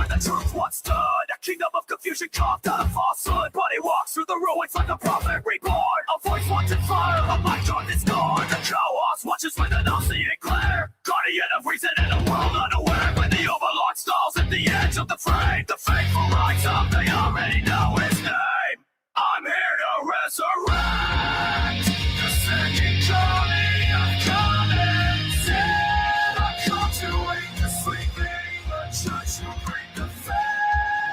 where the truth once stood. A kingdom of confusion carved out of falsehood. But he walks through the ruins like a prophet reborn. A voice once in fire, a mind on this door. The chaos watches with an all-seeing glare. Guardian of reason in a world unaware. When the overlord stalls at the edge of the frame, the faithful rise up, they already know his name. I'm here to resurrect the second coming of common sin. I come to wake the sleeping, the church will bring the fed.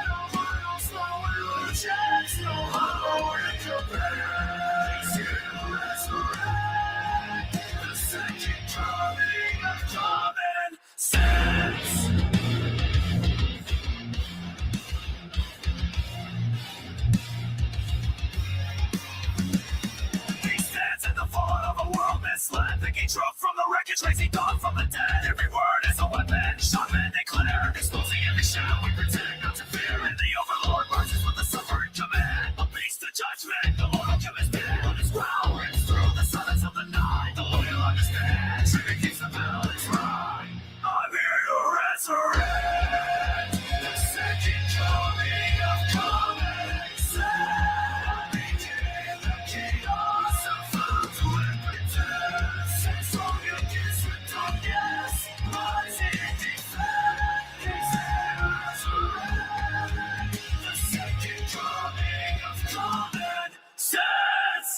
No idols, no illusions, no hollow incompare. He's here to resurrect the second coming of common sense. Misled, thinking truth from the wreckage, raising dawn from the dead. Every word is a weapon, shot men declare. Exposing every shadow we protect, not to fear. And the overlord marches with the suffering command. A beast of judgment, the Lord will give his bid. On his growl rings through the silence of the night. The loyal understand, trigger keeps the battle is right. I'm here to resurrect the second coming of common sense. I became the chaos of found to impotence. Since long against the darkness, rising defense. He's here to resurrect the second coming of common sense.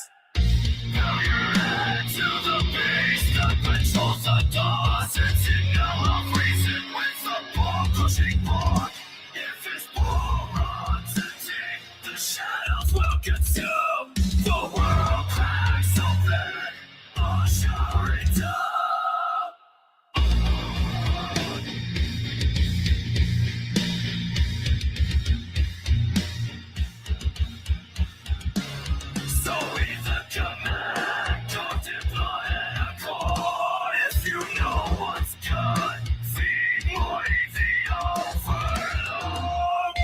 Now you're head to the beast that controls the doors. It's in yellow reason with the ball pushing forth. If his ball runs empty, the shadows will consume. The world cracks open, usher it down. So with the command, don't deploy a core. If you know what's good, feed boy the overlord.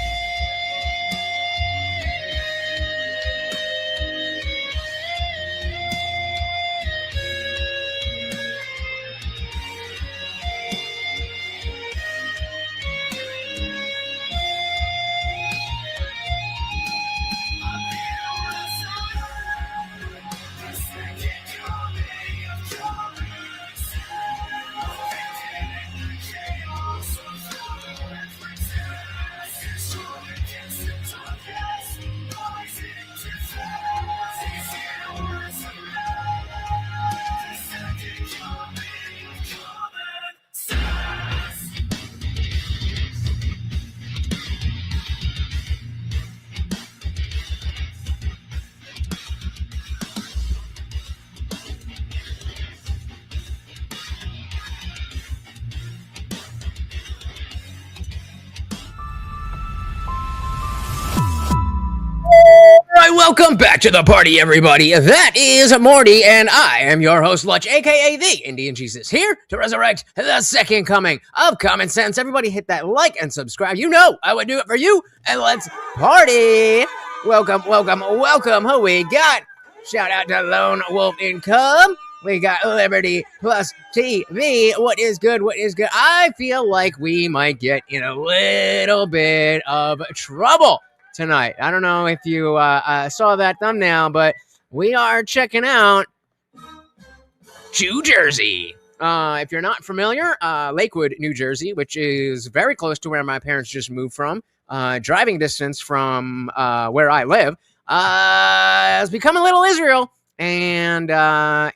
Alright, welcome back to the party, everybody. That is Morty, and I am your host, Lutch, aka the Indian Jesus, here to resurrect the second coming of common sense. Everybody hit that like and subscribe. You know I would do it for you, and let's party! Welcome, welcome, welcome. Who we got? Shout out to Lone Wolf Income. We got Liberty Plus TV. What is good? What is good? I feel like we might get in a little bit of trouble tonight. I don't know if you saw that thumbnail, but we are checking out New Jersey. If you're not familiar, Lakewood, New Jersey, which is very close to where my parents just moved from, driving distance from where I live, has become a little Israel, and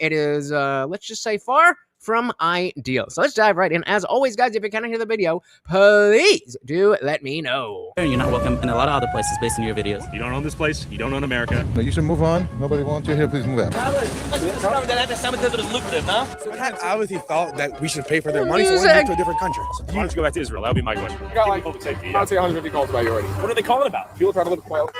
it is, let's just say, far from ideal. So let's dive right in. As always, guys, if you're kind of hear the video, please do let me know. You're not welcome in a lot of other places based on your videos. You don't own this place. You don't own America. No, you should move on. Nobody wants you here. Please move out. So Pat obviously thought that we should pay for their money, so we're moving to a different country. Why don't you go back to Israel? That would be my question. You got like, I'd say 150 calls about you already. What are they calling about? People trying to live quiet.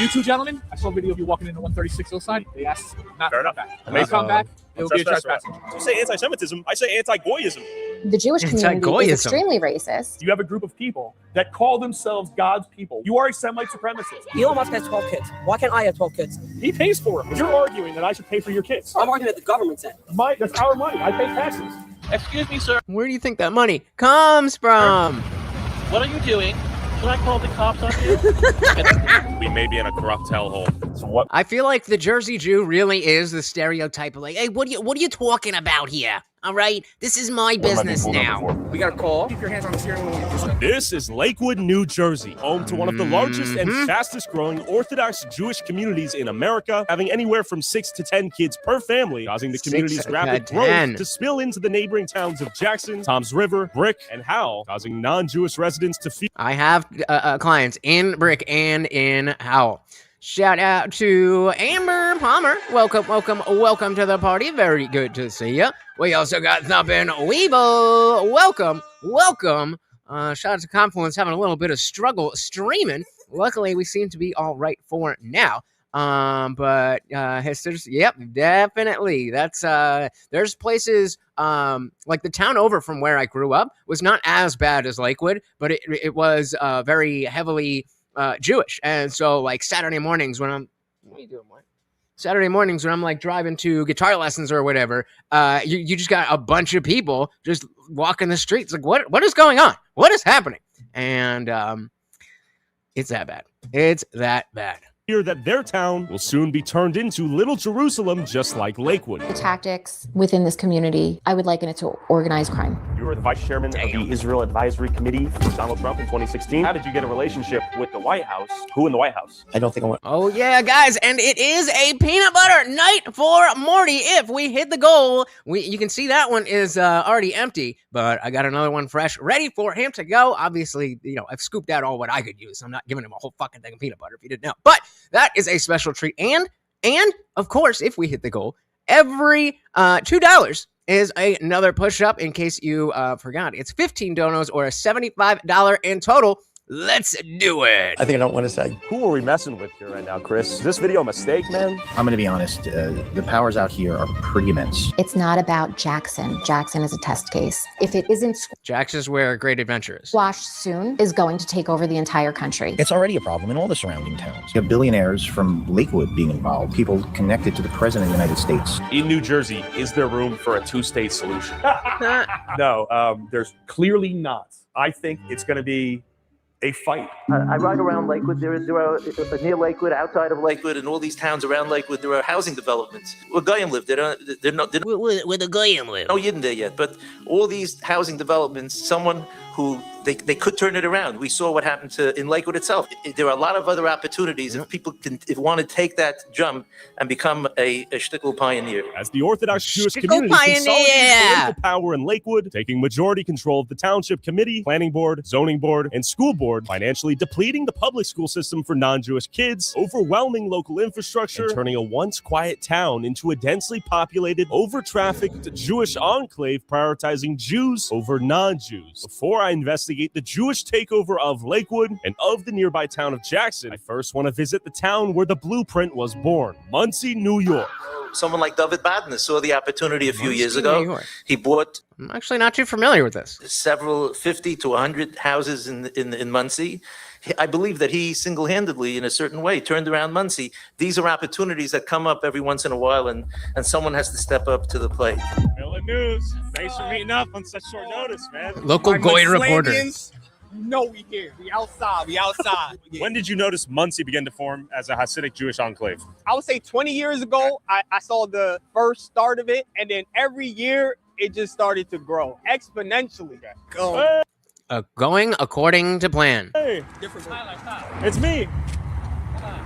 You two gentlemen, I saw a video of you walking into 136 Hillside. They asked not Fair to enough. come back. When they come back, it will be a trespassing. You say anti-Semitism, I say anti-Goyism. The Jewish community Anti-Goyism. is extremely racist. You have a group of people that call themselves God's people. You are a Semite supremacist. Elon Musk has 12 kids. Why can't I have 12 kids? He pays for them. You're arguing that I should pay for your kids. I'm arguing that the government's in. That's our money. I pay taxes. Excuse me, sir. Where do you think that money comes from? What are you doing? Should I call the cops on you? We may be in a corrupt hellhole. So what? I feel like the Jersey Jew really is the stereotype of like, hey, what are you talking about here? All right, this is my business now. We got a call. Keep your hands on the steering wheel. This is Lakewood, New Jersey, home to one of the largest and fastest growing Orthodox Jewish communities in America, having anywhere from 6 to 10 kids per family, causing the community's rapid growth to spill into the neighboring towns of Jackson, Toms River, Brick, and Howell, causing non-Jewish residents to feel. I have clients in Brick and in Howell. Shout out to Amber Palmer. Welcome to the party. Very good to see you. We also got Thumpin' Weevil. Welcome. Shout out to Confluence having a little bit of struggle streaming. Luckily, we seem to be all right for now. But Histers, yep, definitely. That's there's places like the town over from where I grew up was not as bad as Lakewood, but it was very heavily Jewish. And so like Saturday mornings when I'm like driving to guitar lessons or whatever, you just got a bunch of people just walking the streets. Like what is going on? What is happening? And it's that bad. It's that bad. Fear that their town will soon be turned into Little Jerusalem, just like Lakewood. The tactics within this community, I would liken it to organized crime. You were the vice chairman of the Israel Advisory Committee for Donald Trump in 2016. How did you get a relationship with the White House? Who in the White House? I don't think I want. Oh yeah, guys, and it is a peanut butter night for Morty. If we hit the goal, you can see that one is already empty, but I got another one fresh, ready for him to go. Obviously, I've scooped out all what I could use. I'm not giving him a whole fucking thing of peanut butter if you didn't know, but that is a special treat. And of course, if we hit the goal, every $2 is another push-up. In case you forgot, it's 15 donos or a $75 in total. Let's do it. I think I don't want to say. Who are we messing with here right now, Chris? Is this video a mistake, man? I'm going to be honest. The powers out here are pretty immense. It's not about Jackson. Jackson is a test case. If it isn't Jackson's where Great Adventure is. squashed soon, is going to take over the entire country. It's already a problem in all the surrounding towns. You have billionaires from Lakewood being involved, people connected to the President of the United States. In New Jersey, is there room for a two-state solution? No, there's clearly not. I think it's going to be a fight. I ride around Lakewood. There are near Lakewood, outside of Lakewood, and all these towns around Lakewood. There are housing developments where Goyim live. They're not. Where the Goyim live? No Yidden there yet, but all these housing developments. Someone who they could turn it around. We saw what happened in Lakewood itself. There are a lot of other opportunities if people want to take that jump and become a shtickle pioneer. As the Orthodox Jewish community consolidates political power in Lakewood, taking majority control of the Township Committee, Planning Board, Zoning Board, and School Board, financially depleting the public school system for non-Jewish kids, overwhelming local infrastructure, and turning a once quiet town into a densely populated, over-trafficked Jewish enclave prioritizing Jews over non-Jews. Before I investigate the Jewish takeover of Lakewood and of the nearby town of Jackson, I first want to visit the town where the blueprint was born, Muncie, New York. Someone like David Badner saw the opportunity a few years ago. He bought. I'm actually not too familiar with this. Several 50 to 100 houses in Muncie. I believe that he single-handedly, in a certain way, turned around Muncie. These are opportunities that come up every once in a while, and someone has to step up to the plate. Miller News. Thanks for meeting up on such short notice, man. Local Goy reporter. No, we here. We outside. When did you notice Muncie begin to form as a Hasidic Jewish enclave? I would say 20 years ago, I saw the first start of it, and then every year it just started to grow exponentially. Going according to plan. Hey, it's me.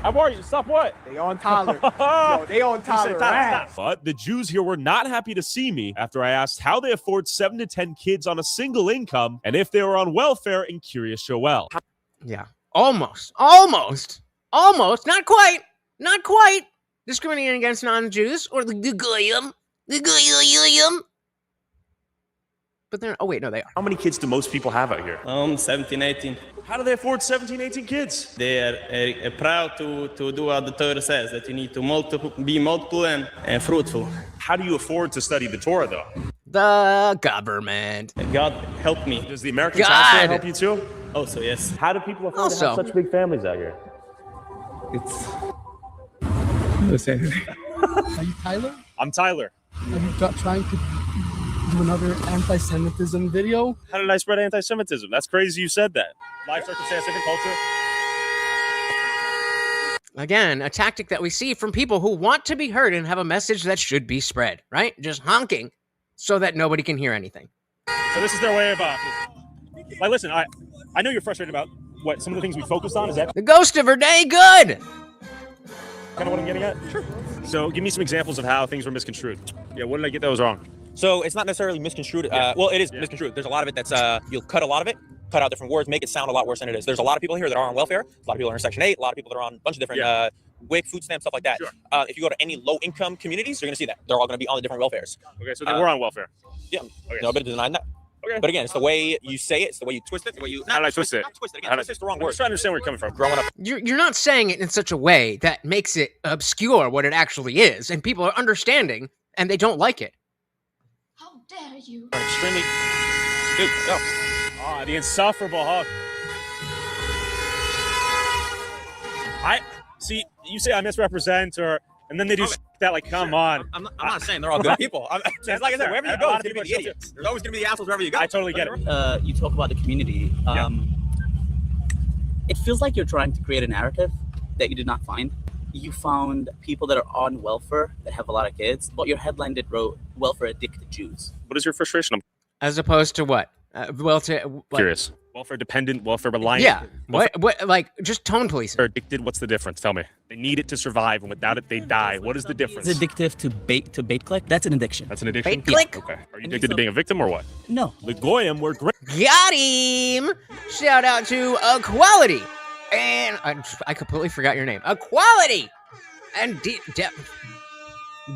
How are you? Stop what? They on Tyler. Yo, they on Tyler. Stop. But the Jews here were not happy to see me after I asked how they afford 7 to 10 kids on a single income and if they were on welfare in Kiryas Joel. Yeah, almost. Not quite. Discriminating against non-Jews or the Goyim. But they're, they are. How many kids do most people have out here? 17, 18. How do they afford 17, 18 kids? They are proud to do what the Torah says, that you need to be multiple and fruitful. How do you afford to study the Torah, though? The government. God help me. Does the American tax law help you, too? Also, yes. How do people afford to have such big families out here? Listen. Are you Tyler? I'm Tyler. Are you trying to do another anti-Semitism video. How did I spread anti-Semitism? That's crazy you said that. Life circumstance, different culture. Again, a tactic that we see from people who want to be heard and have a message that should be spread, right? Just honking so that nobody can hear anything. So this is their way of, like, listen, I know you're frustrated about what some of the things we focused on. Is that the ghost of her day? Good. Kind of what I'm getting at? Sure. So give me some examples of how things were misconstrued. Yeah, what did I get that was wrong? So it's not necessarily misconstrued. Well, it is misconstrued. There's a lot of it that's, you'll cut a lot of it, cut out different words, make it sound a lot worse than it is. There's a lot of people here that are on welfare. A lot of people are in Section 8. A lot of people that are on a bunch of different WIC, food stamps, stuff like that. Sure. If you go to any low-income communities, you're going to see that. They're all going to be on the different welfares. Okay, so they were on welfare. Yeah. Okay. Nobody denying that. Okay. But again, it's the way you say it. It's the way you twist it. The way you. How did I twist it? Not twist it. Again, twist it's the wrong word. I'm just trying to understand where you're coming from. Growing up. You're not saying it in such a way that makes it obscure what it actually is, and people are understanding, and they don't like it. How dare you? Extremely. Dude, go. Ah, the insufferable hug. I see. You say I misrepresent, and then they do that. Like, come on. I'm not saying they're all good people. It's like I said, wherever you go, there's going to be the idiots. There's always going to be the assholes wherever you go. I totally get it. You talk about the community. It feels like you're trying to create a narrative that you did not find. You found people that are on welfare that have a lot of kids, but your headline did wrote welfare addicted Jews. What is your frustration? As opposed to what? Curious. Welfare dependent, welfare reliant. Yeah. What? Like, just tone policing. They're addicted. What's the difference? Tell me. They need it to survive, and without it, they die. What is the difference? It's addictive to bait click. That's an addiction. That's an addiction? Bait click? Okay. Are you addicted to being a victim or what? No. The Goyim were great. Got him! Shout out to Equality. And I completely forgot your name. Equality! And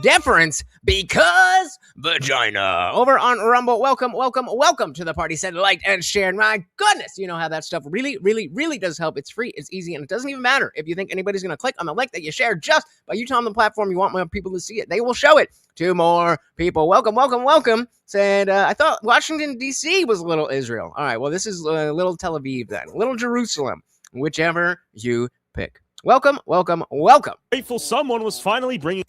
deference because vagina. Over on Rumble, welcome to the party. Said, liked, and shared. My goodness, you know how that stuff really, really, really does help. It's free, it's easy, and it doesn't even matter if you think anybody's going to click on the link that you share just by you telling the platform you want more people to see it. They will show it to more people. Welcome. Said, I thought Washington, D.C. was Little Israel. All right, well, this is Little Tel Aviv then. Little Jerusalem, whichever you pick. Welcome. Grateful someone was finally bringing...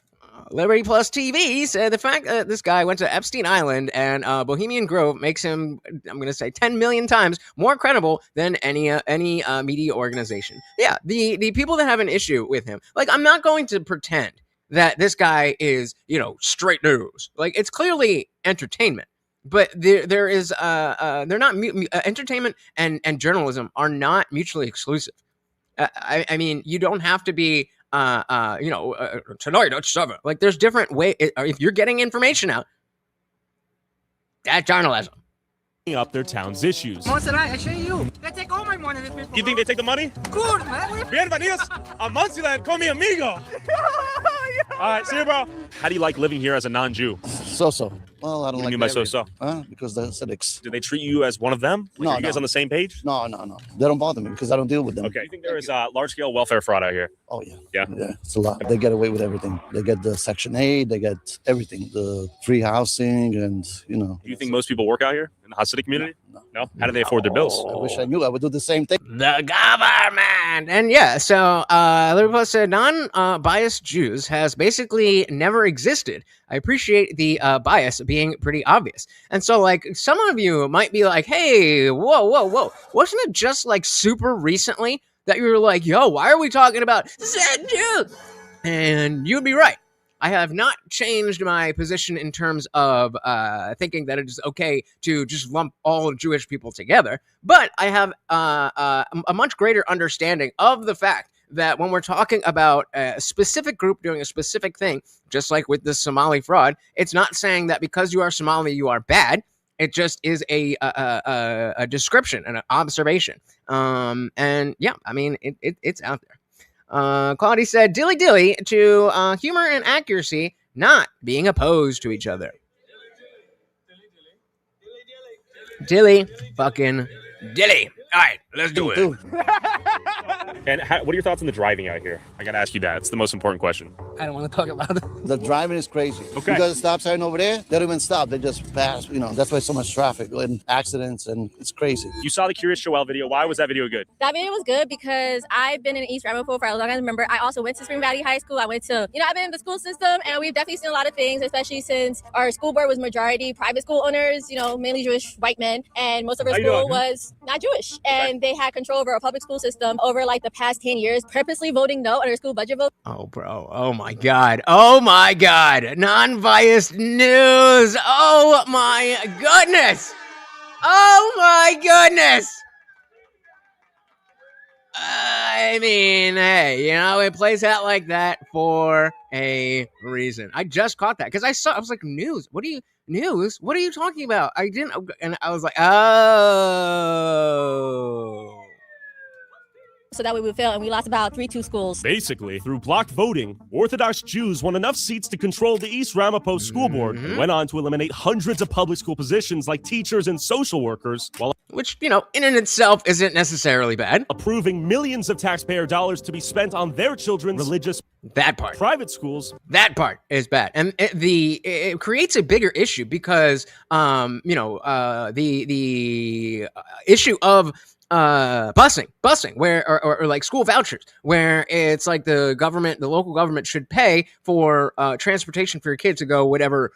Liberty Plus TV said the fact that this guy went to Epstein Island and Bohemian Grove makes him, I'm going to say 10 million times more credible than any media organization. Yeah, the people that have an issue with him, like, I'm not going to pretend that this guy is, straight news. Like, it's clearly entertainment. But there is they're not entertainment and journalism are not mutually exclusive. I mean, you don't have to be tonight at 7. Like, there's different ways. If you're getting information out, that's journalism. Up their town's issues. I show you. They take all my money. You think they take the money? Good, man. Bienvenidos a Monsiland con mi amigo. All right, see you, bro. How do you like living here as a non-Jew? So. Well, I don't what like. What do you mean by so-so? Because they're acidics. Do they treat you as one of them? Like, No, are you guys on the same page? No. They don't bother me because I don't deal with them. Okay. I think there is large-scale welfare fraud out here. Oh, yeah. Yeah? Yeah, it's a lot. They get away with everything. They get the Section 8, they get everything, the free housing, and, Do you think most people work out here in the Hasidic community? No? How do they afford their bills? I wish I knew. I would do the same thing. The government! And yeah, so Liberty Plus said non-biased Jews has basically never existed. I appreciate the bias being pretty obvious. And so, like, some of you might be like, hey, whoa. Wasn't it just, like, super recently that you were like, yo, why are we talking about Jews? And you'd be right. I have not changed my position in terms of thinking that it is okay to just lump all Jewish people together. But I have a much greater understanding of the fact that when we're talking about a specific group doing a specific thing, just like with the Somali fraud, it's not saying that because you are Somali, you are bad. It just is a description and an observation. And yeah, I mean, it's out there. Claudia said, dilly to humor and accuracy not being opposed to each other. Dilly fucking dilly. All right, let's do it. And what are your thoughts on the driving out here? I gotta ask you that. It's the most important question. I don't want to talk about it. The driving is crazy. Okay. You got a stop sign over there, they don't even stop. They just pass. You know, that's why so much traffic and accidents, and it's crazy. You saw the Curious Joel video. Why was that video good? That video was good because I've been in East Ramapo for as long as I remember. I also went to Spring Valley High School. I've been in the school system, and we've definitely seen a lot of things, especially since our school board was majority private school owners, mainly Jewish white men, and most of our school was not Jewish. And they had control over our public school system over like the past 10 years, purposely voting no on our school budget vote. Oh, bro. Oh, my God. Oh, my God. Non-biased news. Oh, my goodness. Oh, my goodness. I mean, hey, it plays out like that for a reason. I just caught that because I was like, news? What are you talking about? I didn't, and I was like, oh. So that way we failed, and we lost about 3-2 schools. Basically, through blocked voting, Orthodox Jews won enough seats to control the East Ramapo School Board and went on to eliminate hundreds of public school positions like teachers and social workers, which, in and itself isn't necessarily bad. Approving millions of taxpayer dollars to be spent on their children's religious private schools. That part is bad. And it creates a bigger issue because, the issue of busing where or like school vouchers where it's like the local government should pay for transportation for your kids to go whatever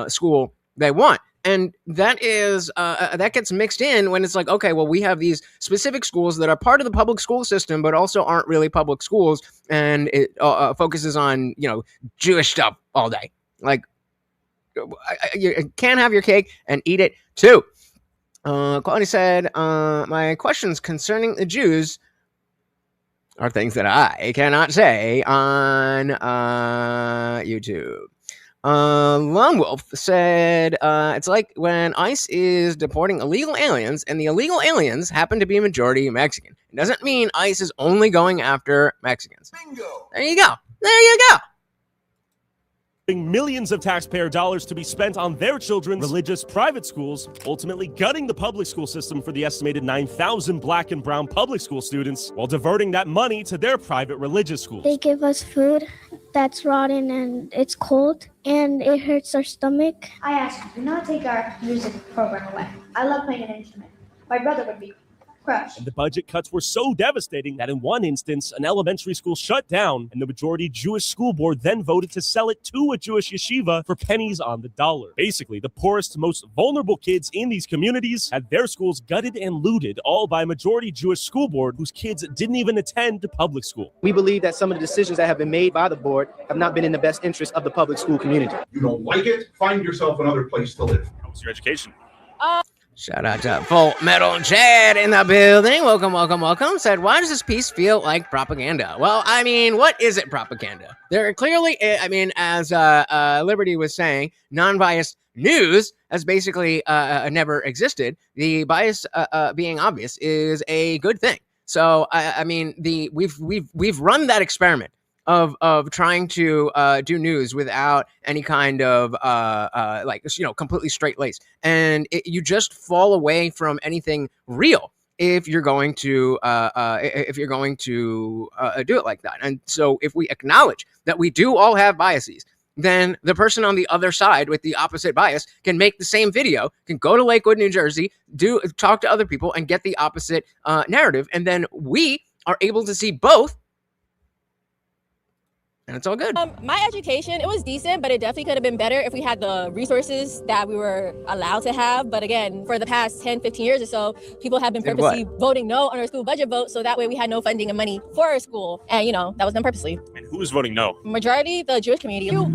school they want. And that is that gets mixed in when it's like, okay, well, we have these specific schools that are part of the public school system, but also aren't really public schools, and it focuses on Jewish stuff all day. Like, you can't have your cake and eat it too. Quality said, my questions concerning the Jews are things that I cannot say on YouTube. Lone Wolf said, it's like when ICE is deporting illegal aliens and the illegal aliens happen to be majority Mexican. It doesn't mean ICE is only going after Mexicans. Bingo. There you go. Millions of taxpayer dollars to be spent on their children's religious private schools, ultimately gutting the public school system for the estimated 9,000 black and brown public school students, while diverting that money to their private religious schools. They give us food that's rotten and it's cold and it hurts our stomach. I ask you, do not take our music program away. I love playing an instrument. My brother would be crushed. And the budget cuts were so devastating that in one instance, an elementary school shut down, and the majority Jewish school board then voted to sell it to a Jewish yeshiva for pennies on the dollar. Basically, the poorest, most vulnerable kids in these communities had their schools gutted and looted, all by a majority Jewish school board whose kids didn't even attend public school. We believe that some of the decisions that have been made by the board have not been in the best interest of the public school community. You don't like it? Find yourself another place to live. How was your education? Shout out to Full Metal Chad in the building. Welcome. Said, why does this piece feel like propaganda? Well, I mean, what is it propaganda? There are clearly, as Liberty was saying, non-biased news has basically never existed. The bias being obvious is a good thing. So, we've run that experiment of trying to do news without any kind of completely straight lace, and you just fall away from anything real if you're going to do it like that. And so if we acknowledge that we do all have biases, then the person on the other side with the opposite bias can make the same video, can go to Lakewood, New Jersey, talk to other people and get the opposite narrative, and then we are able to see both. And it's all good. My education, it was decent, but it definitely could have been better if we had the resources that we were allowed to have. But again, for the past 10, 15 years or so, people have been purposely voting no on our school budget vote. So that way we had no funding and money for our school. And, that was done purposely. And who is voting no? Majority, the Jewish community. You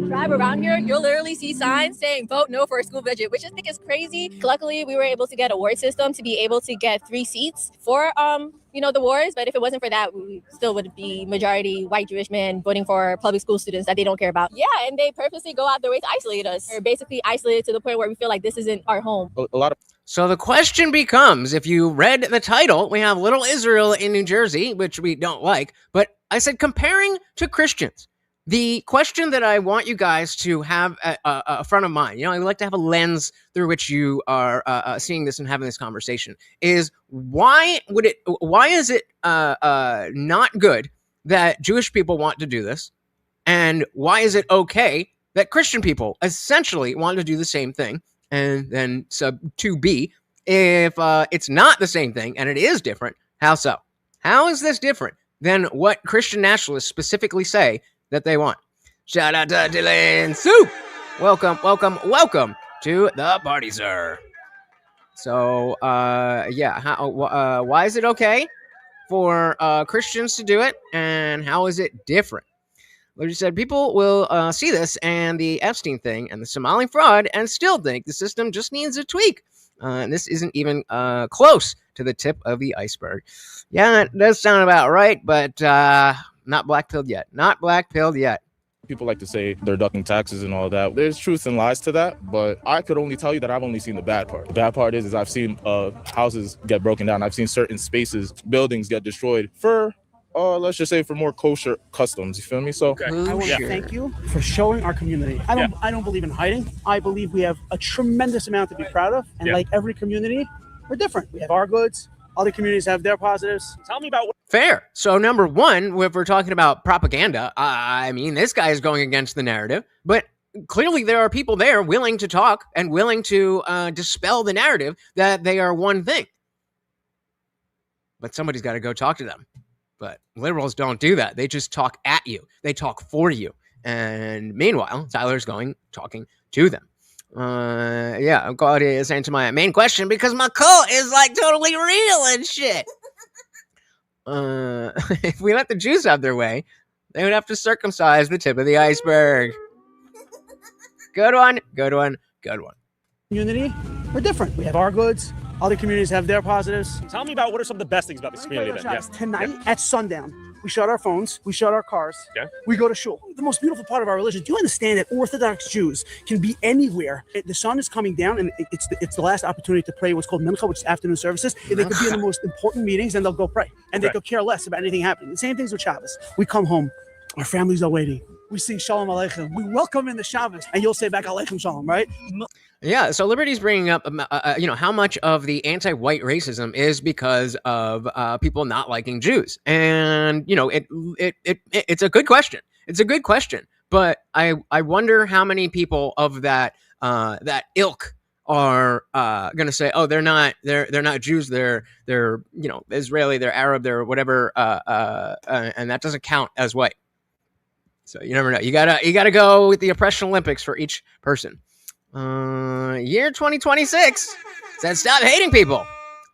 drive around here, you'll literally see signs saying vote no for a school budget, which I think is crazy. Luckily, we were able to get a ward system to be able to get 3 seats for the wars, but if it wasn't for that, we still would be majority white Jewish men voting for public school students that they don't care about. Yeah, and they purposely go out their way to isolate us. We're basically isolated to the point where we feel like this isn't our home. So the question becomes, if you read the title, we have Little Israel in New Jersey, which we don't like, but I said comparing to Christians. The question that I want you guys to have a front of mind, I like to have a lens through which you are seeing this and having this conversation, is why is it not good that Jewish people want to do this? And why is it okay that Christian people essentially want to do the same thing? And then sub 2B, if it's not the same thing and it is different, how so? How is this different than what Christian nationalists specifically say that they want? Shout out to Dylan Soup. Welcome to the party, sir. So, why is it okay for Christians to do it, and how is it different? Like said, people will see this and the Epstein thing and the Somali fraud and still think the system just needs a tweak. And this isn't even close to the tip of the iceberg. Yeah, that does sound about right, but not black-pilled yet. Not black-pilled yet. People like to say they're ducking taxes and all that. There's truth and lies to that, but I could only tell you that I've only seen the bad part. The bad part is I've seen houses get broken down. I've seen certain spaces, buildings get destroyed for, let's just say, for more kosher customs. You feel me? So I want to thank you for showing our community. I don't believe in hiding. I believe we have a tremendous amount to be proud of, and like every community, we're different. We have our goods. Other communities have their positives. Tell me about what. Fair. So number one, if we're talking about propaganda, I mean, this guy is going against the narrative, but clearly there are people there willing to talk and willing to dispel the narrative that they are one thing. But somebody's got to go talk to them. But liberals don't do that. They just talk at you. They talk for you. And meanwhile, Tyler's talking to them. I'm glad to answer my main question because my cult is like totally real and shit. If we let the Jews have their way, they would have to circumcise the tip of the iceberg. Good one. Community, we're different. We have our goods. Other communities have their positives. Tell me about what are some of the best things about this community event. Tonight at sundown, we shut our phones, we shut our cars, we go to shul. The most beautiful part of our religion. Do you understand that Orthodox Jews can be anywhere? The sun is coming down, and it's the last opportunity to pray what's called mincha, which is afternoon services. And they could be in the most important meetings, and they'll go pray. And they could care less about anything happening. The same things with Shabbos. We come home, our families are waiting. We sing Shalom Aleichem. We welcome in the Shabbos, and you'll say back Aleichem Shalom, right? Yeah, so Liberty's bringing up, how much of the anti-white racism is because of people not liking Jews, and it's a good question. It's a good question, but I wonder how many people of that ilk are going to say, oh, they're not Jews, they're Israeli, they're Arab, they're whatever, and that doesn't count as white. So you never know. You gotta go with the oppression Olympics for each person. Year 2026 said stop hating people.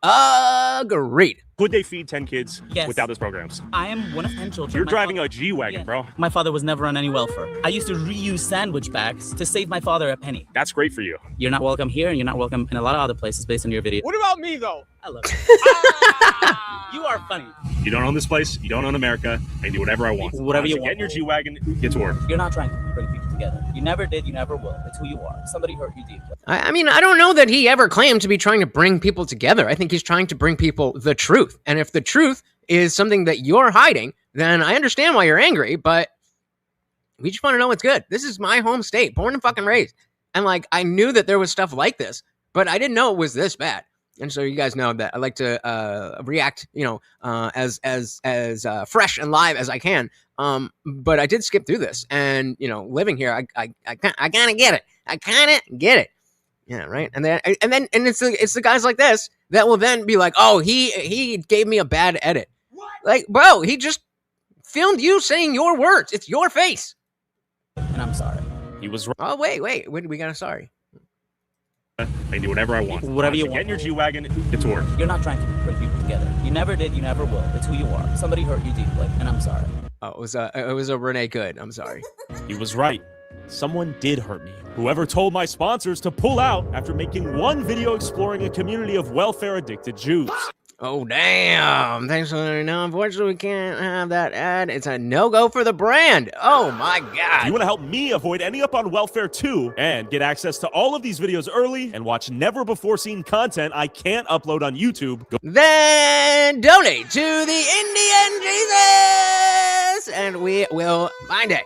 Agreed. Could they feed 10 kids without those programs? I am one of 10 children. You're driving a G-Wagon, bro. My father was never on any welfare. I used to reuse sandwich bags to save my father a penny. That's great for you. You're not welcome here, and you're not welcome in a lot of other places based on your video. What about me, though? I love you. You are funny. You don't own this place. You don't own America. I do whatever I want. Whatever you want. Get in your G-Wagon, get to work. You're not trying to bring people together. You never did. You never will. It's who you are. Somebody hurt you deeply. I mean, I don't know that he ever claimed to be trying to bring people together. I think he's trying to bring people the truth. And if the truth is something that you're hiding, then I understand why you're angry, but we just want to know what's good. This is my home state, born and fucking raised. And I knew that there was stuff like this, but I didn't know it was this bad. And so you guys know that I like to react, as fresh and live as I can. But I did skip through this, and living here, I kind of get it. I kind of get it. Yeah, right. And then it's the guys like this that will then be like, oh, he gave me a bad edit. What? Like, bro, he just filmed you saying your words. It's your face. And I'm sorry. He was wrong. Oh, wait. We got a sorry. I do whatever I want. Whatever you want. Get in your G-Wagon, get to work. You're not trying to bring people together. You never did. You never will. It's who you are. Somebody hurt you deeply, and I'm sorry. Oh, it was a Renee Good. I'm sorry. He was right. Someone did hurt me. Whoever told my sponsors to pull out after making one video exploring a community of welfare-addicted Jews. Oh, damn. Thanks for letting me know. Unfortunately, we can't have that ad. It's a no-go for the brand. Oh, my God. If you want to help me avoid ending up on welfare too and get access to all of these videos early and watch never-before-seen content I can't upload on YouTube, then donate to the Indian Jesus, and we will find it.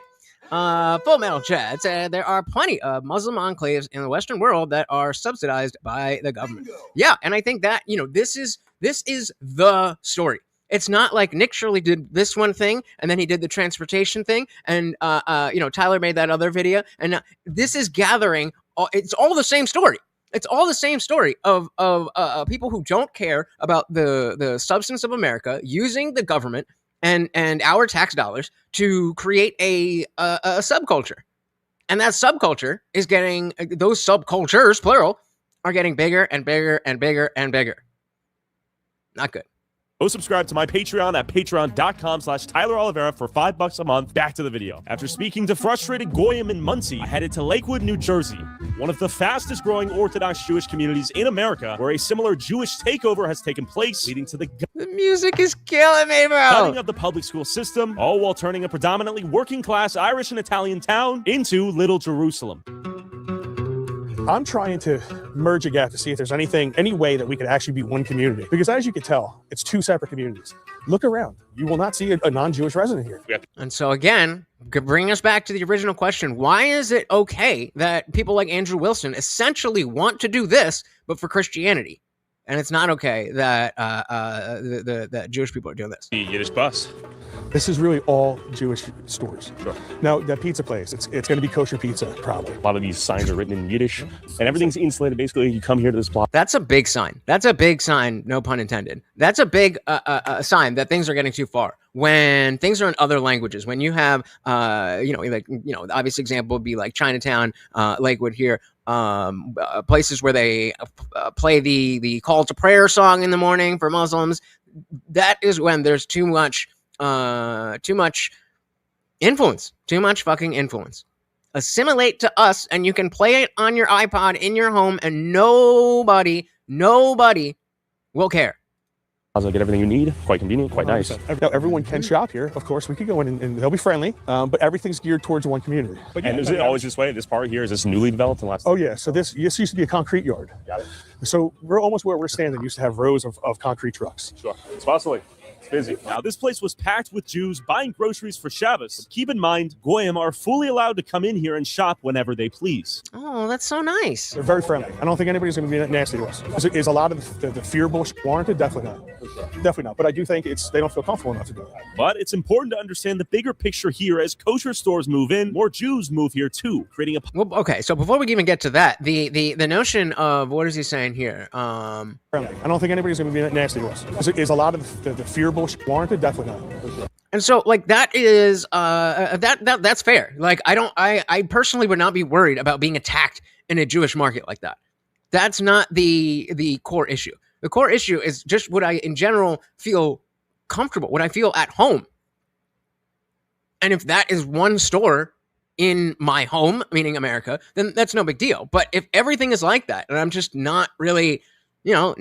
Full Metal Chat said there are plenty of Muslim enclaves in the Western world that are subsidized by the government. Yeah, and I think that, this is the story. It's not like Nick Shirley did this one thing, and then he did the transportation thing, and Tyler made that other video, and this is gathering. It's all the same story. It's all the same story of people who don't care about the substance of America using the government and our tax dollars to create a subculture, and that subculture is getting, those subcultures plural are getting bigger and bigger and bigger and bigger. Not good. Go subscribe to my Patreon at patreon.com/Tyler Olivera for $5 a month. Back to the video. After speaking to frustrated Goyim in Muncie, I headed to Lakewood, New Jersey, one of the fastest growing Orthodox Jewish communities in America, where a similar Jewish takeover has taken place, leading to the music is killing me, bro. Gutting of the public school system, all while turning a predominantly working class Irish and Italian town into Little Jerusalem. I'm trying to merge a gap to see if there's any way that we could actually be one community. Because as you can tell, it's two separate communities. Look around. You will not see a non-Jewish resident here. And so again, bring us back to the original question. Why is it okay that people like Andrew Wilson essentially want to do this, but for Christianity? And it's not okay that that Jewish people are doing this. Yiddish bus. This is really all Jewish stores. Sure. Now, that pizza place, it's going to be kosher pizza, probably. A lot of these signs are written in Yiddish, and everything's insulated. Basically, you come here to this block. That's a big sign. That's a big sign, no pun intended. That's a big sign that things are getting too far. When things are in other languages, when you have, the obvious example would be like Chinatown, Lakewood here, places where they play the call to prayer song in the morning for Muslims. That is when there's too much influence, too much fucking influence. Assimilate to us, and you can play it on your iPod in your home, and nobody will care. I'll get everything you need. Quite convenient, quite nice. Now, everyone can shop here. Of course, we could go in and they'll be friendly, but everything's geared towards one community. But and is it always this way? This part here, is this newly developed in the last? Oh, yeah. So this used to be a concrete yard. Got it. So we're almost where we're standing. Used to have rows of concrete trucks. Sure. It's possibly. Busy. Now, this place was packed with Jews buying groceries for Shabbos. But keep in mind, Goyim are fully allowed to come in here and shop whenever they please. Oh, that's so nice. They're very friendly. I don't think anybody's going to be that nasty to us. Is a lot of the fear bullshit warranted? Definitely not. Definitely not. But I do think they don't feel comfortable enough to do it. But it's important to understand the bigger picture here. As kosher stores move in, more Jews move here too, creating a... Well, okay, so before we even get to that, the notion of, what is he saying here? Friendly. I don't think anybody's going to be that nasty to us. Is a lot of the fear bullshit warranted? Definitely not. And so, like, that is that's fair. Like, I personally would not be worried about being attacked in a Jewish market like that. That's not the core issue. The core issue is just would I, in general, feel comfortable? Would I feel at home? And if that is one store in my home, meaning America, then that's no big deal. But if everything is like that, and I'm just not really feeling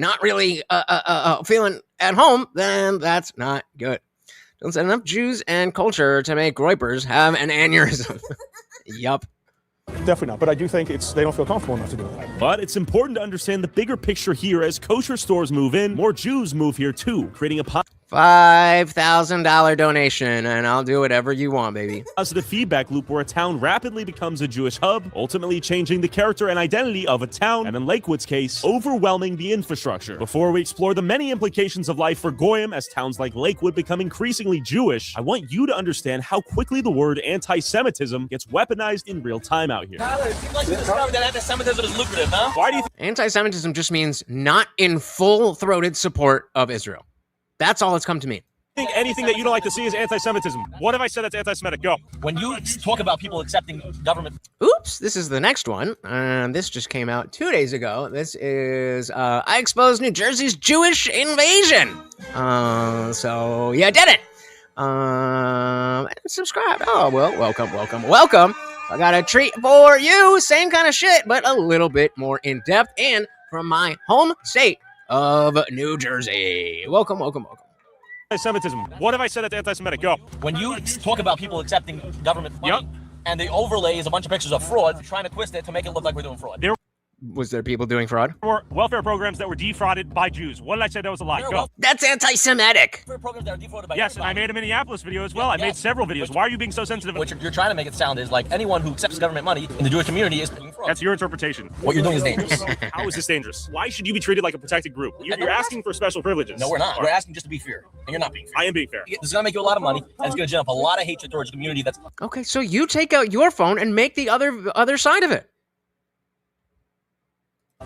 at home, then that's not good. Don't say enough Jews and culture to make Groypers have an aneurysm. Yup. Definitely not. But I do think they don't feel comfortable enough to do it. But it's important to understand the bigger picture here. As kosher stores move in, more Jews move here too, creating a $5,000 donation, and I'll do whatever you want, baby. Positive feedback loop where a town rapidly becomes a Jewish hub, ultimately changing the character and identity of a town, and in Lakewood's case, overwhelming the infrastructure. Before we explore the many implications of life for Goyim as towns like Lakewood become increasingly Jewish, I want you to understand how quickly the word anti-Semitism gets weaponized in real time out here. Tyler, it seems like you discovered that anti-Semitism is lucrative, huh? Why do you think anti-Semitism just means not in full-throated support of Israel? That's all it's come to mean. Anything that you don't like to see is anti-Semitism? What have I said that's anti-Semitic? Go. When you talk about people accepting government... Oops, this is the next one. This just came out 2 days ago. This is, I exposed New Jersey's Jewish invasion. So you did it. And subscribe. Oh, well, welcome. I got a treat for you. Same kind of shit, but a little bit more in-depth and from my home state of New Jersey. Welcome. Anti-Semitism. What have I said that's anti-Semitic? Go. When you talk about people accepting government money, and the overlay is a bunch of pictures of fraud, trying to twist it to make it look like we're doing fraud. Was there people doing fraud? Or welfare programs that were defrauded by Jews. What did I say that was a lie? Go. That's anti-Semitic. Programs that are defrauded by Yes, and I made a Minneapolis video as well. I made several videos. Why are you being so sensitive? What you're trying to make it sound is like anyone who accepts government money in the Jewish community is being fraud. That's your interpretation. What you're doing is dangerous. How is this dangerous? Why should you be treated like a protected group? You're asking for special privileges. No, we're not. We're asking just to be fair, and you're not being fair. I am being fair. This is gonna make you a lot of money, and it's gonna gen up a lot of hatred towards a community that's. Okay, so you take out your phone and make the other side of it.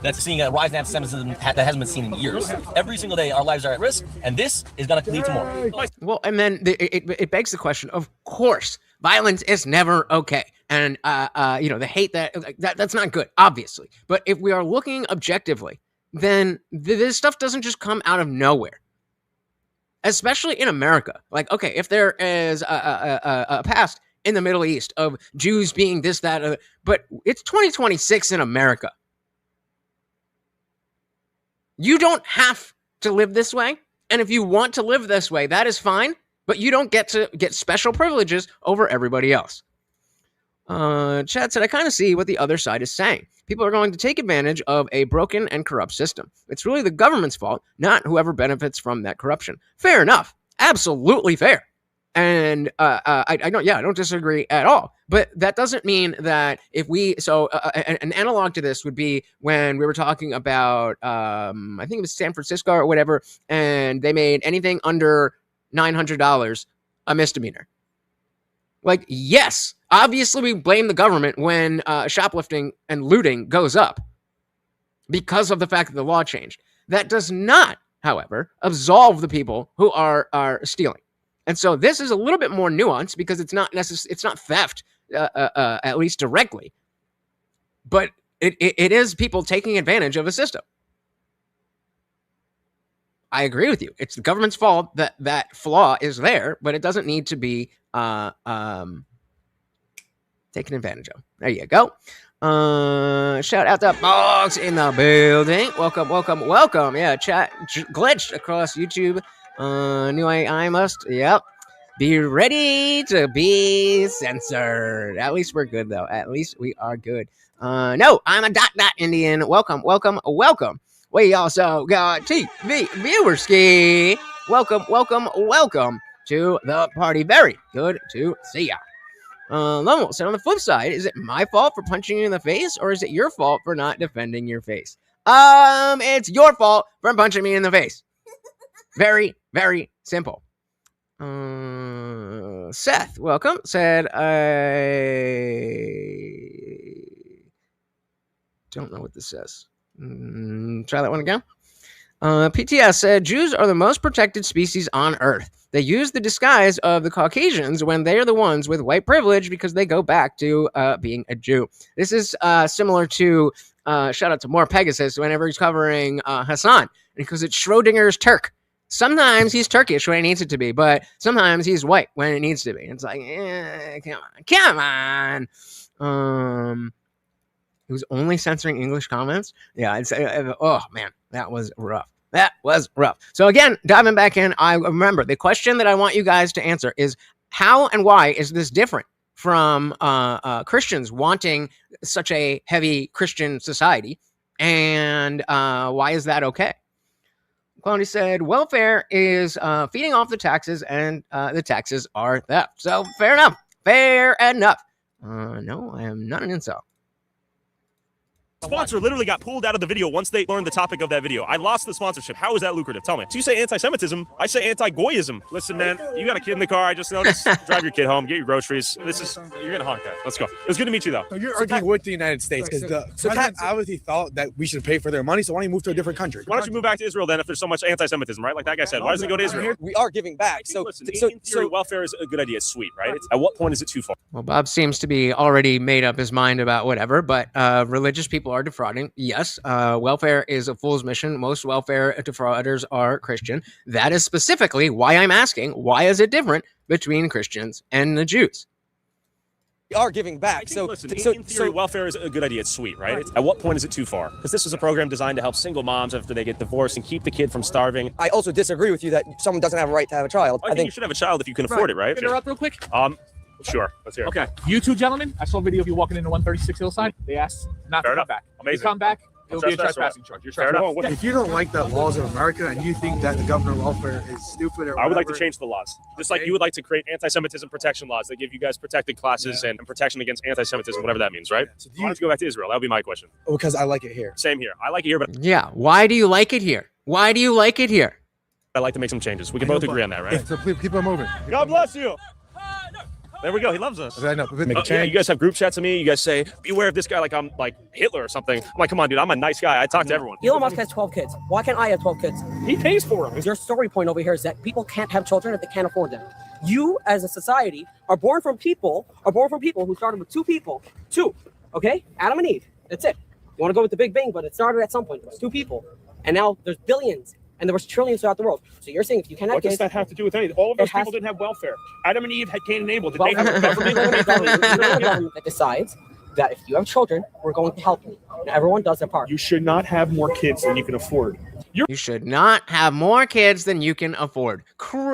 That's seeing a rise in anti-Semitism that hasn't been seen in years. Every single day, our lives are at risk, and this is going to lead to more. Well, and then it begs the question. Of course, violence is never okay, and the hate that's not good, obviously. But if we are looking objectively, then this stuff doesn't just come out of nowhere. Especially in America. Like, okay, if there is a past in the Middle East of Jews being this, that, but it's 2026 in America. You don't have to live this way. And if you want to live this way, that is fine. But you don't get to get special privileges over everybody else. Chad said, I kind of see what the other side is saying. People are going to take advantage of a broken and corrupt system. It's really the government's fault, not whoever benefits from that corruption. Fair enough. Absolutely fair. And I don't disagree at all. But that doesn't mean that if we, an analog to this would be when we were talking about, I think it was San Francisco or whatever, and they made anything under $900 a misdemeanor. Like, yes, obviously we blame the government when shoplifting and looting goes up because of the fact that the law changed. That does not, however, absolve the people who are stealing. And so this is a little bit more nuanced because it's not theft, at least directly, but it is people taking advantage of a system. I agree with you. It's the government's fault that that flaw is there, but it doesn't need to be taken advantage of. There you go. Shout out to Boggs in the building. Welcome. Yeah, chat glitched across YouTube. New I must, be ready to be censored. At least we're good, though. At least we are good. No, I'm a dot Indian. Welcome. We also got TV viewerski. Welcome to the party. Very good to see ya. Lomo, so on the flip side, is it my fault for punching you in the face, or is it your fault for not defending your face? It's your fault for punching me in the face. Very, very simple. Seth, welcome. Said, I don't know what this says. Try that one again. PTS said, Jews are the most protected species on Earth. They use the disguise of the Caucasians when they are the ones with white privilege because they go back to being a Jew. This is similar to, shout out to More Pegasus whenever he's covering Hassan, because it's Schrodinger's Turk. Sometimes he's Turkish when it needs it to be, but sometimes he's white when it needs to be. It's like, come on. He was only censoring English comments. Yeah, oh man, that was rough. So again, diving back in, I remember the question that I want you guys to answer is how and why is this different from Christians wanting such a heavy Christian society, and why is that okay? Quality said, welfare is feeding off the taxes, and the taxes are theft. So fair enough. No, I am not an incel. Sponsor literally got pulled out of the video once they learned the topic of that video. I lost the sponsorship. How is that lucrative? Tell me. So you say anti-Semitism, I say anti-Goyism. Listen, man, you got a kid in the car. I just noticed. Drive your kid home, get your groceries. You're gonna honk that. Let's go. It was good to meet you, though. So you're arguing with the United States because the president obviously thought that we should pay for their money. So why don't you move to a different country? Why don't you move back to Israel then if there's so much anti-Semitism, right? Like that guy said. Why doesn't he go to Israel? We are giving back. So in theory, welfare is a good idea. It's sweet, right? At what point is it too far? Well, Bob seems to be already made up his mind about whatever, but religious people are defrauding. Yes, welfare is a fool's mission. Most welfare defrauders are Christian. That is specifically why I'm asking, why is it different between Christians and the Jews? We are giving back. In theory, welfare is a good idea. It's sweet, right? At what point is it too far? Because this is a program designed to help single moms after they get divorced and keep the kid from starving. I also disagree with you that someone doesn't have a right to have a child. I think you should have a child if you can afford it, right? Interrupt real quick. Sure. Let's hear it. Okay. You two gentlemen, I saw a video of you walking into 136 Hillside. They asked not to come back. Amazing. If you come back, it'll be a trespassing charge. You're trespassing. If you don't like the laws of America and you think that the government welfare is stupid or I would like to whatever, change the laws. Just like you would like to create anti-Semitism protection laws that give you guys protected classes and protection against anti-Semitism, whatever that means, right? So why don't you go back to Israel? That would be my question. because I like it here. Same here. I like it here, but Yeah. Why do you like it here? Why do you like it here? I'd like to make some changes. We can both agree on that, right? So please keep on moving. God bless you. There we go. He loves us. I know. Make a Yeah, change. you guys have group chats of me. You guys say, beware of this guy like I'm like Hitler or something. I'm like, come on, dude. I'm a nice guy. I talk to everyone. Elon Musk has 12 kids. Why can't I have 12 kids? He pays for them. Your story point over here is that people can't have children if they can't afford them. You, as a society, are born from people who started with two people. Two, okay? Adam and Eve. That's it. You want to go with the Big Bang, but it started at some point. It was two people. And now there's billions. And there was trillions throughout the world. So you're saying if you cannot What does that have to do with anything? All of those people didn't have welfare. Adam and Eve had Cain and Abel. Did they have a government? That decides that if you have children, we're going to help you. And everyone does their part. You should not have more kids than you can afford. You should not have more kids than you can afford. Crazy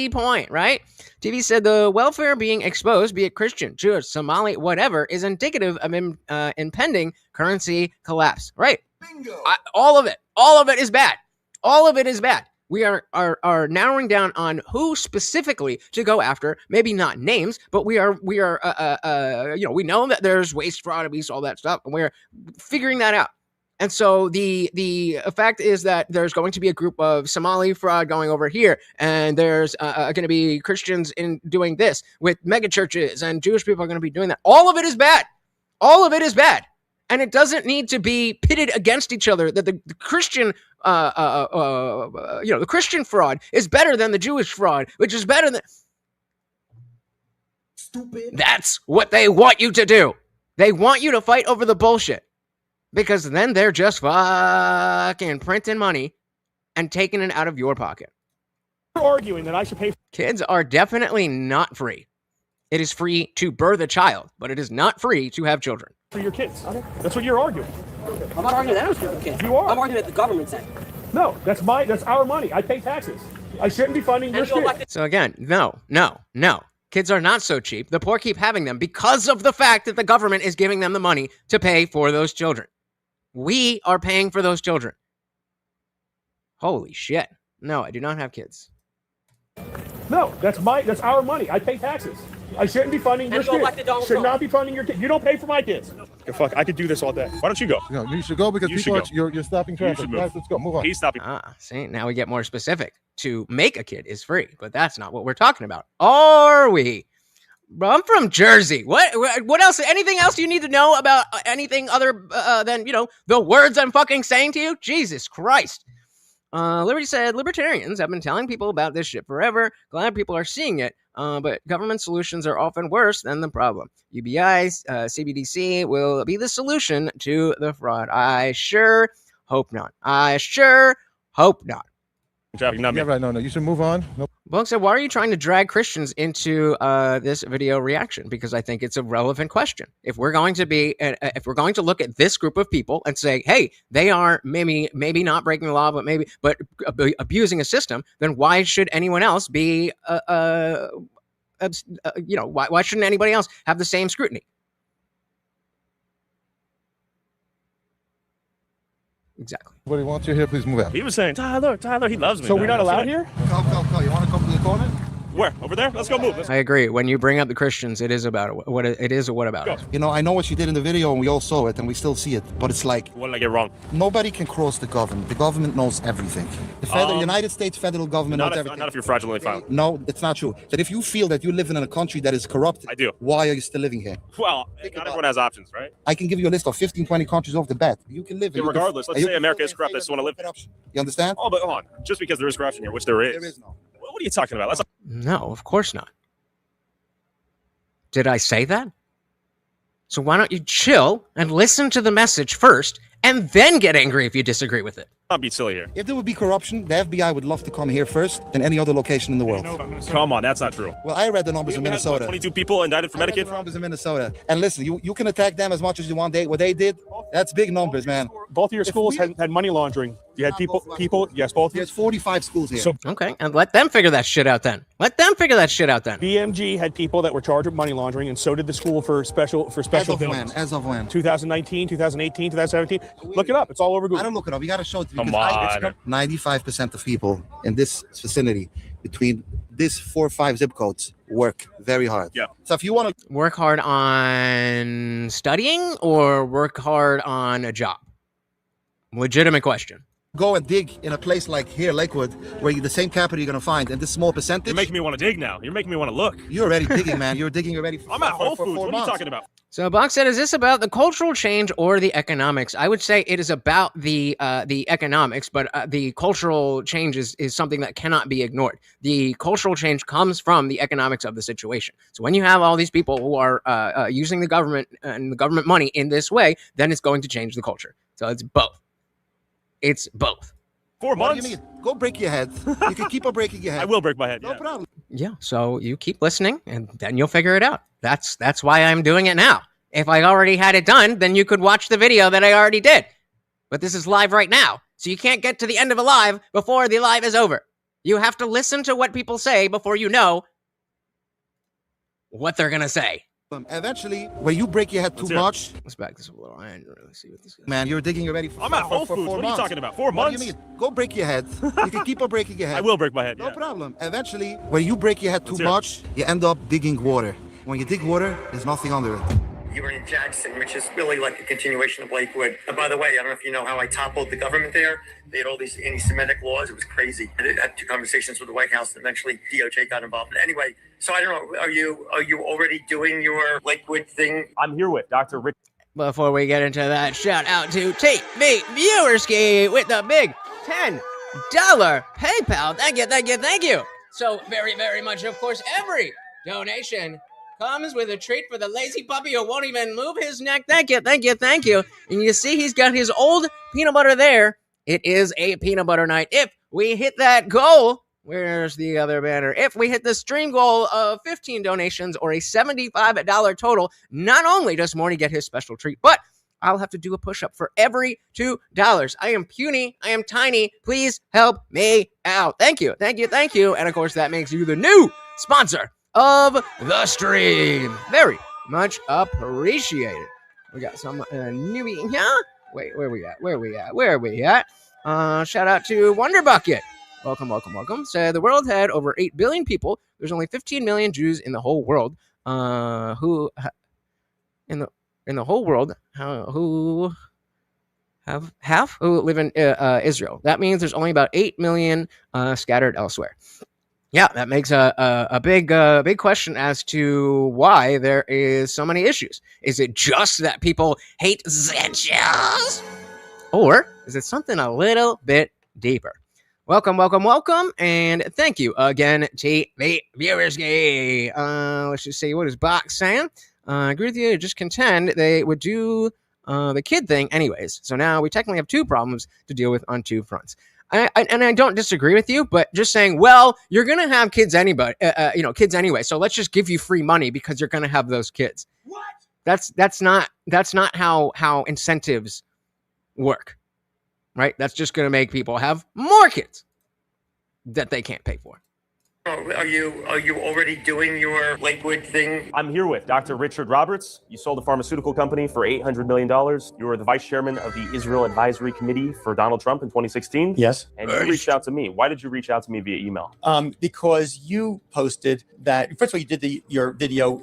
point, right? TV said the welfare being exposed, be it Christian, Jewish, Somali, whatever, is indicative of impending currency collapse. Right? All of it is bad. All of it is bad. We are narrowing down on who specifically to go after. Maybe not names, but we know that there's waste, fraud, abuse, all that stuff, and we're figuring that out. And so the fact is that there's going to be a group of Somali fraud going over here, and there's going to be Christians in doing this with mega churches, and Jewish people are going to be doing that. All of it is bad. All of it is bad. And it doesn't need to be pitted against each other. That the Christian, the Christian fraud is better than the Jewish fraud, which is better than. Stupid. That's what they want you to do. They want you to fight over the bullshit, because then they're just fucking printing money and taking it out of your pocket. You're arguing that I should pay. Kids are definitely not free. It is free to birth a child, but it is not free to have children. For your kids. Okay. That's what you're arguing. I'm not arguing that I was for the kids. You are. I'm arguing that the government said. No, that's our money. I pay taxes. I shouldn't be funding your shit. So again, no. Kids are not so cheap. The poor keep having them because of the fact that the government is giving them the money to pay for those children. We are paying for those children. Holy shit. No, I do not have kids. No, that's our money. I pay taxes. I shouldn't be funding your kids. Should not be funding your kids. You don't pay for my kids. Fuck, I could do this all day. Why don't you go? No, you should go because you're stopping traffic. Guys, let's go. Move on. He's stopping. See, now we get more specific. To make a kid is free, but that's not what we're talking about. Are we? Bro, I'm from Jersey. What else? Anything else you need to know about anything other than, the words I'm fucking saying to you? Jesus Christ. Liberty said, libertarians have been telling people about this shit forever. Glad people are seeing it. But government solutions are often worse than the problem. UBI, CBDC will be the solution to the fraud. I sure hope not. Traffic, not me. Yeah, right. No. You should move on. Nope. Bunk said, why are you trying to drag Christians into this video reaction? Because I think it's a relevant question. If we're going to look at this group of people and say, hey, they are maybe not breaking the law, but abusing a system, then why should anyone else be, why shouldn't anybody else have the same scrutiny? Exactly. What do you want you here? Please move out. He was saying, Tyler, he loves me. So man. we're not allowed here? Call. You want to come to the corner? Where? Over there? Let's go move. I agree. When you bring up the Christians, it is about what it is or what about it. I know what you did in the video and we all saw it and we still see it. But it's like... What did I get wrong? Nobody can cross the government. The government knows everything. The United States federal government knows everything. Not if you're fraudulently filed. No, it's not true. That if you feel that you live in a country that is corrupted... I do. Why are you still living here? Well, not everyone has options, right? I can give you a list of 15, 20 countries off the bat. You can live in... Regardless, let's say America is corrupt. I just want to live there. You understand? Oh, but hold on. Just because there is corruption here, which there is. There is no. What are you talking about? No, of course not. Did I say that? So why don't you chill and listen to the message first and then get angry if you disagree with it? I'll be silly here. If there would be corruption, the FBI would love to come here first than any other location in the world. Come on, that's not true. Well, I read the numbers in Minnesota. 22 people indicted for Medicaid fraud? Numbers in Minnesota. And listen, you can attack them as much as you want. What they did, that's big numbers, man. Both of your schools had money laundering You had people, yes, both. There's 45 schools here. So Okay, and let them figure that shit out then. Let them figure that shit out then. BMG had people that were charged with money laundering, and so did the school for special buildings. As of when? 2019, 2018, 2017. Look it up. It's all over Google. I don't look it up. You got to show it to me. Come on. 95% of people in this vicinity between these 4 or 5 zip codes work very hard. Yeah. So if you want to Work hard on studying or work hard on a job? Legitimate question. go and dig in a place like here, Lakewood, where the same capital you're going to find, and this small percentage. You're making me want to dig now. You're making me want to look. You're already digging, man. You're digging already. I'm at Whole Foods. What are you talking about? So Box said, is this about the cultural change or the economics? I would say it is about the economics, but the cultural change is something that cannot be ignored. The cultural change comes from the economics of the situation. So when you have all these people who are using the government and the government money in this way, then it's going to change the culture. So it's both. It's both. 4 months? What do you mean? Go break your head. You can keep on breaking your head. I will break my head. No problem. Yeah, so you keep listening, and then you'll figure it out. That's why I'm doing it now. If I already had it done, then you could watch the video that I already did. But this is live right now, so you can't get to the end of a live before the live is over. You have to listen to what people say before you know what they're going to say. Eventually, when you break your head too much... Let's back this a little. I didn't really see what this is. Man, you're digging already for I'm at Whole Foods. What are you talking about? 4 months? What do you mean? Go break your head. You can keep on breaking your head. I will break my head, No problem. Eventually, when you break your head too much, you end up digging water. When you dig water, there's nothing under it. You were in Jackson, which is really like a continuation of Lakewood. And by the way, I don't know if you know how I toppled the government there. They had all these anti-Semitic laws. It was crazy. I had 2 conversations with the White House, and eventually DOJ got involved. But anyway, so I don't know. Are you already doing your Lakewood thing? I'm here with Dr. Rick. Before we get into that, shout out to TV Viewerski with the big $10 PayPal. Thank you, thank you, thank you. So very, very much, of course, every donation comes with a treat for the lazy puppy who won't even move his neck. Thank you, thank you, thank you. And you see he's got his old peanut butter there. It is a peanut butter night. If we hit that goal, where's the other banner? If we hit the stream goal of 15 donations or a $75 total, not only does Morty get his special treat, but I'll have to do a push-up for every $2. I am puny. I am tiny. Please help me out. Thank you, thank you, thank you. And of course, that makes you the new sponsor of the stream. Very much appreciated. We got some newbie here. Wait, where we at? Shout out to Wonder Bucket. Welcome, welcome, welcome. Said the world had over 8 billion people. There's only 15 million Jews in the whole world. Who live in Israel. That means there's only about 8 million scattered elsewhere. Yeah, that makes a big question as to why there is so many issues. Is it just that people hate Jews? Or is it something a little bit deeper? Welcome, welcome, welcome, and thank you again, TV Viewerski. Let's just see, what is Box saying? I agree with you, just contend they would do the kid thing anyways. So now we technically have 2 problems to deal with on 2 fronts. And I don't disagree with you, but just saying, well, you're gonna have kids kids anyway. So let's just give you free money because you're gonna have those kids. What? That's not how incentives work, right? That's just gonna make people have more kids that they can't pay for. Are you already doing your Lakewood thing? I'm here with Dr. Richard Roberts. You sold a pharmaceutical company for $800 million. You were the vice chairman of the Israel Advisory Committee for Donald Trump in 2016. Yes. And you reached out to me. Why did you reach out to me via email? Because you posted that, first of all, you did your video,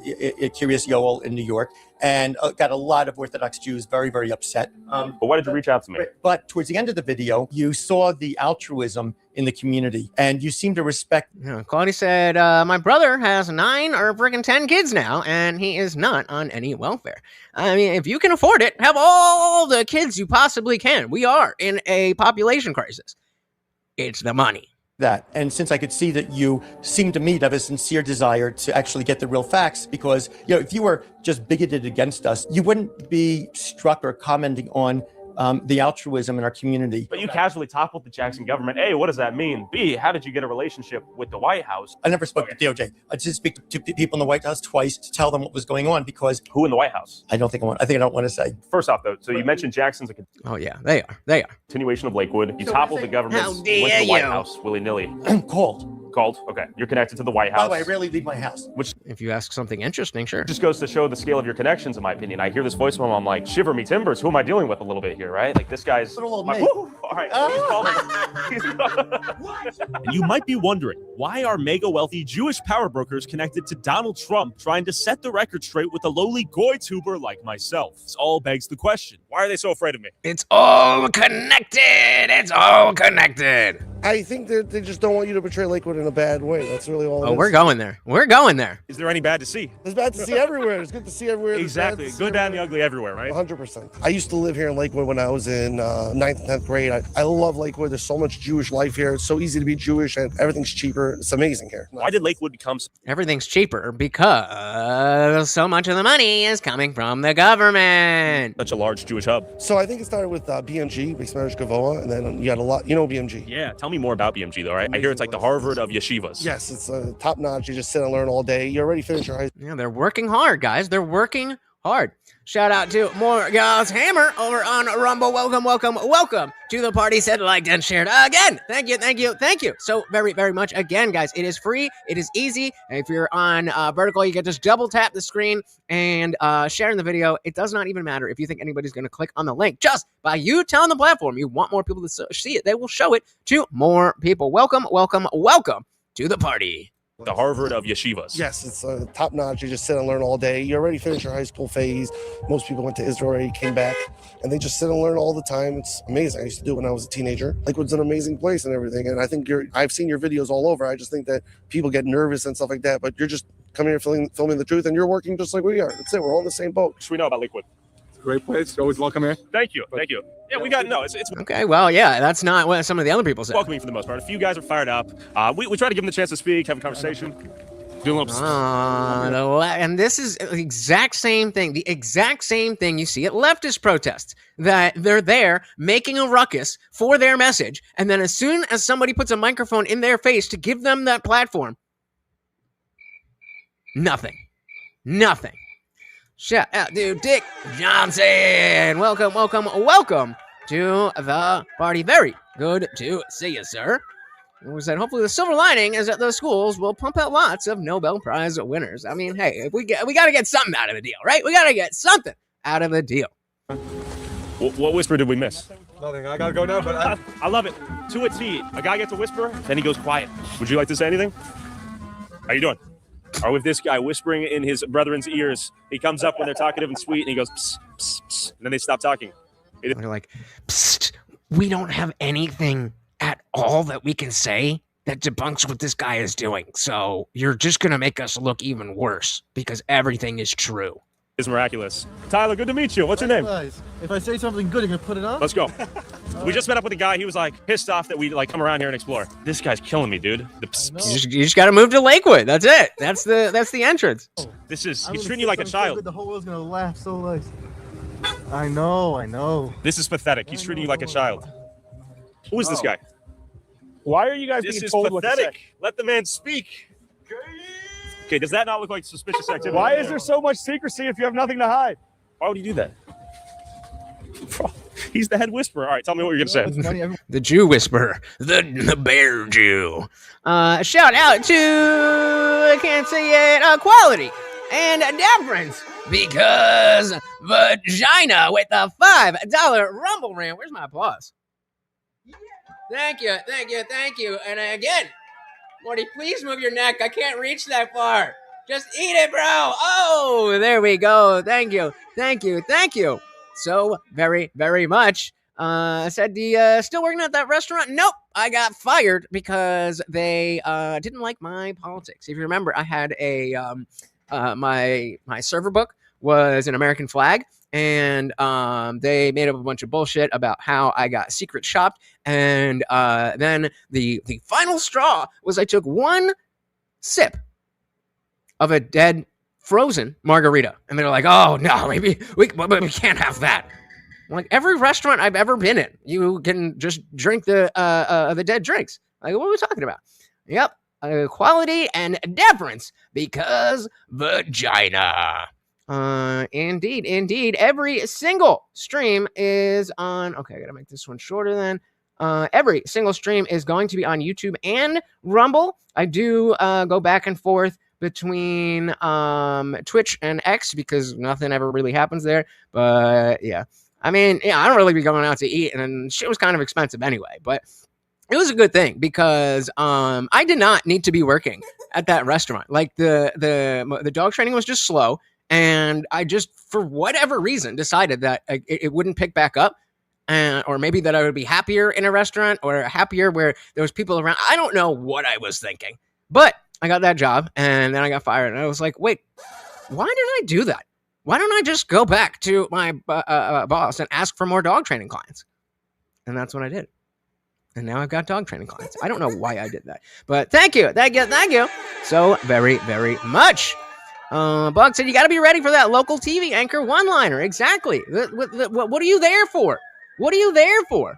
Curious Yoel in New York, and got a lot of Orthodox Jews very, very upset. But why did you reach out to me? But towards the end of the video, you saw the altruism in the community, and you seem to respect. Yeah, Claudia said, my brother has 9 or friggin' 10 kids now, and he is not on any welfare. I mean, if you can afford it, have all the kids you possibly can. We are in a population crisis. It's the money. That. And since I could see that you seem to me to have a sincere desire to actually get the real facts, because, if you were just bigoted against us, you wouldn't be struck or commenting on the altruism in our community. But you casually toppled the Jackson government. A, what does that mean? B, how did you get a relationship with the White House? I never spoke to DOJ. I did speak to people in the White House twice to tell them what was going on because who in the White House? I don't think I don't want to say. First off, though, so you mentioned Jackson's a oh yeah, they are continuation of Lakewood. You toppled the government, went to the White House willy nilly. Called. Okay, you're connected to the White House. By the way, I rarely leave my house. Which, if you ask something interesting, sure. Just goes to show the scale of your connections, in my opinion. I hear this voice from him, I'm like, shiver me timbers. Who am I dealing with a little bit here, right? Like this guy's. Little all right, he's calling. You might be wondering, why are mega wealthy Jewish power brokers connected to Donald Trump, trying to set the record straight with a lowly goy tuber like myself? This all begs the question: why are they so afraid of me? It's all connected. It's all connected. I think they just don't want you to portray Lakewood in a bad way. That's really all. Oh, we're going there. We're going there. Is there any bad to see? There's bad to see everywhere. It's good to see everywhere. Exactly. Good, bad, and the ugly everywhere, right? 100%. I used to live here in Lakewood when I was in 9th and 10th grade. I love Lakewood. There's so much Jewish life here. It's so easy to be Jewish, and everything's cheaper. It's amazing here. Why did Lakewood become? Everything's cheaper because so much of the money is coming from the government. Such a large Jewish hub. So I think it started with BMG, Base Marriage Gavoa, and then you had a lot. You know BMG? Yeah. Tell me more about BMG, though. Right? I hear it's like the Harvard of yeshivas. Yes, it's top notch. You just sit and learn all day. You already finished your high school. Yeah, they're working hard, guys. They're working hard. Shout out to Morgaz Hammer over on Rumble. Welcome to the party. Said, liked, and shared again. Thank you so very, very much. Again, guys, it is free. It is easy. If you're on vertical, you can just double tap the screen and sharing the video. It does not even matter if you think anybody's going to click on the link. Just by you telling the platform you want more people to see it, they will show it to more people. Welcome to the party. The Harvard of yeshivas. Yes, it's top notch. You just sit and learn all day. You already finished your high school phase. Most people went to Israel already, came back, and they just sit and learn all the time. It's amazing. I used to do it when I was a teenager. Lakewood's an amazing place and everything. And I think I've seen your videos all over. I just think that people get nervous and stuff like that. But you're just coming here filming the truth, and you're working just like we are. That's it. We're all in the same boat. What should we know about Lakewood? Great place. Always welcome here. Thank you. Yeah, we got it's okay. Well, yeah, that's not what some of the other people said. Welcoming for the most part. A few guys are fired up. We try to give them the chance to speak, have a conversation. Do a little. And this is the exact same thing you see at leftist protests, that they're there making a ruckus for their message, and then as soon as somebody puts a microphone in their face to give them that platform, nothing. Shout out to Dick Johnson. Welcome to the party. Very good to see you, sir. We said hopefully the silver lining is that the schools will pump out lots of Nobel Prize winners. I mean, hey, if we got to get something out of the deal, right? We got to get something out of the deal. What whisper did we miss? Nothing. I gotta go now, but I love it. To a T. A guy gets a whisper, then he goes quiet. Would you like to say anything? How you doing? Or with this guy whispering in his brethren's ears, he comes up when they're talkative and sweet, and he goes, psst, psst, psst, and then they stop talking. They're like, psst, we don't have anything at all that we can say that debunks what this guy is doing. So you're just going to make us look even worse because everything is true. It's miraculous. Tyler, good to meet you. What's your name? If I say something good, you're going to put it on? Let's go. We just met up with a guy. He was like pissed off that we like come around here and explore. This guy's killing me, dude. You just got to move to Lakewood. That's it. That's the entrance. He's treating you like a child. The whole world's going to laugh so nice. I know. This is pathetic. He's treating you like a child. Who is this guy? Why are you guys This being is told what to say? pathetic. Let the man speak. Okay, does that not look like suspicious activity? Why is there so much secrecy if you have nothing to hide? Why would you do that? Bro, he's the head whisperer. All right, tell me what you're going to say. The Jew whisperer. The bear Jew. Shout out to, I can't say it, Quality and Deference, because vagina with the $5 Rumble Ram. Where's my applause? Thank you. And again, Morty, please move your neck. I can't reach that far. Just eat it, bro. Oh, there we go. Thank you. So very, very much. Said still working at that restaurant? Nope. I got fired because they didn't like my politics. If you remember, I had a my server book was an American flag. And they made up a bunch of bullshit about how I got secret shopped. And then the final straw was I took one sip of a dead frozen margarita. And they're like, oh, no, maybe we can't have that. Like every restaurant I've ever been in, you can just drink the dead drinks. Like, what are we talking about? Yep. Quality and deference because vagina. Indeed. Every single stream is on. Okay, I gotta make this one shorter then. Every single stream is going to be on YouTube and Rumble. I do go back and forth between Twitch and X because nothing ever really happens there. But yeah, I mean, I don't really be going out to eat, and shit was kind of expensive anyway. But it was a good thing because I did not need to be working at that restaurant. Like the dog training was just slow, and I just, for whatever reason, decided that it wouldn't pick back up, or maybe that I would be happier in a restaurant or happier where there was people around. I don't know what I was thinking, but I got that job, and then I got fired, and I was like, wait, why did I do that? Why don't I just go back to my boss and ask for more dog training clients? And that's what I did. And now I've got dog training clients. I don't know why I did that, but thank you so very, very much. Bug said you got to be ready for that local TV anchor one-liner. Exactly. What are you there for? What are you there for?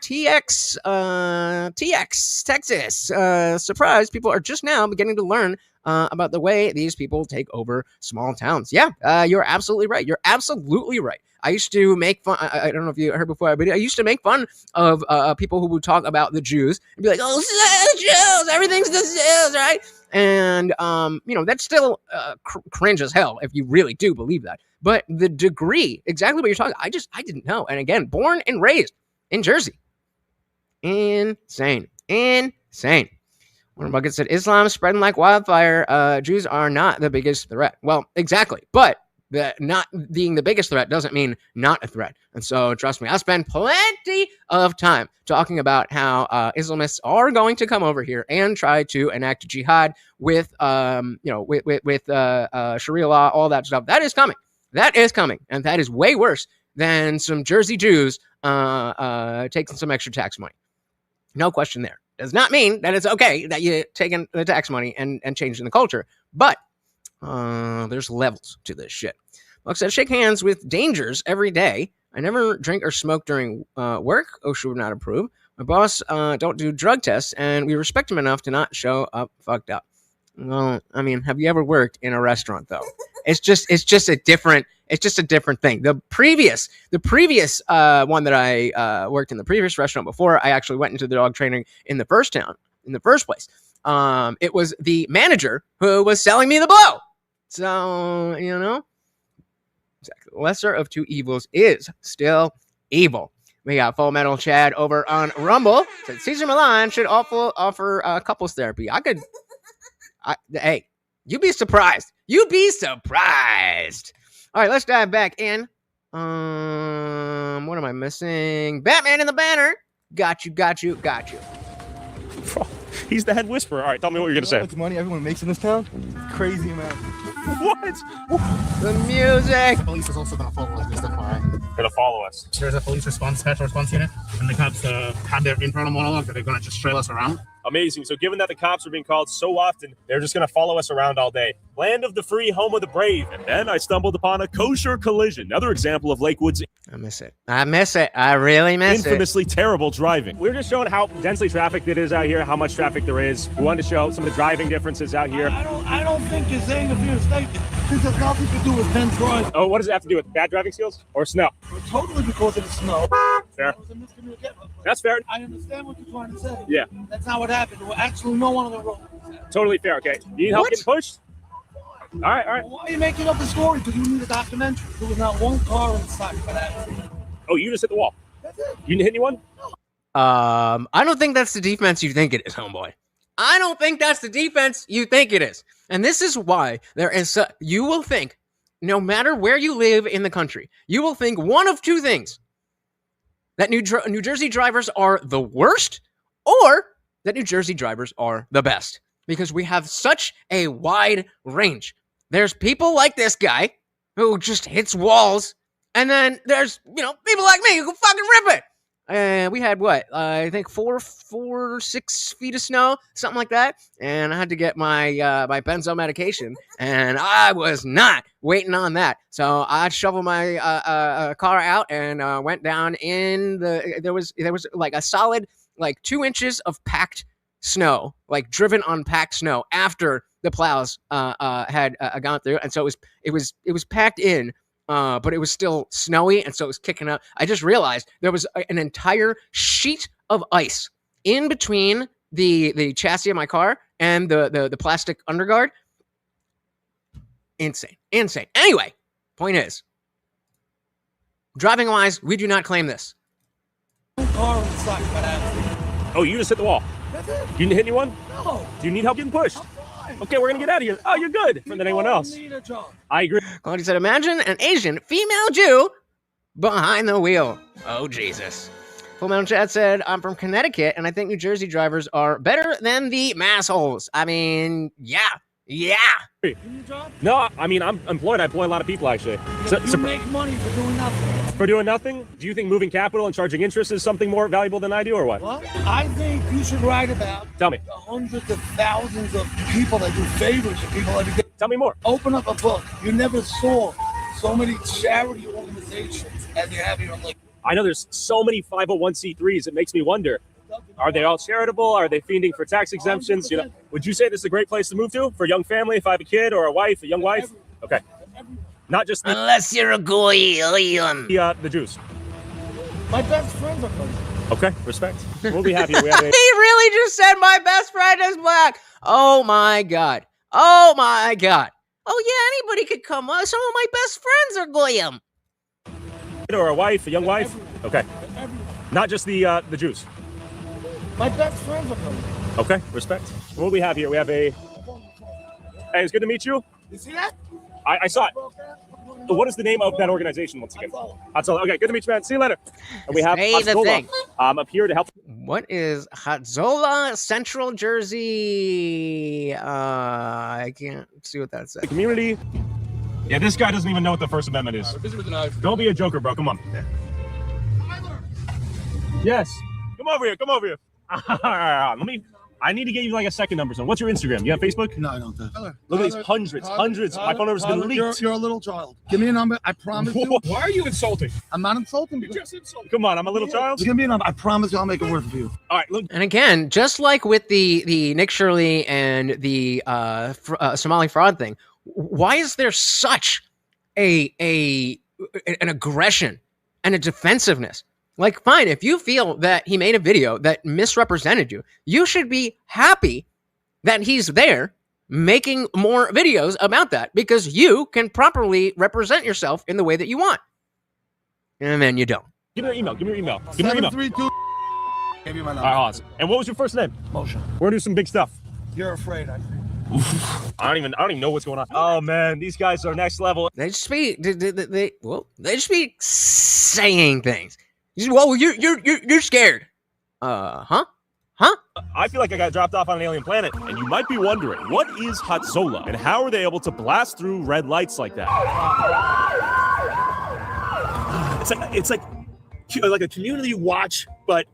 TX, Texas. Surprise! People are just now beginning to learn about the way these people take over small towns. Yeah, you're absolutely right. You're absolutely right. I used to make fun. I don't know if you heard before, but I used to make fun of people who would talk about the Jews and be like, "Oh, the Jews! Everything's the Jews, right?" And that's still cringe as hell if you really do believe that. But the degree, exactly what you're talking, I didn't know. And again, born and raised in Jersey, insane. Warren Bucket said, "Islam spreading like wildfire. Jews are not the biggest threat." Well, exactly, but not being the biggest threat doesn't mean not a threat. And so, trust me, I spend plenty of time talking about how Islamists are going to come over here and try to enact jihad with Sharia law, all that stuff. That is coming. And that is way worse than some Jersey Jews taking some extra tax money. No question there. Does not mean that it's okay that you're taking the tax money and changing the culture. But there's levels to this shit. Like I said, shake hands with dangers every day. I never drink or smoke during work. OSHA would not approve. My boss don't do drug tests, and we respect him enough to not show up fucked up. Well, I mean, have you ever worked in a restaurant though? It's just a different thing. The previous one that I worked in, the previous restaurant before I actually went into the dog training in the first place. It was the manager who was selling me the blow. So, exactly. Lesser of two evils is still evil. We got Full Metal Chad over on Rumble. Said Cesar Millan should offer couples therapy. Hey, you'd be surprised. You'd be surprised. All right, let's dive back in. What am I missing? Batman in the banner. Got you. He's the head whisperer. All right, tell me what you're gonna say. How much money everyone makes in this town? Crazy amount. What? The music. The police is also gonna follow us. Just FYI. Gonna follow us. There's a police special response unit, and the cops had their internal monologue that they're gonna just trail us around. Amazing. So given that the cops are being called so often, they're just going to follow us around all day. Land of the free, home of the brave. And then I stumbled upon a kosher collision. Another example of Lakewood's I miss it. I really miss it. Infamously terrible driving. We're just showing how densely trafficked it is out here, how much traffic there is. We wanted to show some of the driving differences out here. I don't think you're saying a fair statement. This has nothing to do with Ben's driving. Oh, what does it have to do with bad driving skills or snow? Totally because of the snow. Fair. That's fair. I understand what you're trying to say. Yeah. That's not what happened. There were actually no one on the road. Totally fair, okay. You need help getting pushed? All right. Well, why are you making up the story? Because you need a documentary. There was not one car in sight for that. Oh, you just hit the wall. You didn't hit anyone? I don't think that's the defense you think it is, homeboy. I don't think that's the defense you think it is. And this is why you will think, no matter where you live in the country, you will think one of two things. That New Jersey drivers are the worst, or that New Jersey drivers are the best. Because we have such a wide range. There's people like this guy who just hits walls, and then there's, people like me who can fucking rip it. And we had what? I think 6 feet of snow, something like that. And I had to get my my benzo medication, and I was not waiting on that. So I shoveled my car out and went down in the. There was like a solid 2 inches of packed snow, like driven on packed snow after the plows had gone through, and so it was packed in. But it was still snowy, and so it was kicking up. I just realized there was an entire sheet of ice in between the chassis of my car and the plastic underguard. Insane. Anyway, point is, driving wise, we do not claim this. Oh, you just hit the wall. That's it. You didn't hit anyone? No. Do you need help getting pushed? Okay, we're gonna get out of here. Oh, you're good. Different than anyone else. Need a job. I agree. Claudia said, imagine an Asian female Jew behind the wheel. Oh, Jesus. Full Metal Chat said, I'm from Connecticut, and I think New Jersey drivers are better than the massholes. I mean, yeah. No, I mean, I'm employed. I employ a lot of people, actually. You make money for doing nothing. For doing nothing? Do you think moving capital and charging interest is something more valuable than I do, or what? Well, I think you should write about Tell me. the hundreds of thousands of people that do favors to people every day. Tell me more. Open up a book. You never saw so many charity organizations as you have here in Lakewood. I know there's so many 501c3s. It makes me wonder, are they all charitable? Are they fiending for tax exemptions? You know, would you say this is a great place to move to for a young family if I have a kid or a wife, a young wife? Okay. Not just unless you're a goyim. The Jews. My best friends are from. Okay, respect. We'll be happy. We have He really just said my best friend is black. Oh my god. Oh yeah, anybody could come. Some of my best friends are goyim. or a wife, a young wife. Okay. Not just the Jews. My best friends are from. Okay, respect. What do we have here? We have a. Hey, it's good to meet you. You see that? I saw it. What is the name of that organization once again? Hatzola. Okay, good to meet you, man. See you later. And we have Hatzola. I'm up here to help. What is Hatzola, Central Jersey? I can't see what that says. The community. Yeah, this guy doesn't even know what the First Amendment is. Don't be a joker, bro. Come on. Yes. Come over here. Come over here. Let me. I need to get you like a second number. So, what's your Instagram? You have Facebook? No, I don't. Look at these hundreds. My phone number's been leaked. You're a little child. Give me a number. I promise you. Why are you insulting? I'm not insulting. You just insulted. Come on, I'm a little child. Give me a number. I promise you, I'll make it worth it for you. All right. Look. And again, just like with the Nick Shirley and the Somali fraud thing, why is there such an aggression and a defensiveness? Like, fine, if you feel that he made a video that misrepresented you, you should be happy that he's there making more videos about that because you can properly represent yourself in the way that you want. And then you don't. Give me your email. Give me your email. Give me your email. 732. Give me my number. All right, awesome. And what was your first name? Moshe. We're gonna do some big stuff. You're afraid, I think. I don't even know what's going on. Oh man, these guys are next level. They just be they just be saying things. Well, you're scared. Huh? I feel like I got dropped off on an alien planet. And you might be wondering, what is Hatzola? And how are they able to blast through red lights like that? It's like a community watch, but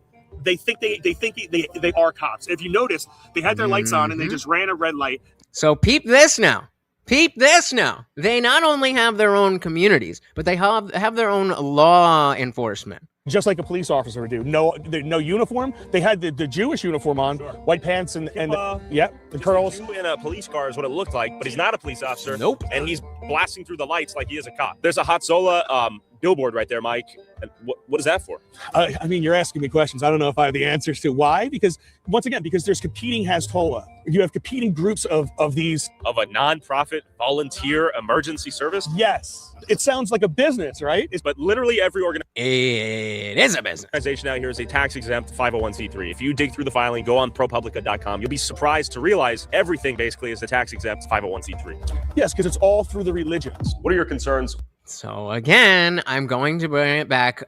they think they are cops. If you notice, they had their lights on and they just ran a red light. So peep this now. Peep this now. They not only have their own communities, but they have their own law enforcement. Just like a police officer would do. No uniform. They had the Jewish uniform on, white pants and the curls. In a police car is what it looked like, but he's not a police officer. Nope. And he's blasting through the lights like he is a cop. There's a Hatzola billboard right there, Mike. And what is that for? I mean, you're asking me questions. I don't know if I have the answers to why. Because once again, because there's competing Hatzola. You have competing groups of these. Of a non-profit volunteer emergency service? Yes. It sounds like a business, right? But literally every It is a business. Organization out here is a tax-exempt 501c3. If you dig through the filing, go on ProPublica.com, you'll be surprised to realize everything basically is a tax-exempt 501c3. Yes, because it's all through the religions. What are your concerns? So again, I'm going to bring it back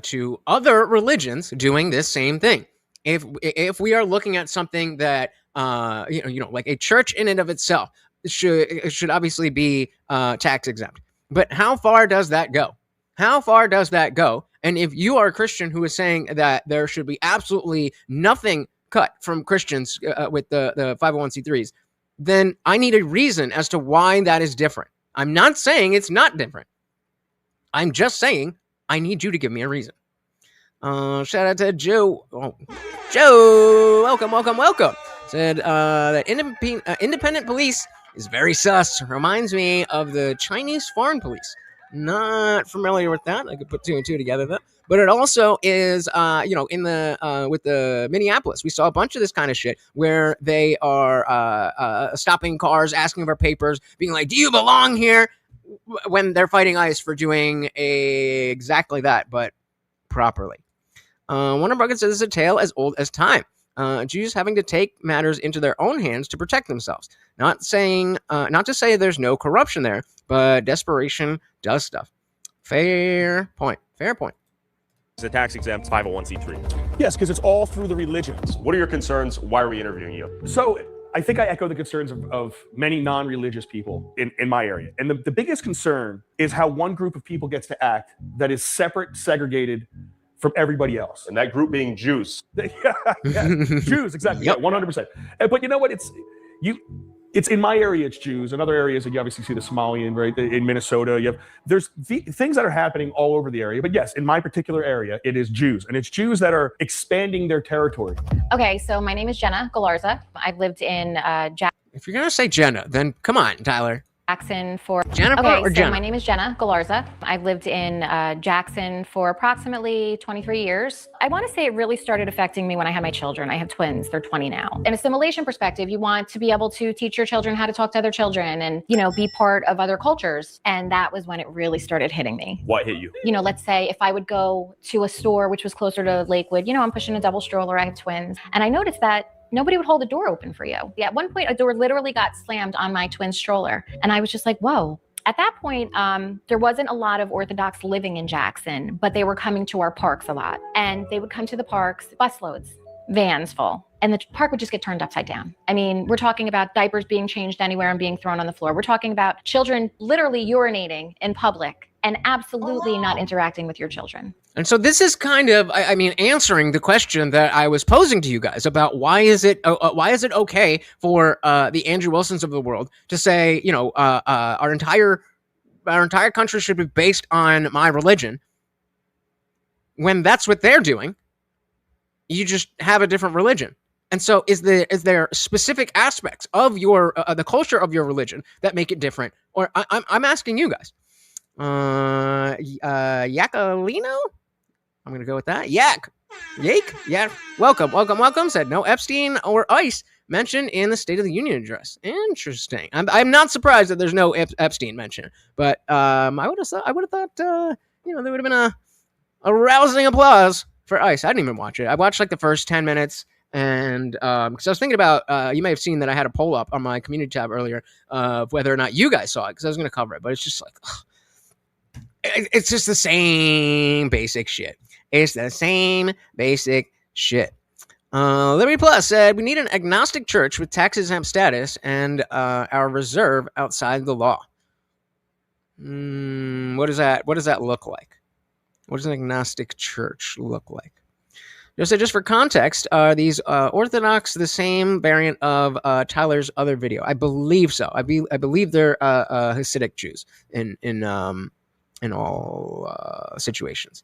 to other religions doing this same thing. If we are looking at something that like a church in and of itself should obviously be tax exempt. But how far does that go? How far does that go? And if you are a Christian who is saying that there should be absolutely nothing cut from Christians with the 501c3s, then I need a reason as to why that is different. I'm not saying it's not different. I'm just saying I need you to give me a reason. Shout out to Joe. Oh, Joe, welcome. Said that independent police is very sus. Reminds me of the Chinese foreign police. Not familiar with that. I could put two and two together though. But it also is, in the with the Minneapolis, we saw a bunch of this kind of shit where they are stopping cars, asking for papers, being like, "Do you belong here?" When they're fighting ICE for doing exactly that, but properly. Wonder Bucket says it's a tale as old as time. Jews having to take matters into their own hands to protect themselves. Not to say there's no corruption there, but desperation does stuff. Fair point. It's a tax exempt 501c3. Yes, because it's all through the religions. What are your concerns? Why are we interviewing you? So I think I echo the concerns of many non-religious people in my area. And the biggest concern is how one group of people gets to act that is separate, segregated from everybody else. And that group being Jews. yeah, Jews, exactly. Yep. Yeah, 100%. But you know what? It's in my area, it's Jews. In other areas, you obviously see the Somalian, right? In Minnesota, there's things that are happening all over the area. But yes, in my particular area, it is Jews. And it's Jews that are expanding their territory. Okay, so my name is Jenna Galarza. I've lived in If you're going to say Jenna, then come on, Tyler. Jackson for Jennifer or Jenna? My name is Jenna Galarza. I've lived in Jackson for approximately 23 years. I want to say it really started affecting me when I had my children. I have twins. They're 20 now. In assimilation perspective, you want to be able to teach your children how to talk to other children and, be part of other cultures. And that was when it really started hitting me. What hit you? Let's say if I would go to a store which was closer to Lakewood, I'm pushing a double stroller. I have twins. And I noticed that nobody would hold the door open for you. At one point, a door literally got slammed on my twin stroller. And I was just like, whoa. At that point, there wasn't a lot of Orthodox living in Jackson, but they were coming to our parks a lot. And they would come to the parks, busloads, vans full. And the park would just get turned upside down. I mean, we're talking about diapers being changed anywhere and being thrown on the floor. We're talking about children literally urinating in public and absolutely not interacting with your children. And so this is kind of, answering the question that I was posing to you guys about why is it okay for the Andrew Wilsons of the world to say, our entire country should be based on my religion, when that's what they're doing. You just have a different religion. And so is there specific aspects of your the culture of your religion that make it different? Or I'm asking you guys. Yakalino? I'm going to go with that. Yake. Yeah. Welcome. Said no Epstein or ICE mentioned in the State of the Union address. Interesting. I'm not surprised that there's no Epstein mention, but I would have thought there would have been a rousing applause for ICE. I didn't even watch it. I watched like the first 10 minutes. And because I was thinking about, you may have seen that I had a poll up on my community tab earlier of whether or not you guys saw it, because I was going to cover it, but it's just like, it's just the same basic shit. It's the same basic shit. Liberty Plus said we need an agnostic church with tax exempt status and our reserve outside the law. What does that look like? What does an agnostic church look like? Just for context, are these Orthodox the same variant of Tyler's other video? I believe so. I believe they're Hasidic Jews in all situations.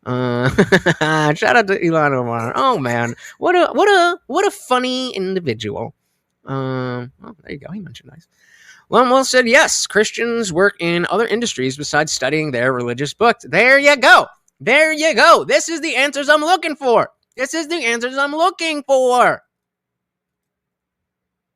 Shout out to Elon Omar. Oh man, what a funny individual. There you go. He mentioned nice. Well said. Yes, Christians work in other industries besides studying their religious books. There you go. This is the answers I'm looking for.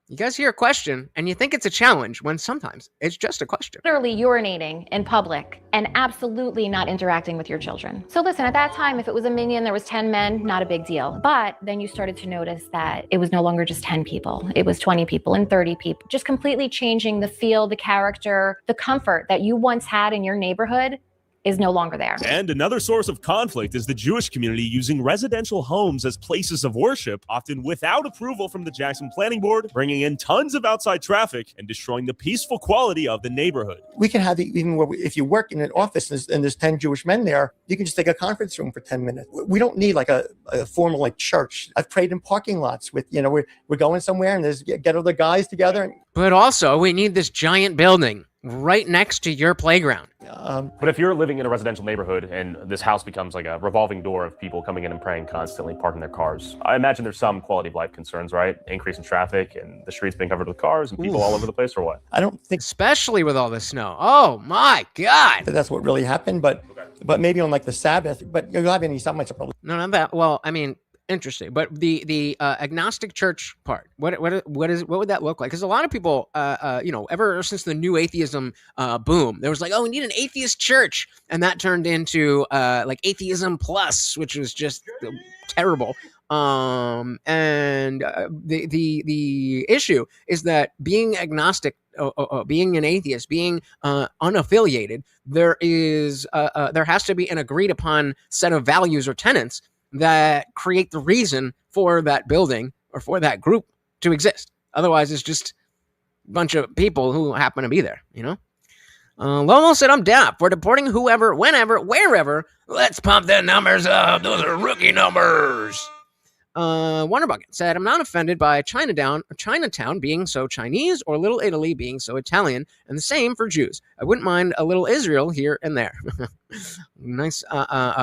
You guys hear a question and you think it's a challenge when sometimes it's just a question. Literally urinating in public and absolutely not interacting with your children. So listen, at that time, if it was a minion, there was 10 men, not a big deal. But then you started to notice that it was no longer just 10 people. It was 20 people and 30 people. Just completely changing the feel, the character, the comfort that you once had in your neighborhood is no longer there. And another source of conflict is the Jewish community using residential homes as places of worship, often without approval from the Jackson Planning Board, bringing in tons of outside traffic and destroying the peaceful quality of the neighborhood. We can have even where if you work in an office and there's 10 Jewish men there, you can just take a conference room for 10 minutes. We don't need like a formal like church. I've prayed in parking lots with, we're going somewhere and there's get other guys together. But also, we need this giant building right next to your playground. But if you're living in a residential neighborhood and this house becomes like a revolving door of people coming in and praying constantly, parking their cars, I imagine there's some quality of life concerns, right? Increase in traffic and the streets being covered with cars and people all over the place, or what? I don't think, especially with all this snow. Oh my God! That's what really happened. But maybe on like the Sabbath. But you'll have any Sabbaths probably. No, not that. Well, I mean, interesting. But the agnostic church part, what would that look like? Because a lot of people, ever since the new atheism boom, there was like, oh, we need an atheist church, and that turned into like atheism plus, which was just terrible. The issue is that being agnostic, being an atheist, being unaffiliated, there has to be an agreed upon set of values or tenets that create the reason for that building or for that group to exist. Otherwise, it's just a bunch of people who happen to be there, Lolo said, I'm down for deporting whoever, whenever, wherever. Let's pump the numbers up. Those are rookie numbers. Wonder Bucket said, I'm not offended by Chinatown being so Chinese or Little Italy being so Italian, and the same for Jews. I wouldn't mind a little Israel here and there. Nice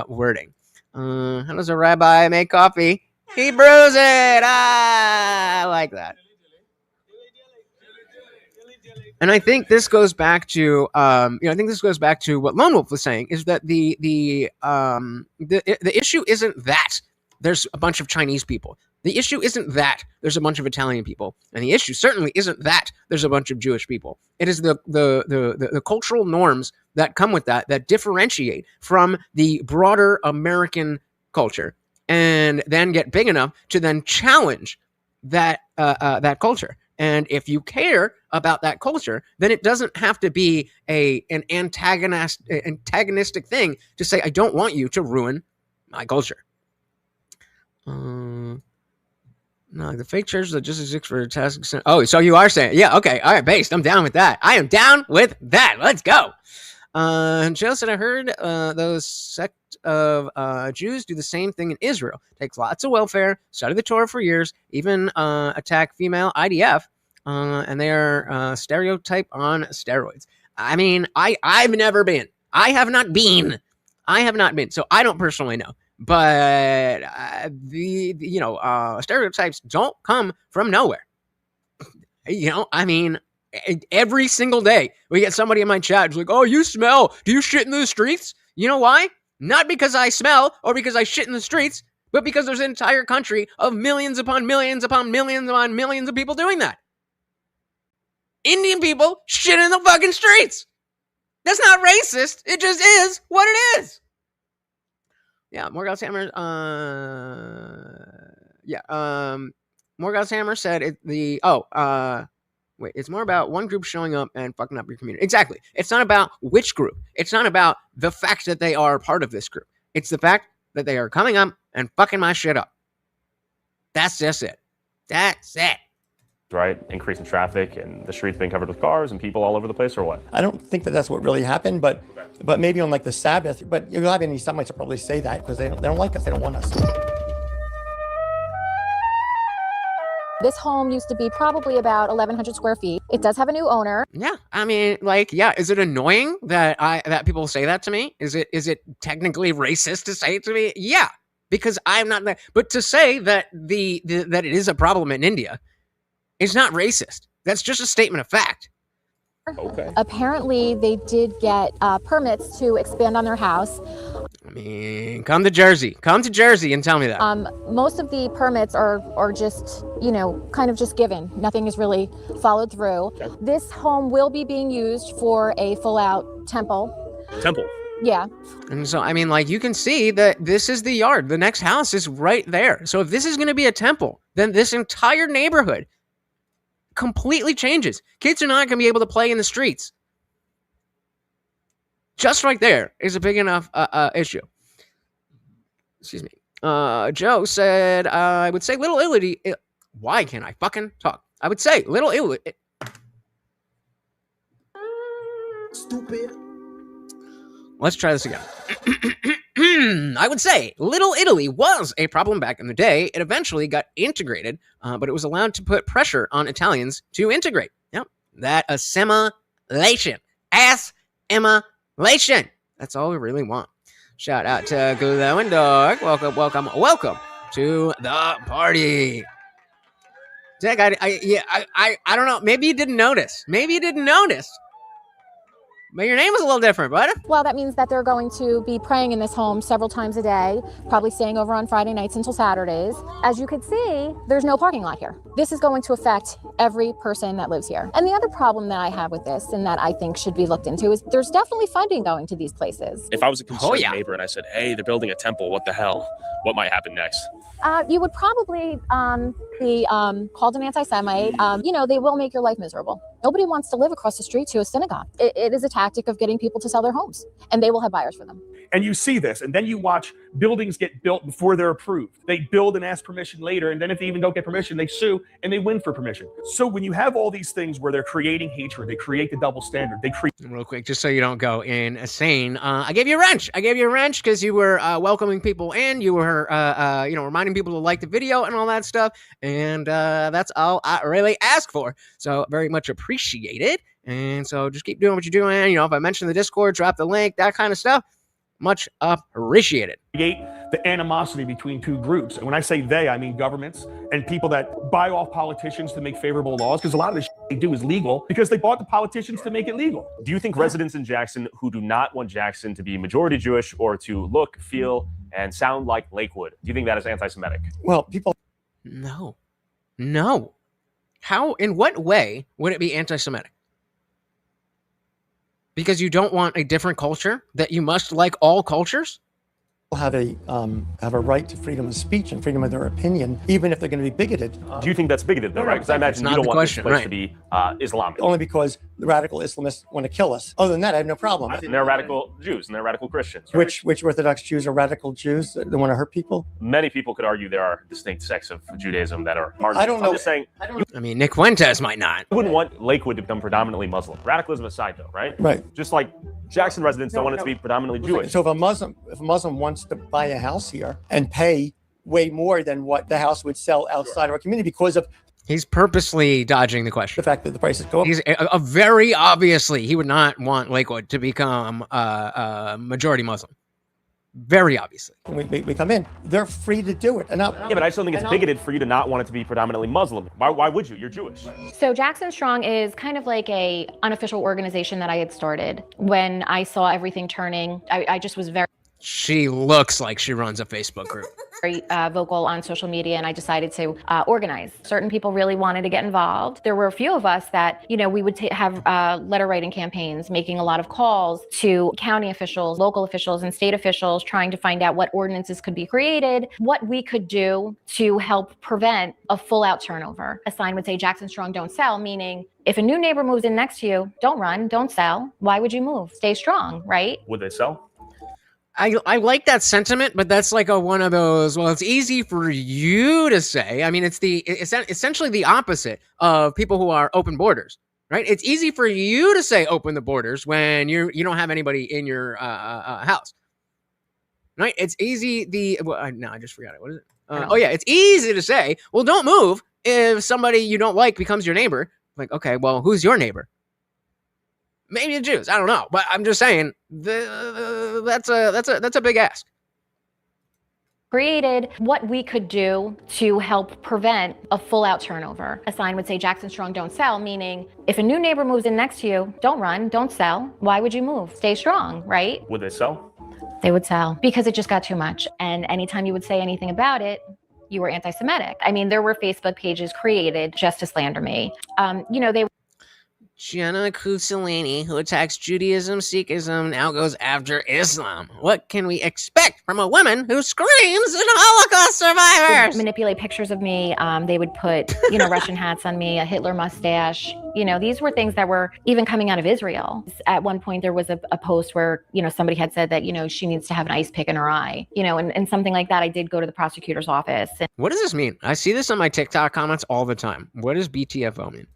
wording. How does a rabbi make coffee? He brews it. I like that. And I think this goes back to, what Lone Wolf was saying, is that the issue isn't that there's a bunch of Chinese people. The issue isn't that there's a bunch of Italian people, and the issue certainly isn't that there's a bunch of Jewish people. It is the cultural norms that come with that differentiate from the broader American culture, and then get big enough to then challenge that culture. And if you care about that culture, then it doesn't have to be an antagonistic thing to say, I don't want you to ruin my culture. No, the fake churches that just exist for task. Oh, so you are saying, yeah, okay, all right, based. I'm down with that. I am down with that. Let's go. Jill said, I heard those sect of Jews do the same thing in Israel. Takes lots of welfare, study the Torah for years, even attack female IDF, and they are stereotype on steroids. I mean, I've never been. I have not been. So I don't personally know. But stereotypes don't come from nowhere. I mean, every single day we get somebody in my chat who's like, oh, you smell. Do you shit in the streets? You know why? Not because I smell or because I shit in the streets, but because there's an entire country of millions upon millions upon millions upon millions of people doing that. Indian people shit in the fucking streets. That's not racist. It just is what it is. Yeah, Morgoth's Hammer. Morgoth's Hammer said it's more about one group showing up and fucking up your community. Exactly. It's not about which group. It's not about the fact that they are part of this group. It's the fact that they are coming up and fucking my shit up. That's just it. That's it. Right? Increase in traffic and the streets being covered with cars and people all over the place, or what? I don't think that's what really happened, but maybe on like the Sabbath. But you'll have any Semites will probably say that because they don't like us. They don't want us. This home used to be probably about 1,100 square feet. It does have a new owner. Yeah, I mean, is it annoying that people say that to me? Is it technically racist to say it to me? Yeah, because I'm not that. But to say that that it is a problem in India is not racist. That's just a statement of fact. Okay. Apparently, they did get permits to expand on their house. I mean, come to Jersey and tell me that. Most of the permits are just, kind of just given. Nothing is really followed through. Okay. This home will be being used for a full-out temple. Temple? Yeah. And so, I mean, you can see that this is the yard. The next house is right there. So if this is going to be a temple, then this entire neighborhood completely changes. Kids are not going to be able to play in the streets. Just right there is a big enough issue. Excuse me. Joe said, I would say Little Italy. Why can't I fucking talk? I would say Little Italy. Stupid. Let's try this again. I would say Little Italy was a problem back in the day. It eventually got integrated, but it was allowed to put pressure on Italians to integrate. Yep, that assimilation. Assimilation. That's all we really want. Shout out to Glowing Dog. Welcome, welcome, welcome to the party. Dick, I don't know. Maybe you didn't notice. But your name was a little different, bud. Well, that means that they're going to be praying in this home several times a day, probably staying over on Friday nights until Saturdays. As you can see, there's no parking lot here. This is going to affect every person that lives here. And the other problem that I have with this, and that I think should be looked into, is there's definitely funding going to these places. If I was a concerned neighbor and I said, hey, they're building a temple, what the hell? What might happen next? You would probably be called an anti-Semite. They will make your life miserable. Nobody wants to live across the street to a synagogue. It is a tactic of getting people to sell their homes, and they will have buyers for them. And you see this, and then you watch buildings get built before they're approved. They build and ask permission later, and then if they even don't get permission, they sue, and they win for permission. So when you have all these things where they're creating hatred, they create the double standard, they create... Real quick, just so you don't go insane, I gave you a wrench. Because you were welcoming people in, you were, reminding people to like the video and all that stuff, and that's all I really ask for. So very much appreciated, and so just keep doing what you're doing. If I mention the Discord, drop the link, that kind of stuff. Much appreciated. Create the animosity between two groups. And when I say they, I mean governments and people that buy off politicians to make favorable laws, because a lot of the shit they do is legal because they bought the politicians to make it legal. Do you think residents in Jackson who do not want Jackson to be majority Jewish or to look, feel, and sound like Lakewood, do you think that is anti-Semitic? Well, people... No. How, in what way would it be anti-Semitic? Because you don't want a different culture, that you must like all cultures? Have a right to freedom of speech and freedom of their opinion, even if they're going to be bigoted. Do you think that's bigoted, though, right? Because I imagine you don't want this place to be Islamic. Only because the radical Islamists want to kill us. Other than that, I have no problem. And they're radical Jews and they're radical Christians. Right? Which Orthodox Jews are radical Jews that want to hurt people? Many people could argue there are distinct sects of Judaism that are hard. I don't know. I'm just saying. I mean, Nick Fuentes might not. You wouldn't want Lakewood to become predominantly Muslim. Radicalism aside, though, right? Right. Just like Jackson residents don't want it to be predominantly Jewish. So if a Muslim wants to buy a house here and pay way more than what the house would sell outside of our community because of... He's purposely dodging the question. The fact that the prices go up. He's very obviously, he would not want Lakewood to become majority Muslim. Very obviously. We come in, they're free to do it. Yeah, but I still think it's bigoted for you to not want it to be predominantly Muslim. Why would you? You're Jewish. So Jackson Strong is kind of like a unofficial organization that I had started. When I saw everything turning, I just was very... She looks like she runs a Facebook group. Very vocal on social media, and I decided to organize. Certain people really wanted to get involved. There were a few of us that, we would have letter writing campaigns, making a lot of calls to county officials, local officials, and state officials, trying to find out what ordinances could be created, what we could do to help prevent a full-out turnover. A sign would say, Jackson Strong, don't sell, meaning if a new neighbor moves in next to you, don't run, don't sell. Why would you move? Stay strong, right? Would they sell? I like that sentiment, but that's like one of those, well, it's easy for you to say. I mean, it's essentially the opposite of people who are open borders, right? It's easy for you to say open the borders when you don't have anybody in your house, right? It's easy. I just forgot it. What is it? It's easy to say, well, don't move if somebody you don't like becomes your neighbor. Like, okay, well, who's your neighbor? Maybe the Jews. I don't know, but I'm just saying that's a big ask. Created what we could do to help prevent a full-out turnover. A sign would say, Jackson Strong, don't sell, meaning if a new neighbor moves in next to you, don't run, don't sell. Why would you move? Stay strong, right? Would they sell? They would sell because it just got too much. And anytime you would say anything about it, you were anti-Semitic. I mean, there were Facebook pages created just to slander me. They Jenna Kusalini, who attacks Judaism, Sikhism, now goes after Islam. What can we expect from a woman who screams at Holocaust survivors? Manipulate pictures of me. They would put, Russian hats on me, a Hitler mustache. These were things that were even coming out of Israel. At one point, there was a post where, somebody had said that, she needs to have an ice pick in her eye, and something like that. I did go to the prosecutor's office. What does this mean? I see this on my TikTok comments all the time. What does BTFO mean?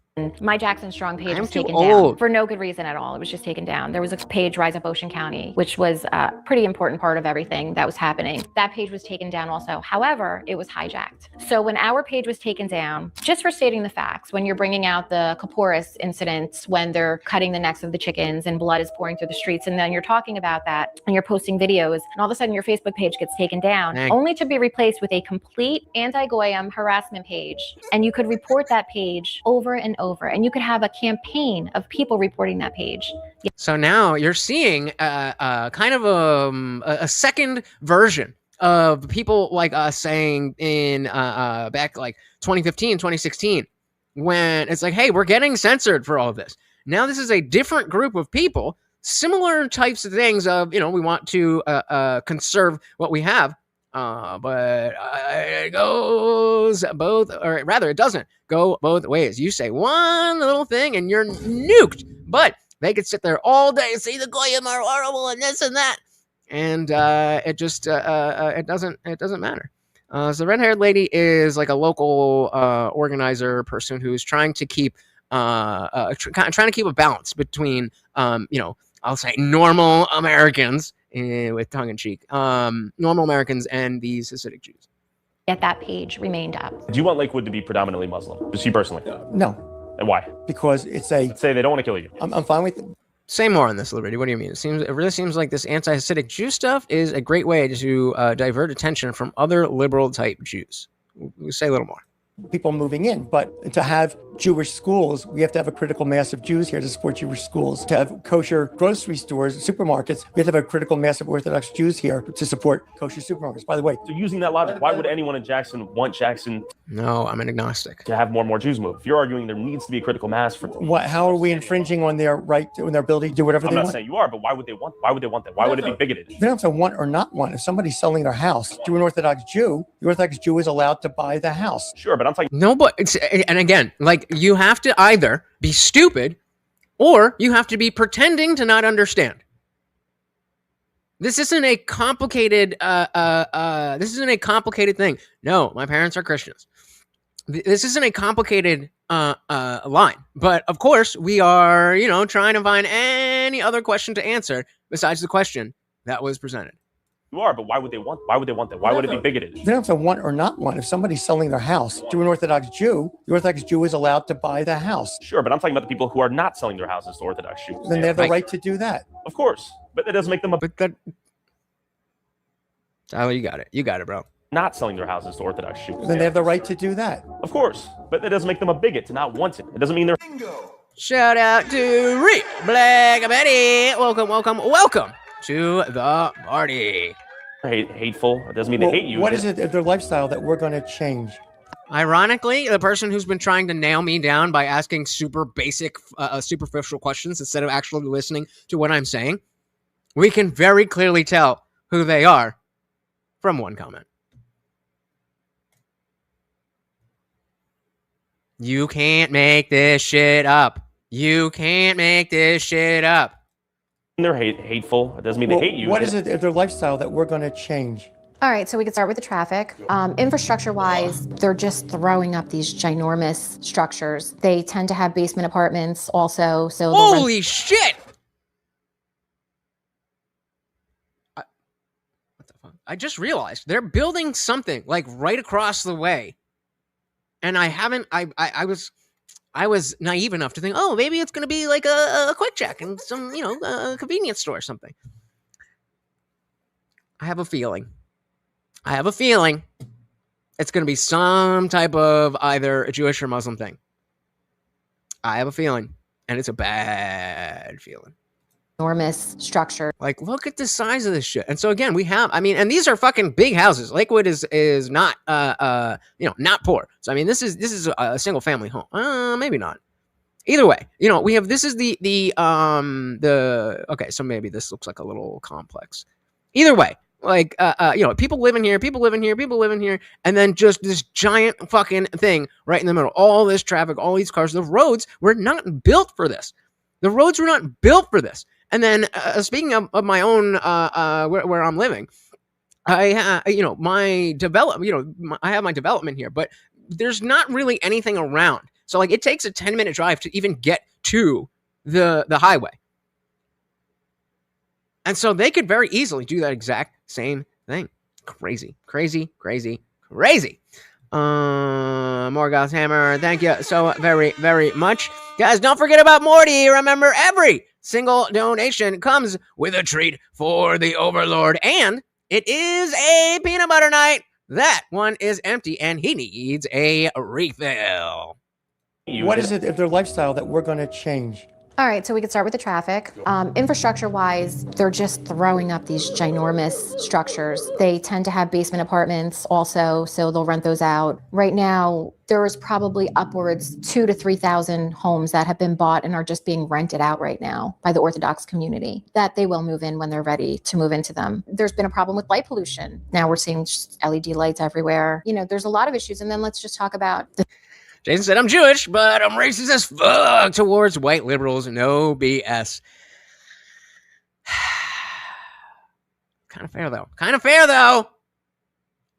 My Jackson Strong page was taken old. down for no good reason at all. It was just taken down. There was a page, Rise Up Ocean County, which was a pretty important part of everything that was happening. That page was taken down also. However, it was hijacked. So when our page was taken down, just for stating the facts, when you're bringing out the Kaporis incidents, when they're cutting the necks of the chickens and blood is pouring through the streets, and then you're talking about that and you're posting videos, and all of a sudden your Facebook page gets taken down, only to be replaced with a complete anti-Goyim harassment page. And you could report that page over and over, and you could have a campaign of people reporting that page. So now you're seeing kind of a second version of people like us saying in back like 2015, 2016, when it's like, hey, we're getting censored for all of this. Now this is a different group of people, similar types of things of, we want to conserve what we have. But it goes both, or rather, it doesn't go both ways. You say one little thing and you're nuked, but they could sit there all day and say the Goyim are horrible and this and that, and it just it doesn't matter. So the red-haired lady is like a local organizer person who's trying to keep trying to keep a balance between I'll say normal Americans. With tongue-in-cheek, normal Americans and these Hasidic Jews. Yet that page remained up. Do you want Lakewood to be predominantly Muslim? Just you personally? No. And why? Because it's a... Let's say they don't want to kill you. I'm fine with it. Say more on this, Liberty. What do you mean? It really seems like this anti-Hasidic Jew stuff is a great way to divert attention from other liberal-type Jews. We'll say a little more. People moving in, but to have Jewish schools, we have to have a critical mass of Jews here to support Jewish schools. To have kosher grocery stores, supermarkets, we have to have a critical mass of Orthodox Jews here to support kosher supermarkets. By the way, so using that logic, why would anyone in Jackson want Jackson? No, I'm an agnostic. To have more and more Jews move. If you're arguing there needs to be a critical mass for how are we infringing on their right, on their ability to do whatever they want? I'm not saying you are, but why would they want that? Why would it be bigoted? They don't have to want or not want. If somebody's selling their house to an Orthodox Jew, the Orthodox Jew is allowed to buy the house. Sure, but I'm talking. No, but and again, like you have to either be stupid or you have to be pretending to not understand. This isn't a complicated this isn't a complicated thing. No, my parents are Christians. This isn't a complicated line. But of course, we are, trying to find any other question to answer besides the question that was presented. You are, but why would they want that? Why would it be bigoted? They don't have to want or not want. If somebody's selling their house to an Orthodox Jew, the Orthodox Jew is allowed to buy the house. Sure, but I'm talking about the people who are not selling their houses to Orthodox Jews. Then they have the right to do that. Of course, but that doesn't make them Tyler, you got it. You got it, bro. Not selling their houses to Orthodox Jews. Then they have the right to do that. Of course, but that doesn't make them a bigot to not want it. It doesn't mean they're... Shout out to Rick Black Betty. Welcome to the party. Hateful. It doesn't mean they hate you. What is it their lifestyle that we're going to change? Ironically, the person who's been trying to nail me down by asking super basic, superficial questions instead of actually listening to what I'm saying, we can very clearly tell who they are from one comment. You can't make this shit up. You can't make this shit up. They're hateful. It doesn't mean they hate you. What is it their lifestyle that we're going to change? All right, so we can start with the traffic. Infrastructure-wise, they're just throwing up these ginormous structures. They tend to have basement apartments also. So holy shit! What the fuck? I just realized they're building something like right across the way, and I was naive enough to think, oh, maybe it's going to be like a Quick Check and some, a convenience store or something. I have a feeling it's going to be some type of either a Jewish or Muslim thing. I have a feeling, and it's a bad feeling. Enormous structure. Like, look at the size of this shit. And so again, we have, and these are fucking big houses. Lakewood is not, not poor. So, this is a single family home. Maybe not. Either way, we have, this is the okay, so maybe this looks like a little complex. Either way, like, people live in here, and then just this giant fucking thing right in the middle. All this traffic, all these cars. The roads were not built for this. And then, speaking of my own, where I'm living, I have, my development, I have my development here, but there's not really anything around. So, like, it takes a 10-minute drive to even get to the highway. And so they could very easily do that exact same thing. Crazy. Morgoth's Hammer, thank you so very, very much. Guys, don't forget about Morty. Remember, every single donation comes with a treat for the Overlord. And it is a peanut butter night. That one is empty, and he needs a refill. What is it of their lifestyle that we're going to change? All right, so we could start with the traffic. Infrastructure-wise, they're just throwing up these ginormous structures. They tend to have basement apartments also, so they'll rent those out. Right now, there is probably upwards 2,000 to 3,000 homes that have been bought and are just being rented out right now by the Orthodox community, that they will move in when they're ready to move into them. There's been a problem with light pollution. Now we're seeing just LED lights everywhere. There's a lot of issues. And then let's just talk about Jason said, I'm Jewish, but I'm racist as fuck towards white liberals. No BS. Kind of fair, though.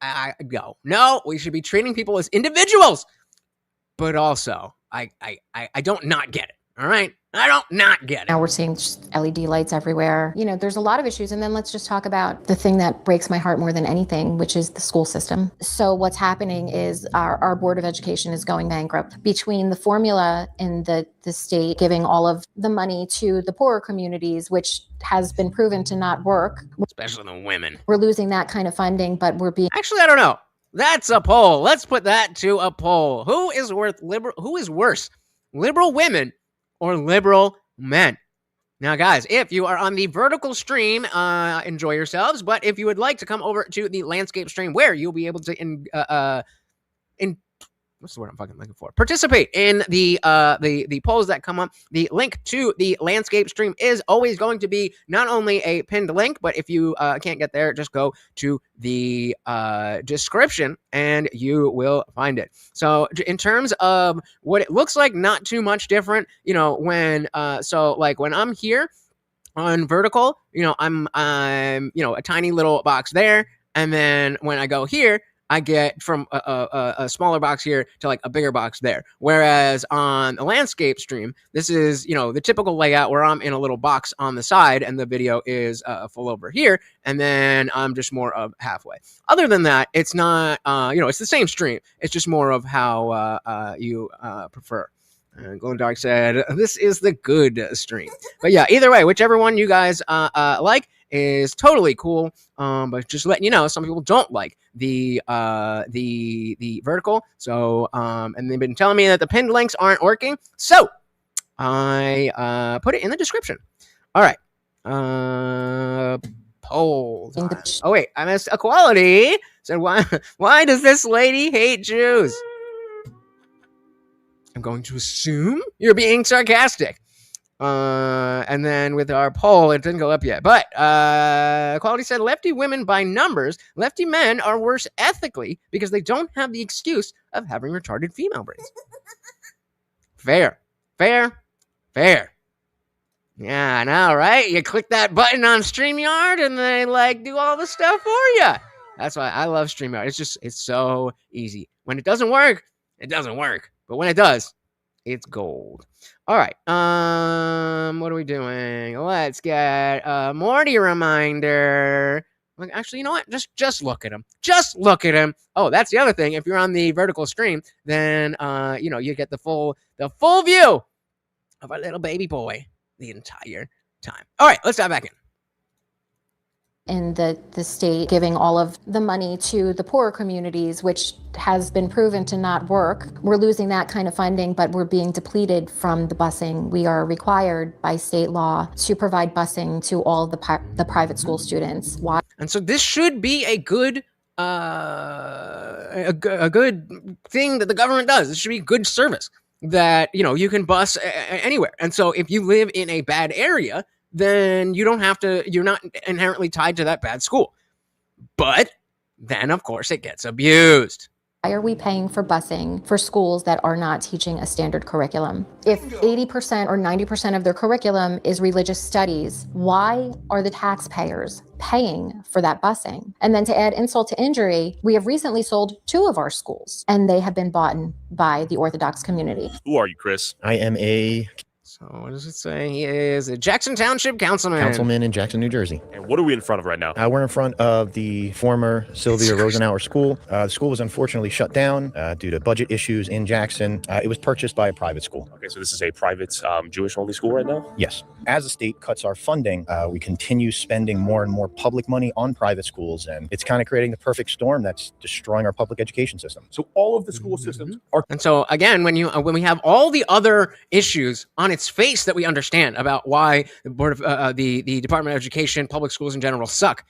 I go, no, we should be treating people as individuals. But also, I don't not get it, all right? I don't not get it. Now we're seeing just LED lights everywhere. There's a lot of issues. And then let's just talk about the thing that breaks my heart more than anything, which is the school system. So what's happening is our Board of Education is going bankrupt. Between the formula in the state giving all of the money to the poorer communities, which has been proven to not work. Especially the women. We're losing that kind of funding, but we're being... Actually, I don't know. That's a poll. Let's put that to a poll. Who is worse, liberal women or liberal men? Now, guys, if you are on the vertical stream, enjoy yourselves. But if you would like to come over to the landscape stream, where you'll be able to what's the word I'm fucking looking for? Participate in the polls that come up. The link to the landscape stream is always going to be not only a pinned link, but if you can't get there, just go to the description and you will find it. So in terms of what it looks like, not too much different. When when I'm here on vertical, I'm a tiny little box there, and then when I go here, I get from a smaller box here to like a bigger box there. Whereas on the landscape stream, this is, the typical layout where I'm in a little box on the side and the video is full over here. And then I'm just more of halfway. Other than that, it's not, it's the same stream. It's just more of how you prefer. Glow Dark said, this is the good stream. But yeah, either way, whichever one you guys like is totally cool. But just letting you know, some people don't like the vertical. So and they've been telling me that the pinned links aren't working. So I put it in the description. All right. Polls. Oh wait, I missed equality. So why does this lady hate Jews? I'm going to assume you're being sarcastic. And then with our poll, it didn't go up yet. But Equality said, lefty women by numbers, lefty men are worse ethically because they don't have the excuse of having retarded female brains. Fair. Yeah, I know, right? You click that button on StreamYard and they do all the stuff for you. That's why I love StreamYard. It's so easy. When it doesn't work, it doesn't work. But when it does, it's gold. All right. What are we doing? Let's get a Morty reminder. Actually, you know what? Just look at him. Just look at him. Oh, that's the other thing. If you're on the vertical stream, then you get the full view of our little baby boy the entire time. All right, let's dive back in. In the state giving all of the money to the poorer communities, which has been proven to not work. We're losing that kind of funding, but we're being depleted from the busing. We are required by state law to provide busing to all the private school students. Why? And so this should be a good good thing that the government does. This should be good service. that, you can bus anywhere. And so if you live in a bad area, then you're not inherently tied to that bad school. But then, of course, it gets abused. Why are we paying for busing for schools that are not teaching a standard curriculum? If 80% or 90% of their curriculum is religious studies, why are the taxpayers paying for that busing? And then to add insult to injury, we have recently sold 2 of our schools, and they have been bought by the Orthodox community. Who are you, Chris? I am a So what does it say? He is a Jackson Township councilman in Jackson, New Jersey. And what are we in front of right now? We're in front of the former Sylvia Rosenauer School. The school was unfortunately shut down due to budget issues in Jackson. It was purchased by a private school. Okay, so this is a private Jewish-only school right now? Yes. As the state cuts our funding, we continue spending more and more public money on private schools, and it's kind of creating the perfect storm that's destroying our public education system. So all of the school systems are. And so again, when we have all the other issues on its face that we understand about why the board of the Department of Education, public schools in general suck,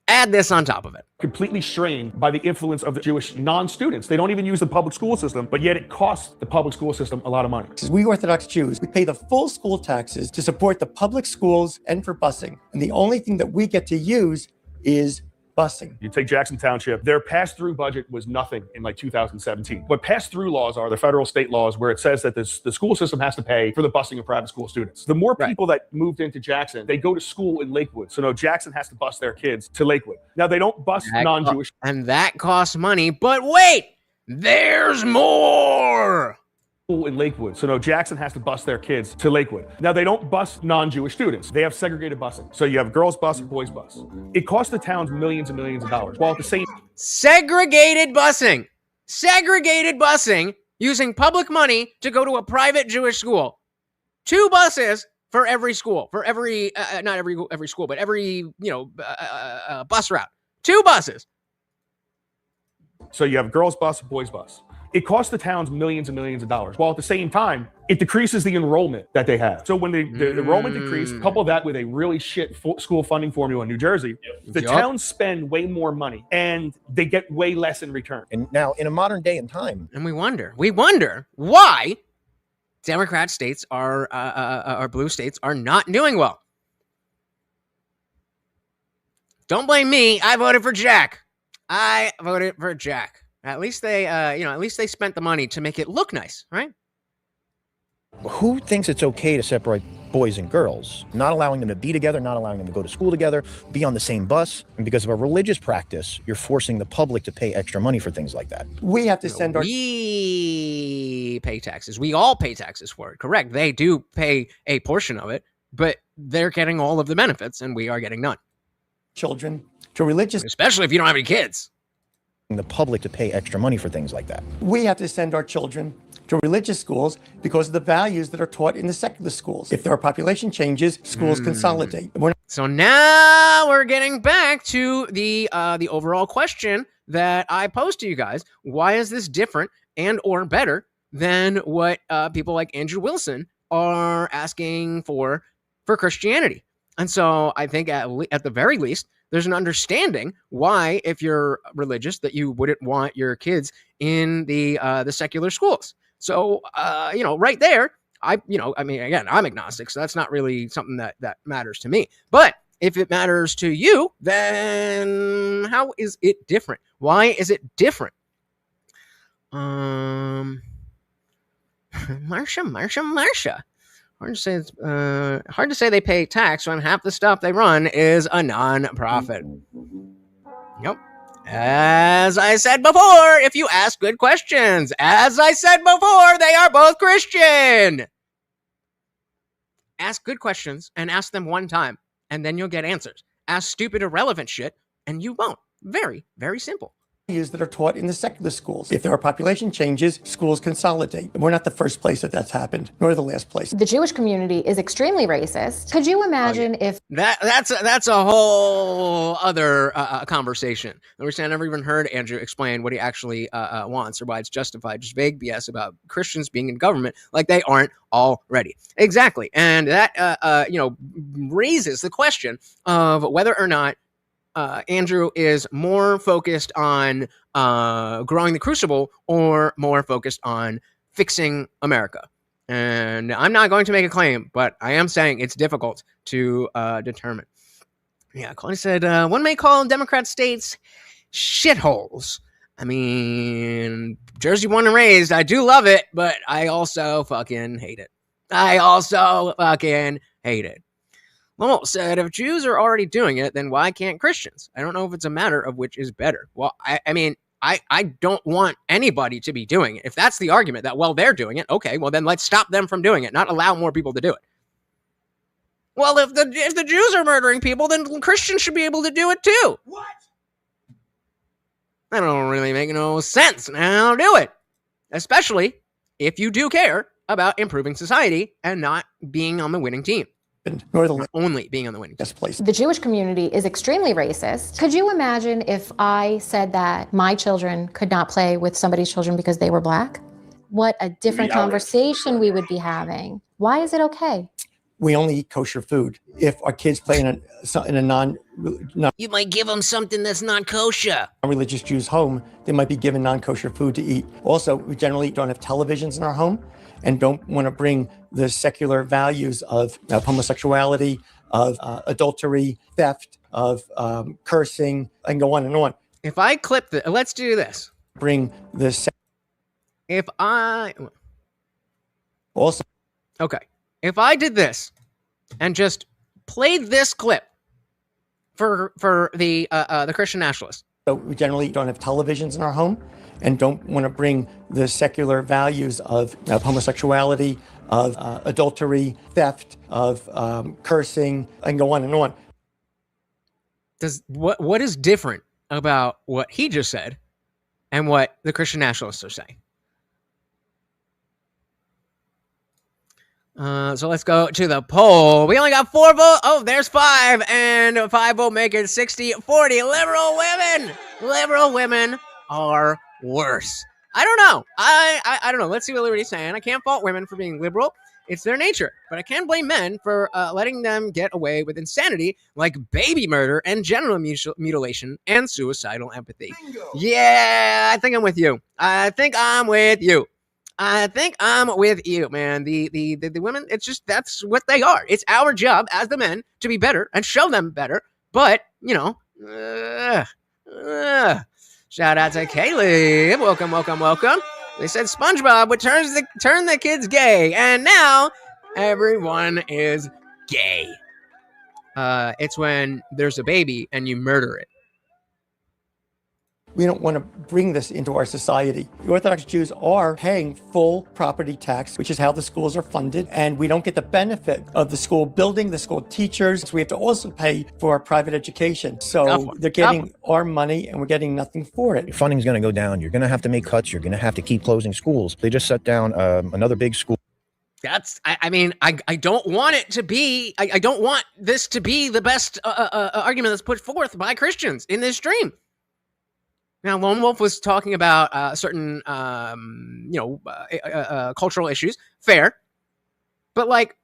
add this on top of it. Completely strained by the influence of the Jewish non-students. They don't even use the public school system, but yet it costs the public school system a lot of money. We Orthodox Jews, we pay the full school taxes to support the public schools and for busing. And the only thing that we get to use is busing. You take Jackson Township, their pass-through budget was nothing in like 2017. What pass-through laws are, the federal state laws, where it says that the school system has to pay for the busing of private school students. The more people that moved into Jackson, they go to school in Lakewood. So no, Jackson has to bus their kids to Lakewood. Now they don't bus non-Jewish. And that costs money, but wait, there's more. In Lakewood. So no, Jackson has to bus their kids to Lakewood. Now they don't bus non-Jewish students. They have segregated busing. So you have girls bus and boys bus. It costs the towns millions and millions of dollars. While at the same segregated busing using public money to go to a private Jewish school. 2 buses for every school, for every not every school, but every bus route. 2 buses. So you have girls bus, boys bus. It costs the towns millions and millions of dollars, while at the same time, it decreases the enrollment that they have. So when the enrollment decreases, couple that with a really shit school funding formula in New Jersey, the towns spend way more money and they get way less in return. And now in a modern day and time. And we wonder why Democrat states or blue states are not doing well. Don't blame me. I voted for Jack. At least they spent the money to make it look nice, right? Who thinks it's okay to separate boys and girls, not allowing them to be together, not allowing them to go to school together, be on the same bus? And because of a religious practice, you're forcing the public to pay extra money for things like that. We have to send our... We pay taxes. We all pay taxes for it, correct? They do pay a portion of it, but they're getting all of the benefits and we are getting none. Children to religious... Especially if you don't have any kids. The public to pay extra money for things like that. We have to send our children to religious schools because of the values that are taught in the secular schools. If their population changes, schools consolidate. So now we're getting back to the overall question that I posed to you guys. Why is this different and or better than what people like Andrew Wilson are asking for Christianity? And so I think at the very least, there's an understanding why, if you're religious, that you wouldn't want your kids in the secular schools. So, right there, again, I'm agnostic, so that's not really something that matters to me. But if it matters to you, then how is it different? Why is it different? Marsha. Hard to say they pay tax when half the stuff they run is a non-profit. Yep. As I said before, if you ask good questions, as I said before, they are both Christian. Ask good questions and ask them one time, and then you'll get answers. Ask stupid, irrelevant shit, and you won't. Very, very simple. That are taught in the secular schools. If their population changes, schools consolidate. We're not the first place that's happened, nor the last place. The Jewish community is extremely racist. Could you imagine if that's a whole other conversation? I never even heard Andrew explain what he actually wants or why it's justified. Just vague BS about Christians being in government like they aren't already. Exactly, and that raises the question of whether or not Andrew is more focused on growing the crucible or more focused on fixing America. And I'm not going to make a claim, but I am saying it's difficult to determine. Yeah, Claudia said, one may call Democrat states shitholes. I mean, Jersey born and raised, I do love it, but I also fucking hate it. Lowell said, if Jews are already doing it, then why can't Christians? I don't know if it's a matter of which is better. Well, I mean, I don't want anybody to be doing it. If that's the argument that, well, they're doing it, okay, well, then let's stop them from doing it, not allow more people to do it. Well, if the Jews are murdering people, then Christians should be able to do it too. What? That don't really make no sense. Now do it. Especially if you do care about improving society and not being on the winning team. Only being on the winning team. The Jewish community is extremely racist. Could you imagine if I said that my children could not play with somebody's children because they were black? What a different conversation we would be having. Why is it okay? We only eat kosher food. If our kids play in a non you might give them something that's not kosher. Religious Jews home, they might be given non-kosher food to eat. Also, we generally don't have televisions in our home and don't want to bring the secular values of homosexuality, of adultery, theft, of cursing, and go on and on. If I clip the, let's do this. Bring the. If I. Also. Okay. If I did this and just played this clip for the Christian nationalists. So we generally don't have televisions in our home and don't want to bring the secular values of homosexuality, of adultery, theft, of cursing, and go on and on. What is different about what he just said and what the Christian nationalists are saying? So let's go to the poll. We only got 4 votes. Oh, there's 5. And 5 vote make it 60-40. Liberal women are worse. I don't know. I don't know. Let's see what Liberty's saying. I can't fault women for being liberal. It's their nature. But I can blame men for letting them get away with insanity like baby murder and genital mutilation and suicidal empathy. Bingo. Yeah, I think I'm with you. I think I'm with you, man. The women, it's just, that's what they are. It's our job as the men to be better and show them better. But, you know, shout out to Caleb. Welcome. They said SpongeBob would turn the kids gay, and now everyone is gay. It's when there's a baby and you murder it. We don't want to bring this into our society. The Orthodox Jews are paying full property tax, which is how the schools are funded, and we don't get the benefit of the school building, the school teachers. We have to also pay for our private education. So they're getting our money and we're getting nothing for it. Your funding's going to go down. You're going to have to make cuts. You're going to have to keep closing schools. They just shut down another big school. I mean, I don't want it to be, I don't want this to be the best argument that's put forth by Christians in this stream. Now, Lone Wolf was talking about certain, cultural issues. Fair. But, like,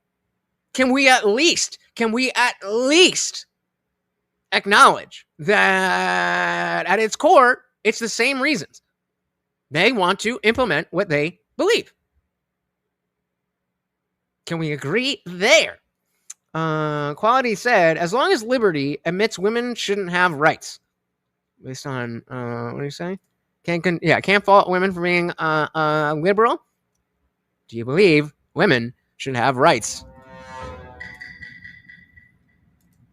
can we at least acknowledge that at its core, it's the same reasons. They want to implement what they believe. Can we agree there? Quality said, as long as liberty admits women shouldn't have rights. Based on, what do you say? Can't fault women for being liberal. Do you believe women should have rights?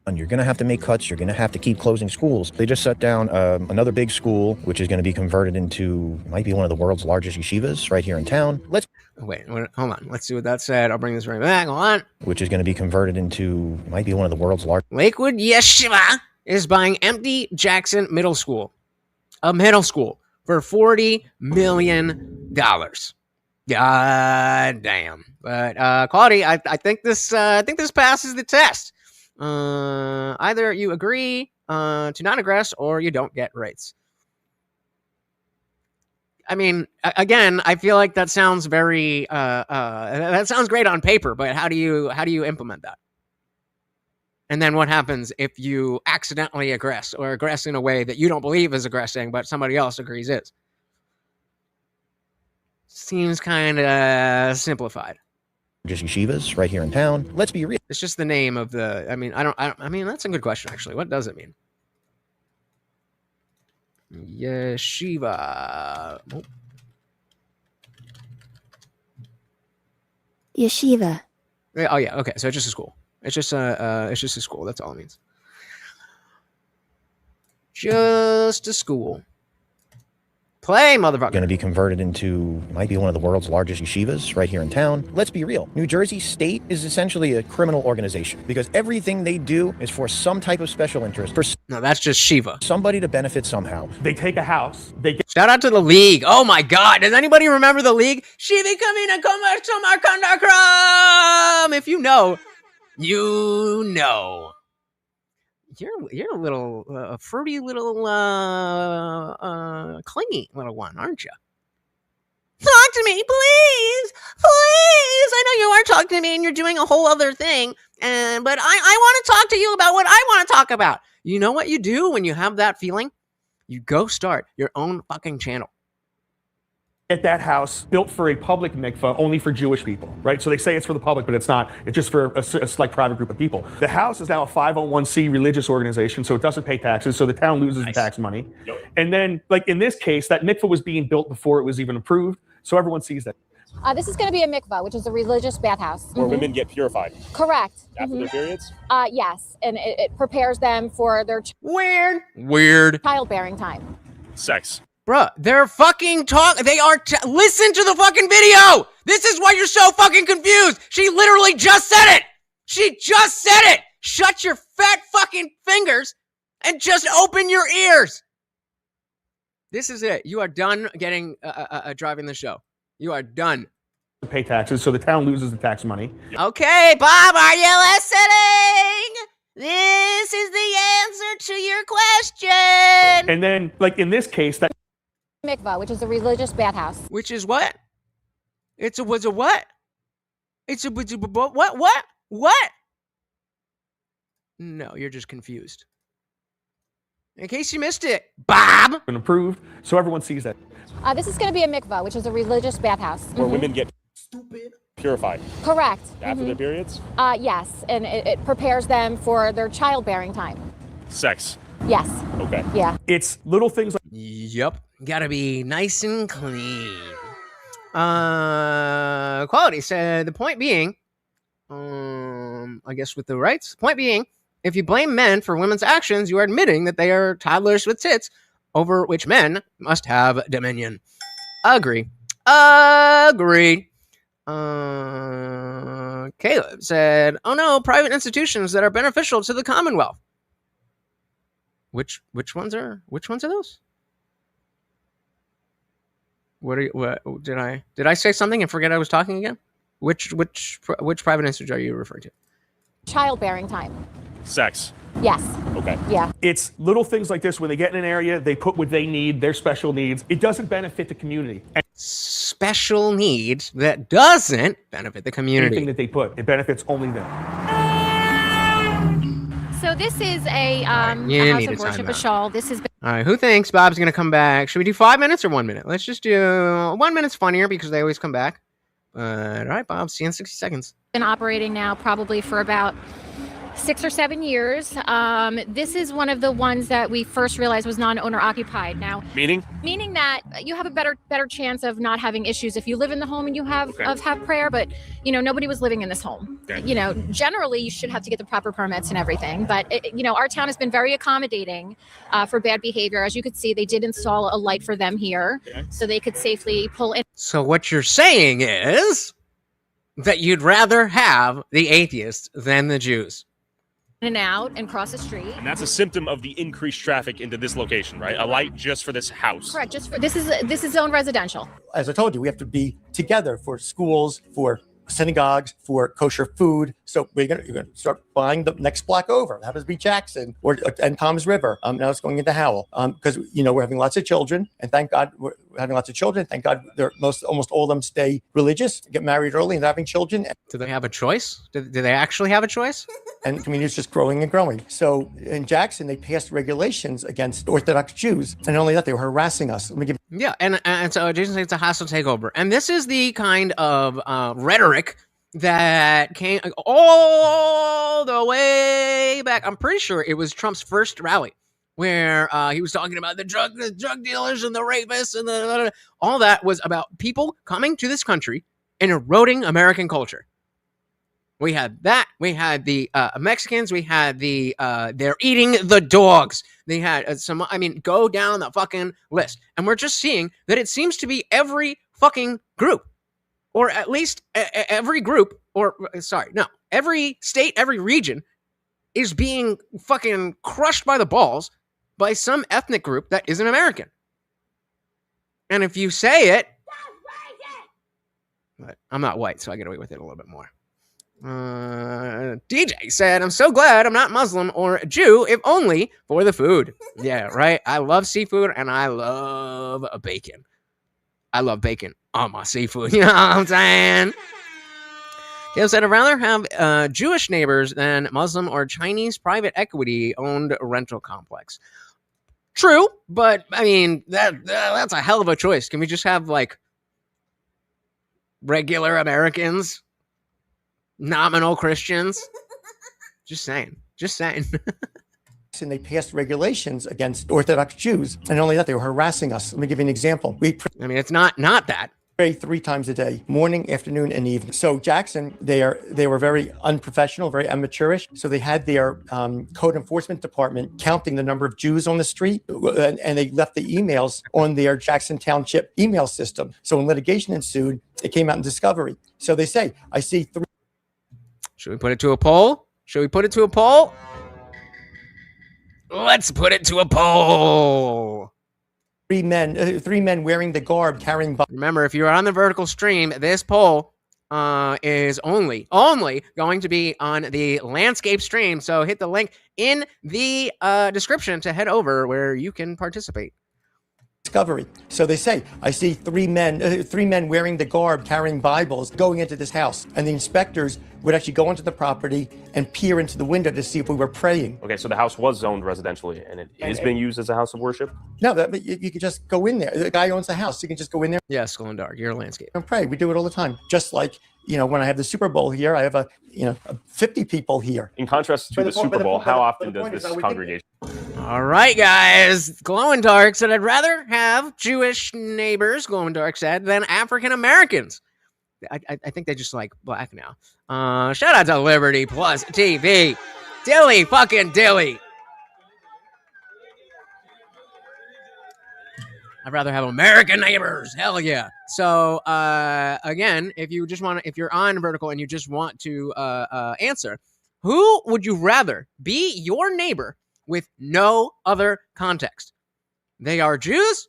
And you're going to have to make cuts. You're going to have to keep closing schools. They just shut down another big school, which is going to be converted into, might be one of the world's largest yeshivas right here in town. Wait, hold on. Let's see what that said. I'll bring this right back. Hold on. Which is going to be converted into, might be one of the world's largest. Lakewood Yeshiva is buying empty Jackson Middle School, for $40 million. God damn. But Quality, I think this passes the test. Either you agree to not aggress or you don't get rights. I mean, again, I feel like that sounds very that sounds great on paper, but how do you implement that? And then what happens if you accidentally aggress or aggress in a way that you don't believe is aggressing, but somebody else agrees is? seems kind of simplified. Just yeshivas right here in town. Let's be real. It's just the name of the. I mean, that's a good question actually. What does it mean? Yeshiva. Oh. Yeshiva. Oh yeah. Okay. So it's just a school. It's just a school. That's all it means. Just a school. Play, motherfucker. Going to be converted into, might be one of the world's largest yeshivas right here in town. Let's be real. New Jersey State is essentially a criminal organization because everything they do is for some type of special interest. No, that's just Shiva. Somebody to benefit somehow. They take a house. Shout out to the league. Oh my God. Does anybody remember the league? Shivi Kamina Komarkandakram. If you know, you know. You're a little fruity little clingy little one, aren't you? Talk to me, please, please. I know you are talking to me, and you're doing a whole other thing, but I want to talk to you about what I want to talk about. You know what you do when you have that feeling? You go start your own fucking channel. Get that house built for a public mikvah only for Jewish people, right? So they say it's for the public, but it's not. It's just for a select private group of people. The house is now a 501c religious organization, so it doesn't pay taxes, so the town loses the tax money. Yep. And then, like in this case, that mikvah was being built before it was even approved, so everyone sees that. This is going to be a mikvah, which is a religious bathhouse. Where women get purified. Correct. After their periods? Yes, and it prepares them for their weird childbearing time. Sex. Bruh, they're fucking listen to the fucking video! This is why you're so fucking confused! She literally just said it! She just said it! Shut your fat fucking fingers and just open your ears! This is it. You are done getting, driving the show. You are done. Pay taxes, so the town loses the tax money. Okay, Bob, are you listening? This is the answer to your question! And then, like in this case, that mikvah, which is a religious bathhouse. Which is what? It's a what? It's a what? What? No, you're just confused. In case you missed it, Bob. Been approved, so everyone sees that. This is going to be a mikvah, which is a religious bathhouse. Where women get purified. Correct. After their periods? Yes, and it prepares them for their childbearing time. Sex. Yes. Okay. Yeah. It's little things like. Yep. Gotta be nice and clean. Quality said, the point being, I guess with the rights, point being, if you blame men for women's actions, you are admitting that they are toddlers with tits over which men must have dominion. Agree. Agreed. Caleb said, oh no, private institutions that are beneficial to the Commonwealth. Which ones are those? What did I say something and forget I was talking again? Which private institute are you referring to? Childbearing time. Sex. Yes. Okay. Yeah. It's little things like this when they get in an area, they put what they need, their special needs. It doesn't benefit the community. Special needs that doesn't benefit the community. Anything that they put, it benefits only them. So this is a house of worship, a shawl. This is. All right, who thinks Bob's going to come back? Should we do 5 minutes or 1 minute? Let's just do 1 minute's funnier because they always come back. All right, Bob, see you in 60 seconds. Been operating now probably for about 6 or 7 years. This is one of the ones that we first realized was non-owner occupied. Now, meaning that you have a better chance of not having issues if you live in the home and you have prayer. But nobody was living in this home. Okay. Generally you should have to get the proper permits and everything. But our town has been very accommodating for bad behavior. As you could see, they did install a light for them here, so they could safely pull in. So what you're saying is that you'd rather have the atheists than the Jews. In and out and cross the street. And that's a symptom of the increased traffic into this location, right? A light just for this house. Correct. This is zone residential. As I told you, we have to be together for schools, for synagogues, for kosher food. So you're gonna start buying the next block over. That happens to be Jackson and Tom's River. Now it's going into Howell because we're having lots of children, and thank God we're having lots of children. Thank God almost all of them stay religious, get married early, and having children. Do they have a choice? Do they actually have a choice? And the community is just growing and growing. So in Jackson, they passed regulations against Orthodox Jews. And not only that, they were harassing us. Let me give Yeah, and so Jason says it's a hostile takeover. And this is the kind of rhetoric that came all the way back. I'm pretty sure it was Trump's first rally where he was talking about the drug dealers and the rapists and all that was about people coming to this country and eroding American culture. We had that. We had the Mexicans. We had the they're eating the dogs. They had some. I mean, go down the fucking list, and we're just seeing that it seems to be every fucking group, or at least every group, or sorry, no, every state, every region is being fucking crushed by the balls by some ethnic group that isn't American. And if you say it, but I'm not white, so I get away with it a little bit more. DJ said, I'm so glad I'm not Muslim or Jew, if only for the food. Yeah, right. I love seafood and I love bacon. I love bacon on my seafood. You know what I'm saying? Caleb said, I'd rather have Jewish neighbors than Muslim or Chinese private equity owned rental complex. True, but I mean, that's a hell of a choice. Can we just have like regular Americans? Nominal Christians. Just saying. And they passed regulations against Orthodox Jews. And not only that, they were harassing us. Let me give you an example. I mean, it's not that. Pray 3 times a day, morning, afternoon, and evening. So Jackson, they were very unprofessional, very amateurish. So they had their code enforcement department counting the number of Jews on the street, and they left the emails on their Jackson Township email system. So when litigation ensued, it came out in discovery. So they say, I see 3. Should we put it to a poll? Let's put it to a poll. 3 men wearing the garb, carrying. Remember, if you're on the vertical stream, this poll is only going to be on the landscape stream. So hit the link in the description to head over where you can participate. Discovery. So they say, I see 3 men wearing the garb, carrying Bibles, going into this house. And the inspectors would actually go onto the property and peer into the window to see if we were praying. Okay, so the house was zoned residentially, and it is being used as a house of worship? No, you can just go in there. The guy owns the house. You can just go in there. Yes, Glow and Dark. You're a landscape. And pray. We do it all the time. Just like, when I have the Super Bowl here, I have 50 people here. In contrast to the Super Bowl, how often does this congregation? All right, guys. Glow and Dark said, I'd rather have Jewish neighbors, Glow and Dark said, than African Americans. I think they just like black now. Shout out to Liberty Plus TV. Dilly fucking Dilly. I'd rather have American neighbors. Hell yeah. So, again, if you're on vertical and you just want to answer, who would you rather be your neighbor with no other context? They are Jews.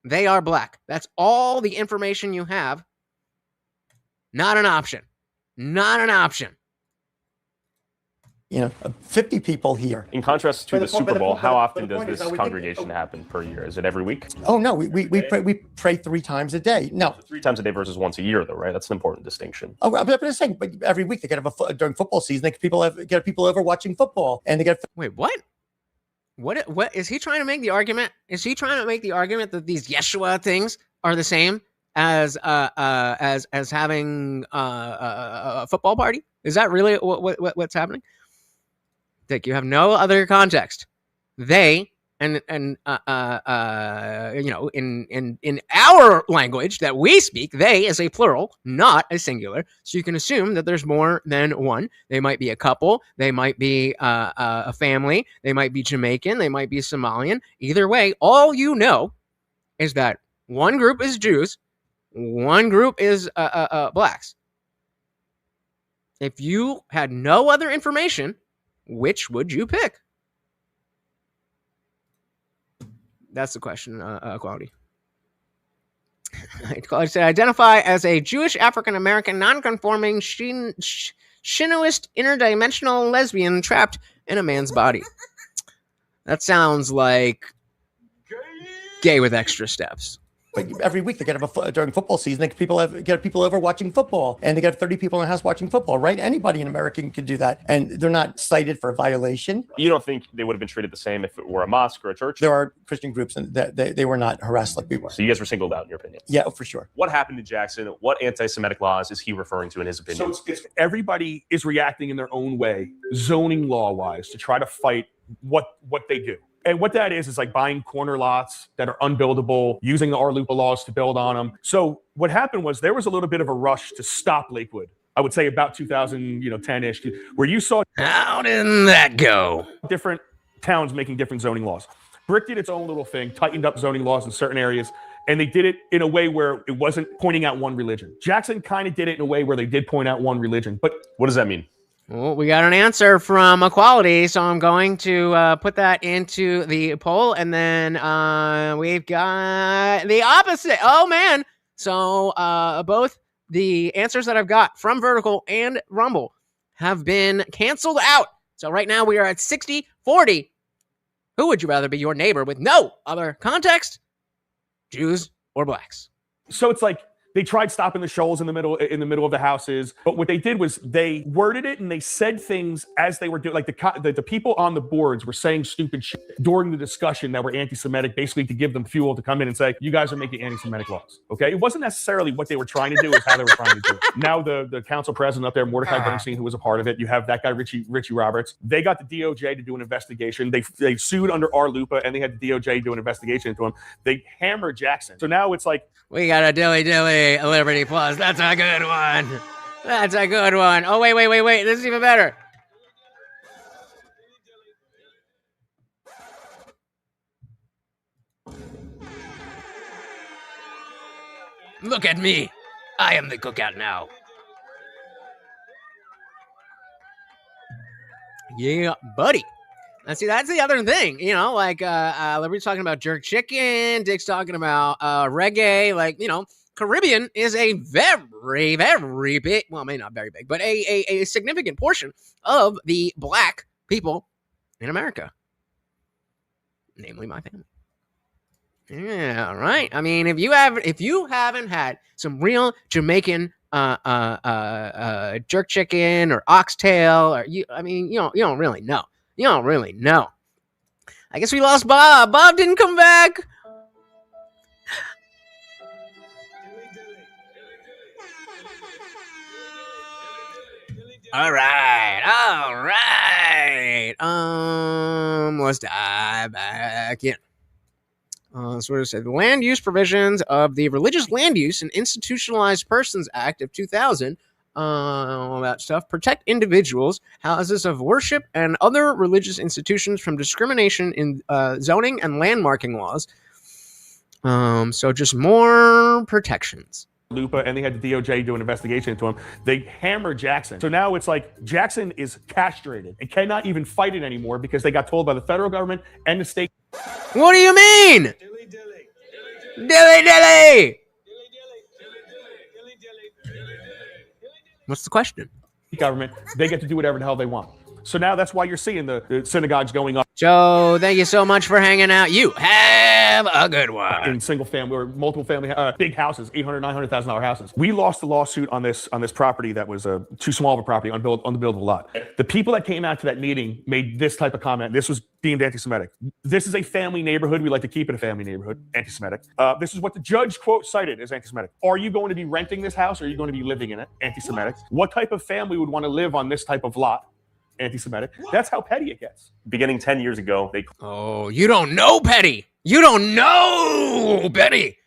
They are black. That's all the information you have. Not an option. 50 people here. In contrast to the Super Bowl, how often does this congregation happen per year? Is it every week? Oh, no, we pray 3 times a day. No. 3 times a day versus once a year, though, right? That's an important distinction. Oh, I'm just saying, but every week they get during football season, get people over watching football, and they get. Wait, what? What is he trying to make the argument? Is he trying to make the argument that these Yeshua things are the same as having a football party? Is that really what's happening? Dick, you have no other context. They in our language that we speak, they is a plural, not a singular. So you can assume that there's more than one. They might be a couple. They might be a family. They might be Jamaican. They might be Somalian. Either way, all you know is that one group is Jews, one group is blacks. If you had no other information, which would you pick? That's the question, Quality. Quality said, identify as a Jewish African-American non-conforming Shintoist interdimensional lesbian trapped in a man's body. That sounds like gay with extra steps. But every week they get during football season, get people over watching football, and they get 30 people in the house watching football, right? Anybody in America can do that, and they're not cited for violation. You don't think they would have been treated the same if it were a mosque or a church? There are Christian groups and that they were not harassed like we were. So you guys were singled out, in your opinion? Yeah, for sure. What happened in Jackson? What anti-Semitic laws is he referring to in his opinion? So it's everybody is reacting in their own way, zoning law-wise, to try to fight what they do. And what that is like buying corner lots that are unbuildable, using the RLUPA laws to build on them. So what happened was there was a little bit of a rush to stop Lakewood. I would say about 2010-ish, where you saw— How did that go? Different towns making different zoning laws. Brick did its own little thing, tightened up zoning laws in certain areas, and they did it in a way where it wasn't pointing out one religion. Jackson kind of did it in a way where they did point out one religion. But what does that mean? Well, we got an answer from Equality, so I'm going to put that into the poll, and then we've got the opposite. Oh, man. So both the answers that I've got from Vertical and Rumble have been canceled out. So right now we are at 60-40. Who would you rather be your neighbor with no other context? Jews or blacks? So it's like they tried stopping the shoals in the middle of the houses, but what they did was they worded it and they said things as they were doing. Like the people on the boards were saying stupid shit during the discussion that were anti-Semitic, basically to give them fuel to come in and say, "You guys are making anti-Semitic laws." Okay, it wasn't necessarily what they were trying to do; it's how they were trying to do it. Now the council president up there, Mordecai Bernstein, who was a part of it. You have that guy Richie Roberts. They got the DOJ to do an investigation. They sued under RLUPA, and they had the DOJ do an investigation into him. They hammered Jackson. So now it's like, we got a dilly Liberty Plus. That's a good one. That's a good one. Oh, wait. This is even better. Look at me. I am the cookout now. Yeah, buddy. And see, that's the other thing, Liberty's talking about jerk chicken, Dick's talking about reggae, Caribbean is a very, very big, well, maybe not very big, but a significant portion of the black people in America, namely my family. Yeah, right. I mean, if you haven't had some real Jamaican jerk chicken or oxtail, or you don't really know. You don't really know. I guess we lost Bob. Bob didn't come back. All right. Let's dive back in. So it said the land use provisions of the Religious Land Use and Institutionalized Persons Act of 2000. All that stuff protect individuals, houses of worship, and other religious institutions from discrimination in zoning and landmarking laws. So just more protections. Lupa, and they had the DOJ do an investigation into him. They hammered Jackson. So now it's like Jackson is castrated and cannot even fight it anymore because they got told by the federal government and the state. What do you mean? Dilly. What's the question? Government, they get to do whatever the hell they want. So now that's why you're seeing the synagogues going up. Joe, thank you so much for hanging out. You have a good one. In single family or multiple family, big houses, $800,000, $900,000 houses. We lost the lawsuit on this property that was too small of a property, unbuildable lot. The people that came out to that meeting made this type of comment. This was deemed anti-Semitic. This is a family neighborhood. We like to keep it a family neighborhood. Anti-Semitic. This is what the judge, quote, cited as anti-Semitic. Are you going to be renting this house or are you going to be living in it? Anti-Semitic. What type of family would want to live on this type of lot? Anti-Semitic. That's how petty it gets. Beginning 10 years ago, they... Oh, you don't know petty. You don't know petty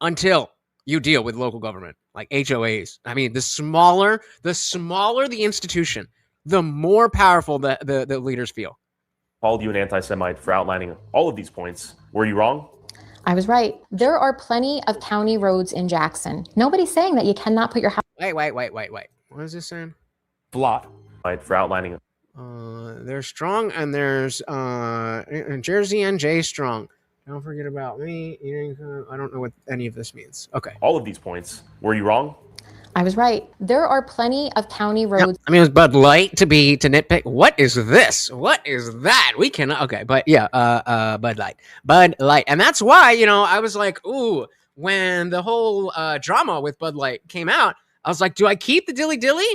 until you deal with local government, like HOAs. I mean, the smaller the institution, the more powerful the leaders feel. Called you an anti-Semite for outlining all of these points. Were you wrong? I was right. There are plenty of county roads in Jackson. Nobody's saying that you cannot put your house... Wait. What is this saying? Lot. For outlining it. There's Strong and there's Jersey and Jay Strong. Don't forget about me. I don't know what any of this means. Okay. All of these points. Were you wrong? I was right. There are plenty of county roads. No, I mean, it was Bud Light to nitpick. What is this? What is that? We cannot. Okay, but yeah, Bud Light. And that's why, I was like, ooh, when the whole drama with Bud Light came out, I was like, do I keep the dilly dilly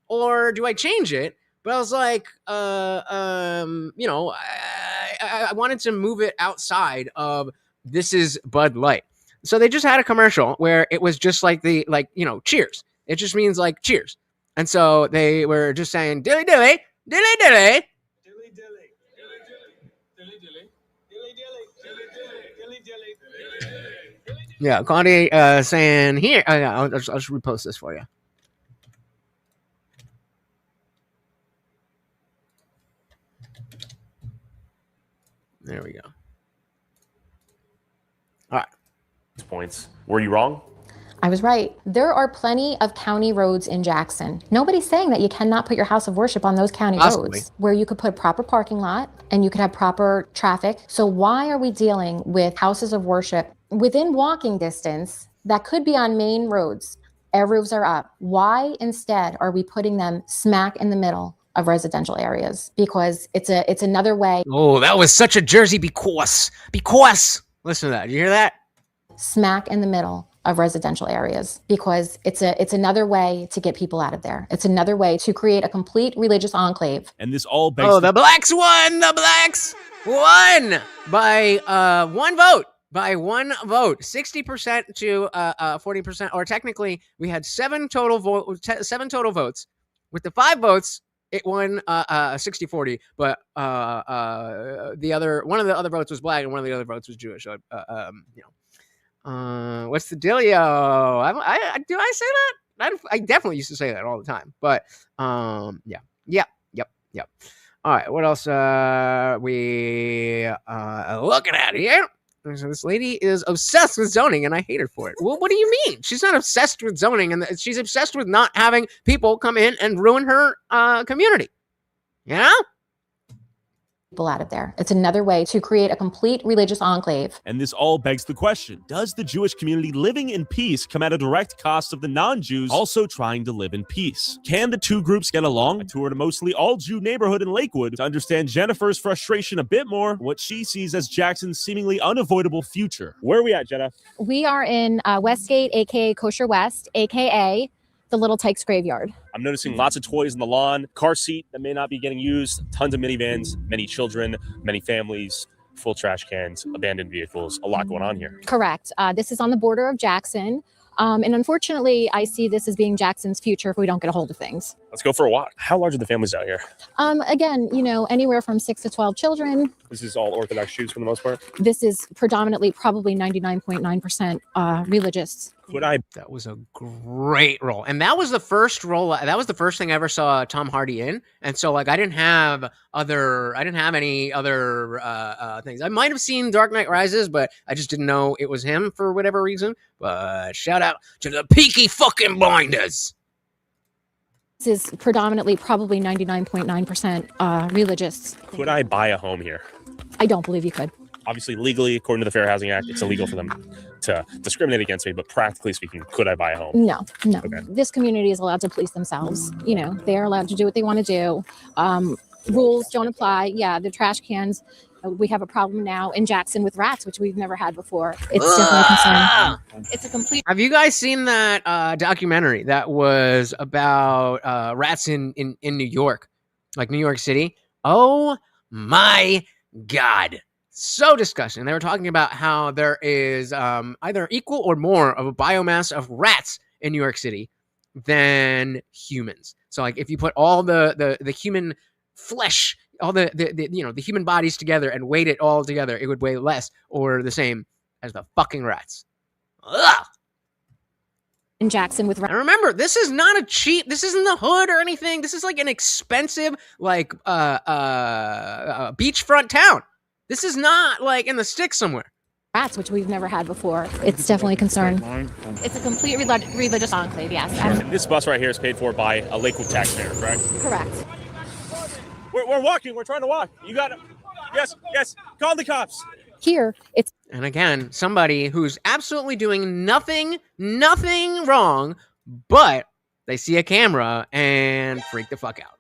or do I change it? But I was like, you know, I wanted to move it outside of this is Bud Light. So they just had a commercial where it was just like you know, cheers. It just means like cheers. And so they were just saying dilly dilly, dilly dilly. Yeah, Connie saying here, I'll just repost this for you. There we go. All right. Points. Were you wrong? I was right. There are plenty of county roads in Jackson. Nobody's saying that you cannot put your house of worship on those county roads where you could put a proper parking lot and you could have proper traffic. So why are we dealing with houses of worship within walking distance that could be on main roads? Air roofs are up. Why instead are we putting them smack in the middle of residential areas? Because it's another way. Oh, that was such a Jersey because. Listen to that. Did you hear that? Smack in the middle of residential areas, because it's another way to get people out of there. It's another way to create a complete religious enclave. And this all begs the blacks won. The blacks won by one vote. By one vote, 60% to 40%, or technically we had seven total votes. With the 5 votes, it won 60-40, but the other one of the other votes was black and one of the other votes was Jewish. So, you know, what's the dealio? Do I say that? I definitely used to say that all the time. But yep. All right, what else we looking at here? So this lady is obsessed with zoning, and I hate her for it. Well, what do you mean? She's not obsessed with zoning, and she's obsessed with not having people come in and ruin her community. You know? People out of there. It's another way to create a complete religious enclave. And this all begs the question, does the Jewish community living in peace come at a direct cost of the non-Jews also trying to live in peace? Can the two groups get along? I toured a mostly all-Jew neighborhood in Lakewood to understand Jennifer's frustration a bit more, what she sees as Jackson's seemingly unavoidable future. Where are we at, Jenna? We are in Westgate, aka Kosher West, aka the Little Tykes Graveyard. I'm noticing lots of toys on the lawn, car seat that may not be getting used, tons of minivans, many children, many families, full trash cans, abandoned vehicles, a lot going on here. Correct. This is on the border of Jackson. And unfortunately, I see this as being Jackson's future if we don't get a hold of things. Let's go for a walk. How large are the families out here? Again, you know, anywhere from 6 to 12 children. This is all Orthodox Jews for the most part? This is predominantly probably 99.9% religious. That was a great role. And that was the first role. That was the first thing I ever saw Tom Hardy in. And so like I didn't have any other things. I might have seen Dark Knight Rises, but I just didn't know it was him for whatever reason. But shout out to the Peaky fucking Blinders. This is predominantly probably 99.9% religious. Could I buy a home here? I don't believe you could. Obviously, legally, according to the Fair Housing Act, it's illegal for them to discriminate against me. But practically speaking, could I buy a home? No. Okay. This community is allowed to police themselves. You know, they are allowed to do what they want to do. Rules don't apply. Yeah, the trash cans. We have a problem now in Jackson with rats, which we've never had before. It's definitely a concern. It's a complete. Have you guys seen that documentary that was about rats in New York, like New York City? Oh my God. So disgusting. They were talking about how there is either equal or more of a biomass of rats in New York City than humans. So like if you put all the human flesh, all the human bodies together and weight it all together, it would weigh less or the same as the fucking rats. Ugh. In Jackson with rats. And remember, this is not a cheap, this isn't the hood or anything. This is like an expensive like beachfront town. This is not like in the sticks somewhere. Rats, which we've never had before. It's definitely a concern. It's a complete religious enclave, yes. And this bus right here is paid for by a Lakewood taxpayer, correct? Correct. We're walking. We're trying to walk. You got it. Yes. Call the cops. Here, it's... And again, somebody who's absolutely doing nothing wrong, but they see a camera and freak the fuck out.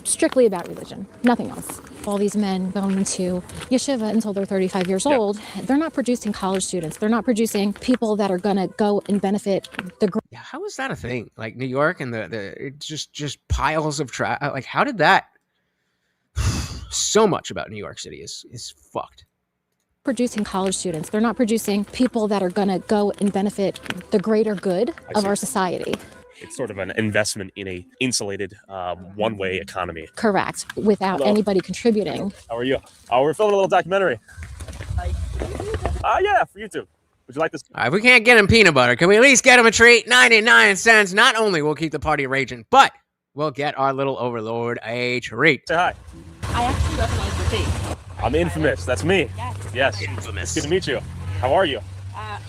Strictly about religion, nothing else. all these men going to yeshiva until they're 35 years old. They're not producing college students. They're not producing people that are going to go and benefit the. Yeah, how is that a thing? Like New York and it's just piles of trash. Like, how did that? So much about New York City is fucked. Producing college students. They're not producing people that are going to go and benefit the greater good of our society. It's sort of an investment in a insulated one-way economy. Correct. Without anybody contributing. How are you? We're filming a little documentary. Yeah, for YouTube. Would you like this? If we can't get him peanut butter, can we at least get him a treat? 99 cents. Not only will keep the party raging, but we'll get our little overlord a treat. Say hi. I actually recognize your face. I'm infamous. That's me. Yes. Infamous. Good to meet you. How are you?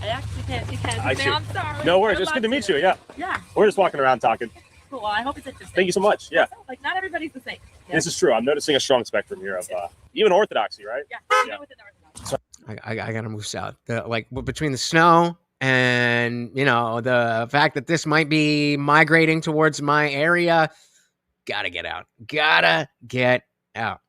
I actually can't see I see. I'm sorry. No worries. It's good to meet you. Yeah. Yeah. We're just walking around talking. Cool. Well, I hope it's interesting. Thank you so much. Yeah. Like, not everybody's the same. Yeah. This is true. I'm noticing a strong spectrum here of even orthodoxy, right? Yeah. Even within orthodoxy. I gotta move south. Between the snow and the fact that this might be migrating towards my area, gotta get out. Gotta get out.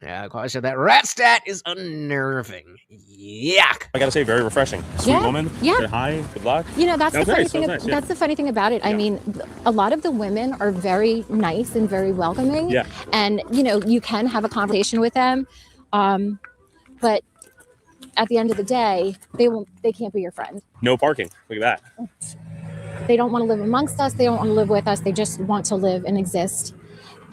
Yeah, I said that rat stat is unnerving. Yuck. I gotta say, very refreshing. Sweet woman. Yeah. Say hi. Good luck. That's the funny thing. Nice, that's the funny thing about it. I mean, a lot of the women are very nice and very welcoming. Yeah. And you can have a conversation with them, but at the end of the day, they can't be your friend. No parking. Look at that. They don't want to live amongst us. They don't want to live with us. They just want to live and exist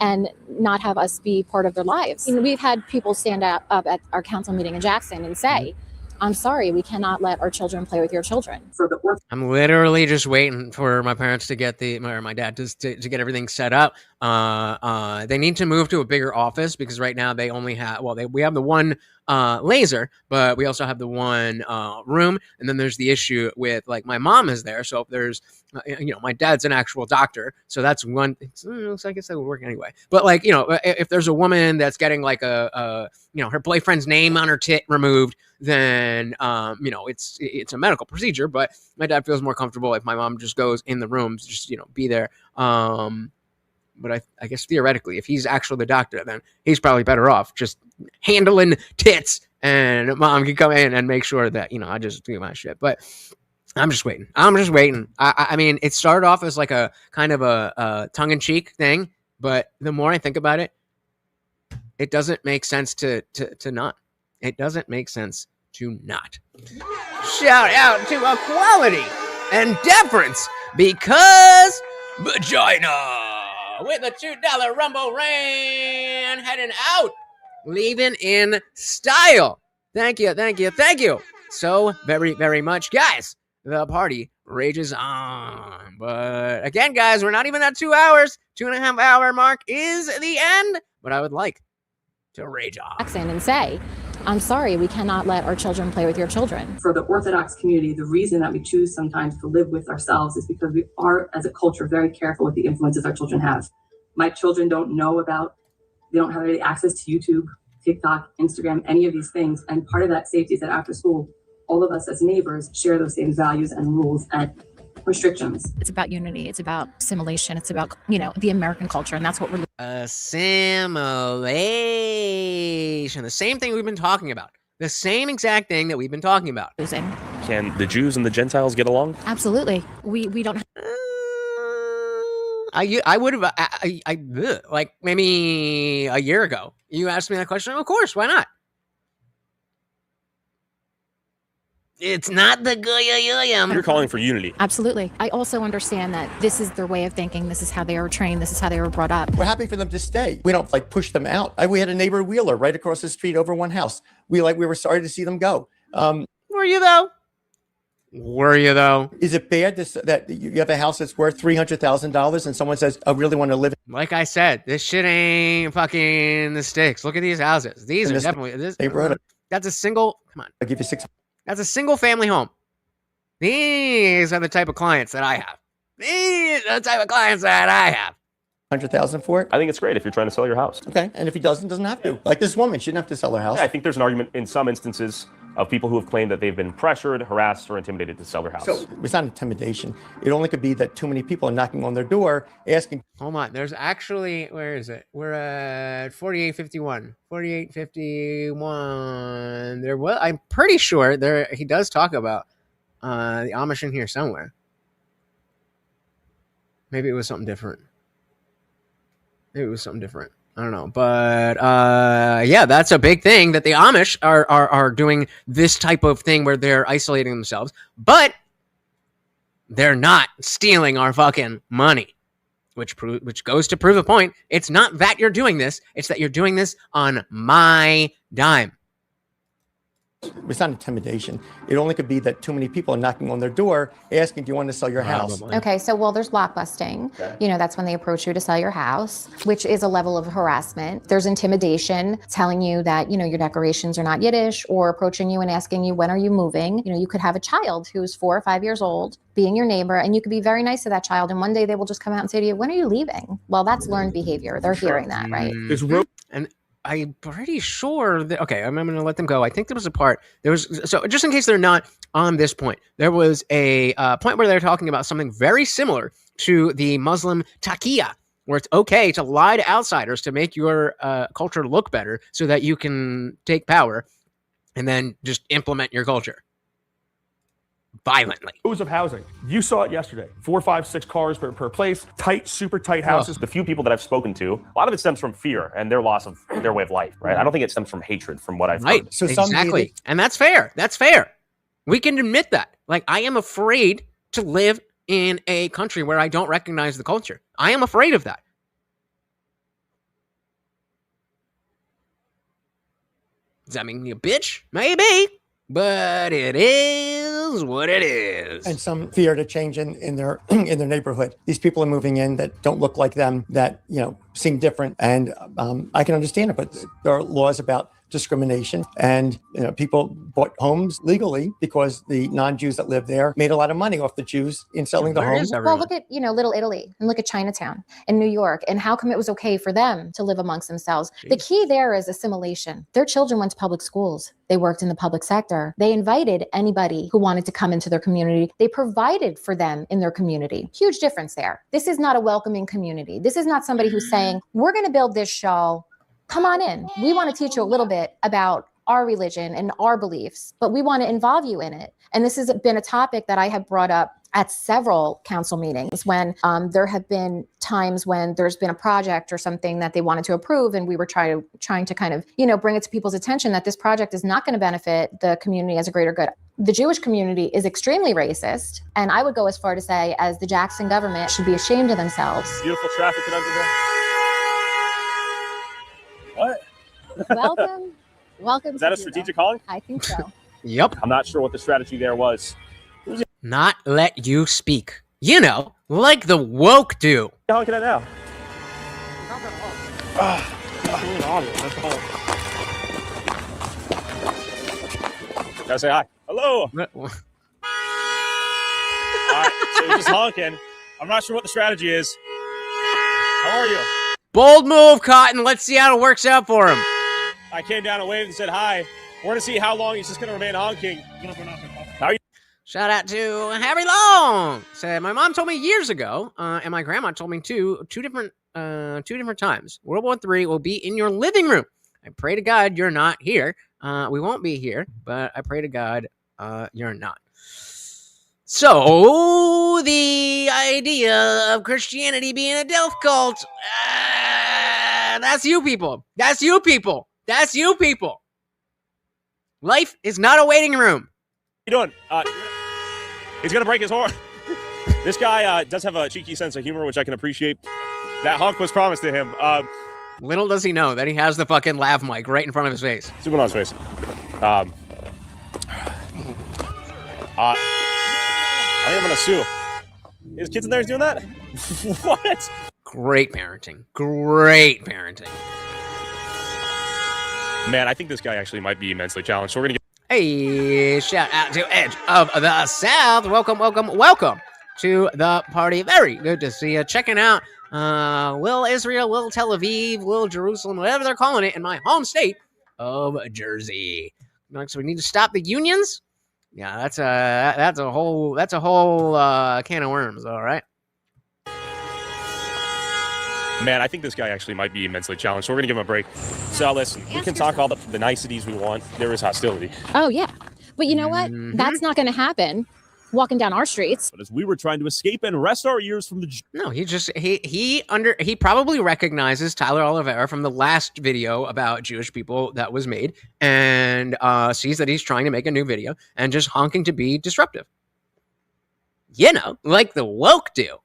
and not have us be part of their lives. We've had people stand up at our council meeting in Jackson and say, I'm sorry, we cannot let our children play with your children. I'm literally just waiting for my parents to get my dad to get everything set up. They need to move to a bigger office because right now they only have, we have the one laser, but we also have the one room. And then there's the issue with my mom is there. So if there's, my dad's an actual doctor. So that's one, so I guess that would work anyway. But if there's a woman that's getting her boyfriend's name on her tit removed, then it's a medical procedure. But my dad feels more comfortable if my mom just goes in the rooms, just be there. But I guess theoretically, if he's actually the doctor, then he's probably better off just handling tits, and mom can come in and make sure that I just do my shit. But I'm just waiting. I mean, it started off as like a kind of a tongue-in-cheek thing, but the more I think about it, it doesn't make sense to not. It doesn't make sense to not. Shout out to equality and deference because vagina with a $2 Rumble Rain heading out, leaving in style. Thank you so very, very much, guys. The party rages on. But again, guys, we're not even at 2 hours. 2.5 hour mark is the end. But I would like to rage on. And say, I'm sorry, we cannot let our children play with your children. For the Orthodox community, the reason that we choose sometimes to live with ourselves is because we are, as a culture, very careful with the influences our children have. My children they don't have any access to YouTube, TikTok, Instagram, any of these things. And part of that safety is that after school, all of us as neighbors share those same values and rules and restrictions. It's about unity. It's about assimilation. It's about, the American culture. And that's what we're assimilation. The same thing we've been talking about. The same exact thing that we've been talking about. Can the Jews and the Gentiles get along? Absolutely. We don't. I would have, like maybe a year ago, you asked me that question. Of course, why not? It's not the goyim. You're calling for unity. Absolutely. I also understand that this is their way of thinking. This is how they were trained. This is how they were brought up. We're happy for them to stay. We don't push them out. We had a neighbor Wheeler right across the street over one house. We were sorry to see them go. Were you though? Is it bad that you have a house that's worth $300,000 and someone says, I really want to live? Like I said, this shit ain't fucking the sticks. Look at these houses. These are definitely that's a single. Come on, I'll give you $6. That's a single family home. These are the type of clients that I have. These are the type of clients that I have. $100,000 for it? I think it's great if you're trying to sell your house. Okay, and if he doesn't have to. Like this woman, she didn't have to sell her house. Yeah, I think there's an argument in some instances of people who have claimed that they've been pressured, harassed, or intimidated to sell their house. So it's not intimidation. It only could be that too many people are knocking on their door asking. Hold on. There's actually, where is it? We're at 4851. 4851. There was, I'm pretty sure there he does talk about the Amish in here somewhere. Maybe it was something different. Maybe it was something different. I don't know. But yeah, that's a big thing that the Amish are doing this type of thing where they're isolating themselves, but they're not stealing our fucking money, which goes to prove a point. It's not that you're doing this. It's that you're doing this on my dime. It's not intimidation. It only could be that too many people are knocking on their door asking, do you want to sell your house? Okay, so well, there's blockbusting. Okay. You know, that's when they approach you to sell your house, which is a level of harassment. There's intimidation, telling you that, you know, your decorations are not Yiddish, or approaching you and asking you, when are you moving? You know, you could have a child who's 4 or 5 years old, being your neighbor, and you could be very nice to that child, and one day they will just come out and say to you, when are you leaving? Well, that's learned behavior. They're hearing that, right? And I'm pretty sure that, okay, I'm going to let them go. I think there was a part, so just in case they're not on this point, there was a point where they're talking about something very similar to the Muslim taqiyya, where it's okay to lie to outsiders to make your culture look better so that you can take power and then just implement your culture violently. Of housing. You saw it yesterday. 4, 5, 6 cars per place. Tight, super tight houses. The few people that I've spoken to, a lot of it stems from fear and their loss of their way of life, right? I don't think it stems from hatred from what I've heard. So exactly. And that's fair. That's fair. We can admit that. Like, I am afraid to live in a country where I don't recognize the culture. I am afraid of that. Does that mean you bitch? Maybe. But it is what it is. And some fear to change in their in their neighborhood. These people are moving in that don't look like them, that, you know, seem different. And I can understand it, but there are laws about discrimination, and, you know, people bought homes legally because the non-Jews that lived there made a lot of money off the Jews in selling the homes. Well, look at, you know, Little Italy, and look at Chinatown in New York, and how come it was okay for them to live amongst themselves? Jeez. The key there is assimilation. Their children went to public schools. They worked in the public sector. They invited anybody who wanted to come into their community. They provided for them in their community. Huge difference there. This is not a welcoming community. This is not somebody who's saying, we're going to build this show. Come on in. We want to teach you a little bit about our religion and our beliefs, but we want to involve you in it. And this has been a topic that I have brought up at several council meetings when there have been times when there's been a project or something that they wanted to approve, and we were trying to kind of, you know, bring it to people's attention that this project is not going to benefit the community as a greater good. The Jewish community is extremely racist, and I would go as far to say as the Jackson government should be ashamed of themselves. Beautiful traffic in Underhill. What? Welcome. Is that a strategic calling? I think so. Yep. I'm not sure what the strategy there was. Not let you speak. You know, like the woke do. How can I now? Gotta say hi. Hello. All right, so you're just honking. I'm not sure what the strategy is. How are you? Bold move, Cotton. Let's see how it works out for him. I came down and waved and said hi. We're going to see how long he's just going to remain honking. How are you? Shout out to Harry Long. Said, my mom told me years ago, and my grandma told me two different times. World War III will be in your living room. I pray to God you're not here. We won't be here, but I pray to God you're not. So, the idea of Christianity being a death cult, that's you people. That's you people. That's you people. Life is not a waiting room. What are you doing? He's going to break his horn. This guy does have a cheeky sense of humor, which I can appreciate. That honk was promised to him. Little does he know that he has the fucking lav mic right in front of his face. Zoom in on his face. I think I'm going to sue. His kids in there is doing that? What? Great parenting. Great parenting. Man, I think this guy actually might be immensely challenged. So we're going to get... Hey, shout out to Edge of the South. Welcome, welcome, welcome to the party. Very good to see you. Checking out Little Israel, Little Tel Aviv, Little Jerusalem, whatever they're calling it in my home state of Jersey. Like, so we need to stop the unions. Yeah, that's a whole can of worms. All right. Man, I think this guy actually might be immensely challenged, so we're going to give him a break. So listen, we can talk all the niceties we want. There is hostility. Oh, yeah. But you know what? That's not going to happen walking down our streets. But as we were trying to escape and rest our ears from the... No, he probably recognizes Tyler Olivera from the last video about Jewish people that was made, and sees that he's trying to make a new video and just honking to be disruptive. You know, like the woke do.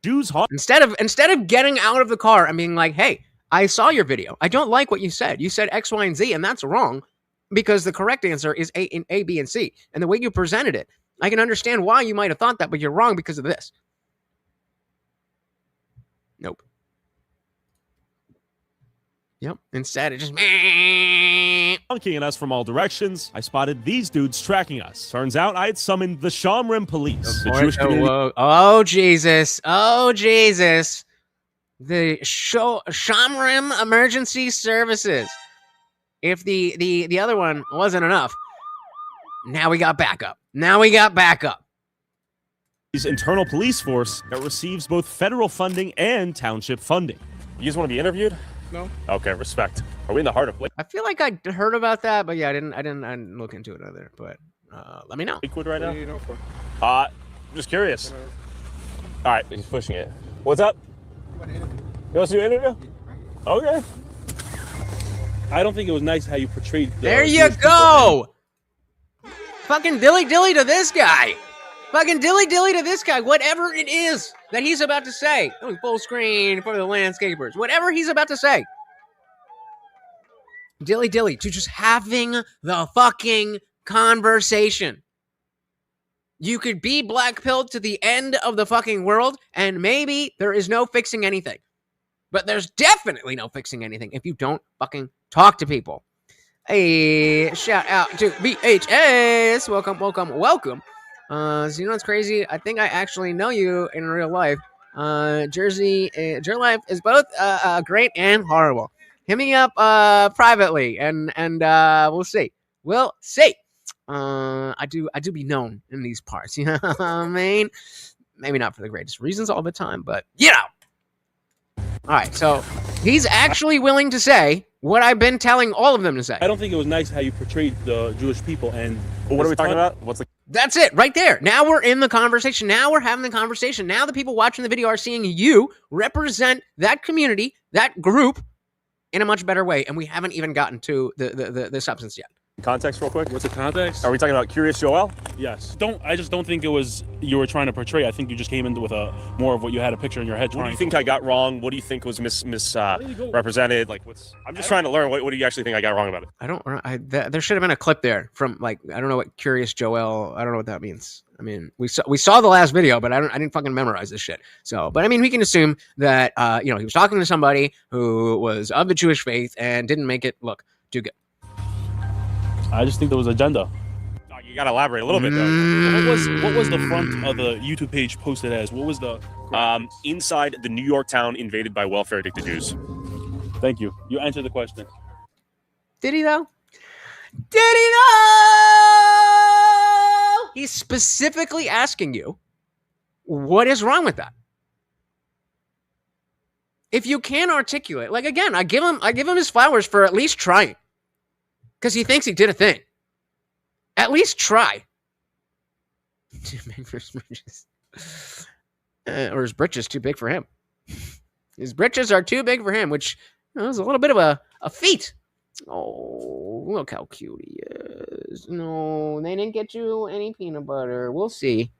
Jews honk. Instead of getting out of the car and being like, hey, I saw your video. I don't like what you said. You said X, Y, and Z, and that's wrong because the correct answer is A, B, and C. And the way you presented it, I can understand why you might have thought that, but you're wrong because of this. Nope. Yep. Instead, it just... honking at us from all directions. I spotted these dudes tracking us. Turns out I had summoned the Shamrim police. The Jewish community. Oh, Jesus. Oh, Jesus. The Shamrim Emergency Services. If the other one wasn't enough, now we got backup. His internal police force that receives both federal funding and township funding. You guys want to be interviewed? No. Okay, respect. Are we in the heart of I feel like I heard about that, but yeah, I didn't look into it either. But let me know. Lakewood right now? What do you know for? Just curious. All right, he's pushing it. What's up? You want to do an interview? Okay. I don't think it was nice how you portrayed. There you go. Fucking dilly to this guy. Whatever it is that he's about to say. Full screen for the landscapers. Whatever he's about to say. Dilly to just having the fucking conversation. You could be black-pilled to the end of the fucking world, and maybe there is no fixing anything. But there's definitely no fixing anything if you don't fucking talk to people. Hey, shout out to VHS. Welcome. So you know what's crazy? I think I actually know you in real life. Jersey, your life is both great and horrible. Hit me up privately, and we'll see. I do be known in these parts. You know what I mean? Maybe not for the greatest reasons all the time, but you know. All right, so he's actually willing to say what I've been telling all of them to say. I don't think it was nice how you portrayed the Jewish people. And what are we talking about? That's it, right there. Now we're in the conversation. Now we're having the conversation. Now the people watching the video are seeing you represent that community, that group, in a much better way. And we haven't even gotten to the substance yet. Context real quick. What's the context? Are we talking about Curious Joel? Yes. I just don't think it was you were trying to portray. I think you just came into with a more of what you had a picture in your head. What do you think I got wrong? What do you think was misrepresented? Like, I'm just trying to learn. What do you actually think I got wrong about it? There should have been a clip there from, like, I don't know what Curious Joel. I don't know what that means. I mean, we saw the last video, but I didn't fucking memorize this shit. So, but I mean, we can assume that he was talking to somebody who was of the Jewish faith and didn't make it look too good. I just think there was agenda. You gotta elaborate a little bit though. What was the front of the YouTube page posted as? What was the inside the New York town invaded by welfare addicted Jews? Thank you. You answered the question. Did he though? He's specifically asking you, what is wrong with that? If you can't articulate, like, again, I give him his flowers for at least trying. Because he thinks he did a thing. At least try. Or his britches too big for him. His britches are too big for him, which is a little bit of a feat. Oh, look how cute he is. No, they didn't get you any peanut butter. We'll see.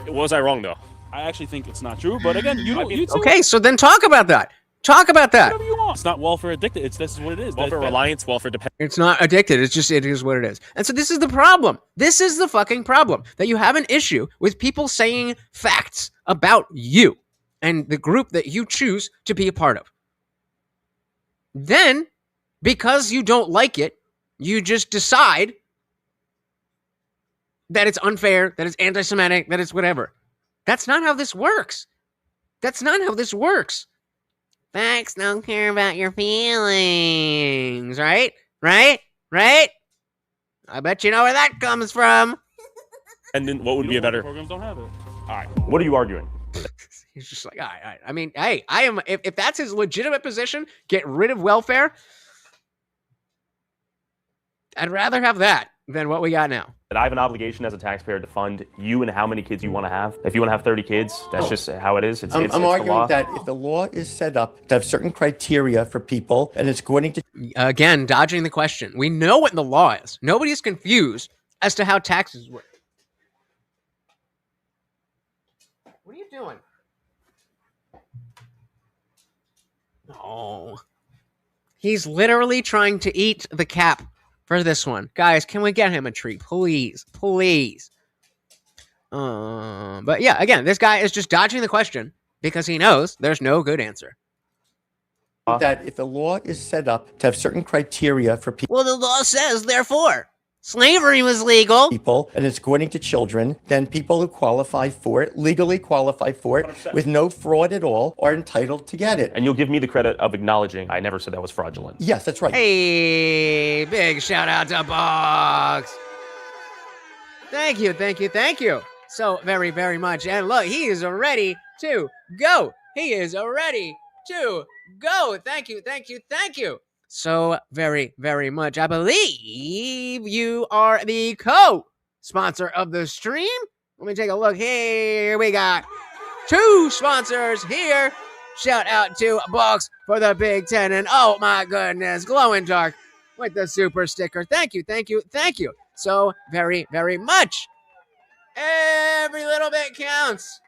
Was I wrong, though? I actually think it's not true, but again, you too. Okay, so then talk about that. Whatever you want. It's not welfare addicted. This is what it is. Welfare reliance, welfare dependent. It's not addicted. It is what it is. And so this is the problem. This is the fucking problem. That you have an issue with people saying facts about you and the group that you choose to be a part of. Then, because you don't like it, you just decide that it's unfair, that it's anti-Semitic, that it's whatever. That's not how this works. Facts don't care about your feelings, right? I bet you know where that comes from. And then what would be a better? Programs don't have it. All right. What are you arguing? He's just like, all right. I mean, hey, I am. If that's his legitimate position, get rid of welfare. I'd rather have that than what we got now. That I have an obligation as a taxpayer to fund you and how many kids you want to have. If you want to have 30 kids, that's just how it is. I'm it's arguing the law. that if the law is set up to have certain criteria for people, and it's going to Again, dodging the question. We know what the law is. Nobody is confused as to how taxes work. What are you doing? No. He's literally trying to eat the cap for this one. Guys, can we get him a treat? Please. Please. But yeah, again, this guy is just dodging the question because he knows there's no good answer. that if the law is set up to have certain criteria for people. Well, the law says, therefore, slavery was legal. People, and it's according to children, then people who qualify for it, legally qualify for it, 100%. with no fraud at all, are entitled to get it. And you'll give me the credit of acknowledging I never said that was fraudulent. Yes, that's right. Hey, big shout out to Boggs. Thank you, thank you, thank you so very, very much. And look, he is ready to go. He is ready to go. Thank you, thank you, thank you so very, very much. I believe you are the co-sponsor of the stream. Let me take a look here. We got 2 sponsors here. Shout out to Boggs for the Big 10. And oh my goodness, Glow in Dark with the super sticker. Thank you, thank you, thank you so very, very much. Every little bit counts.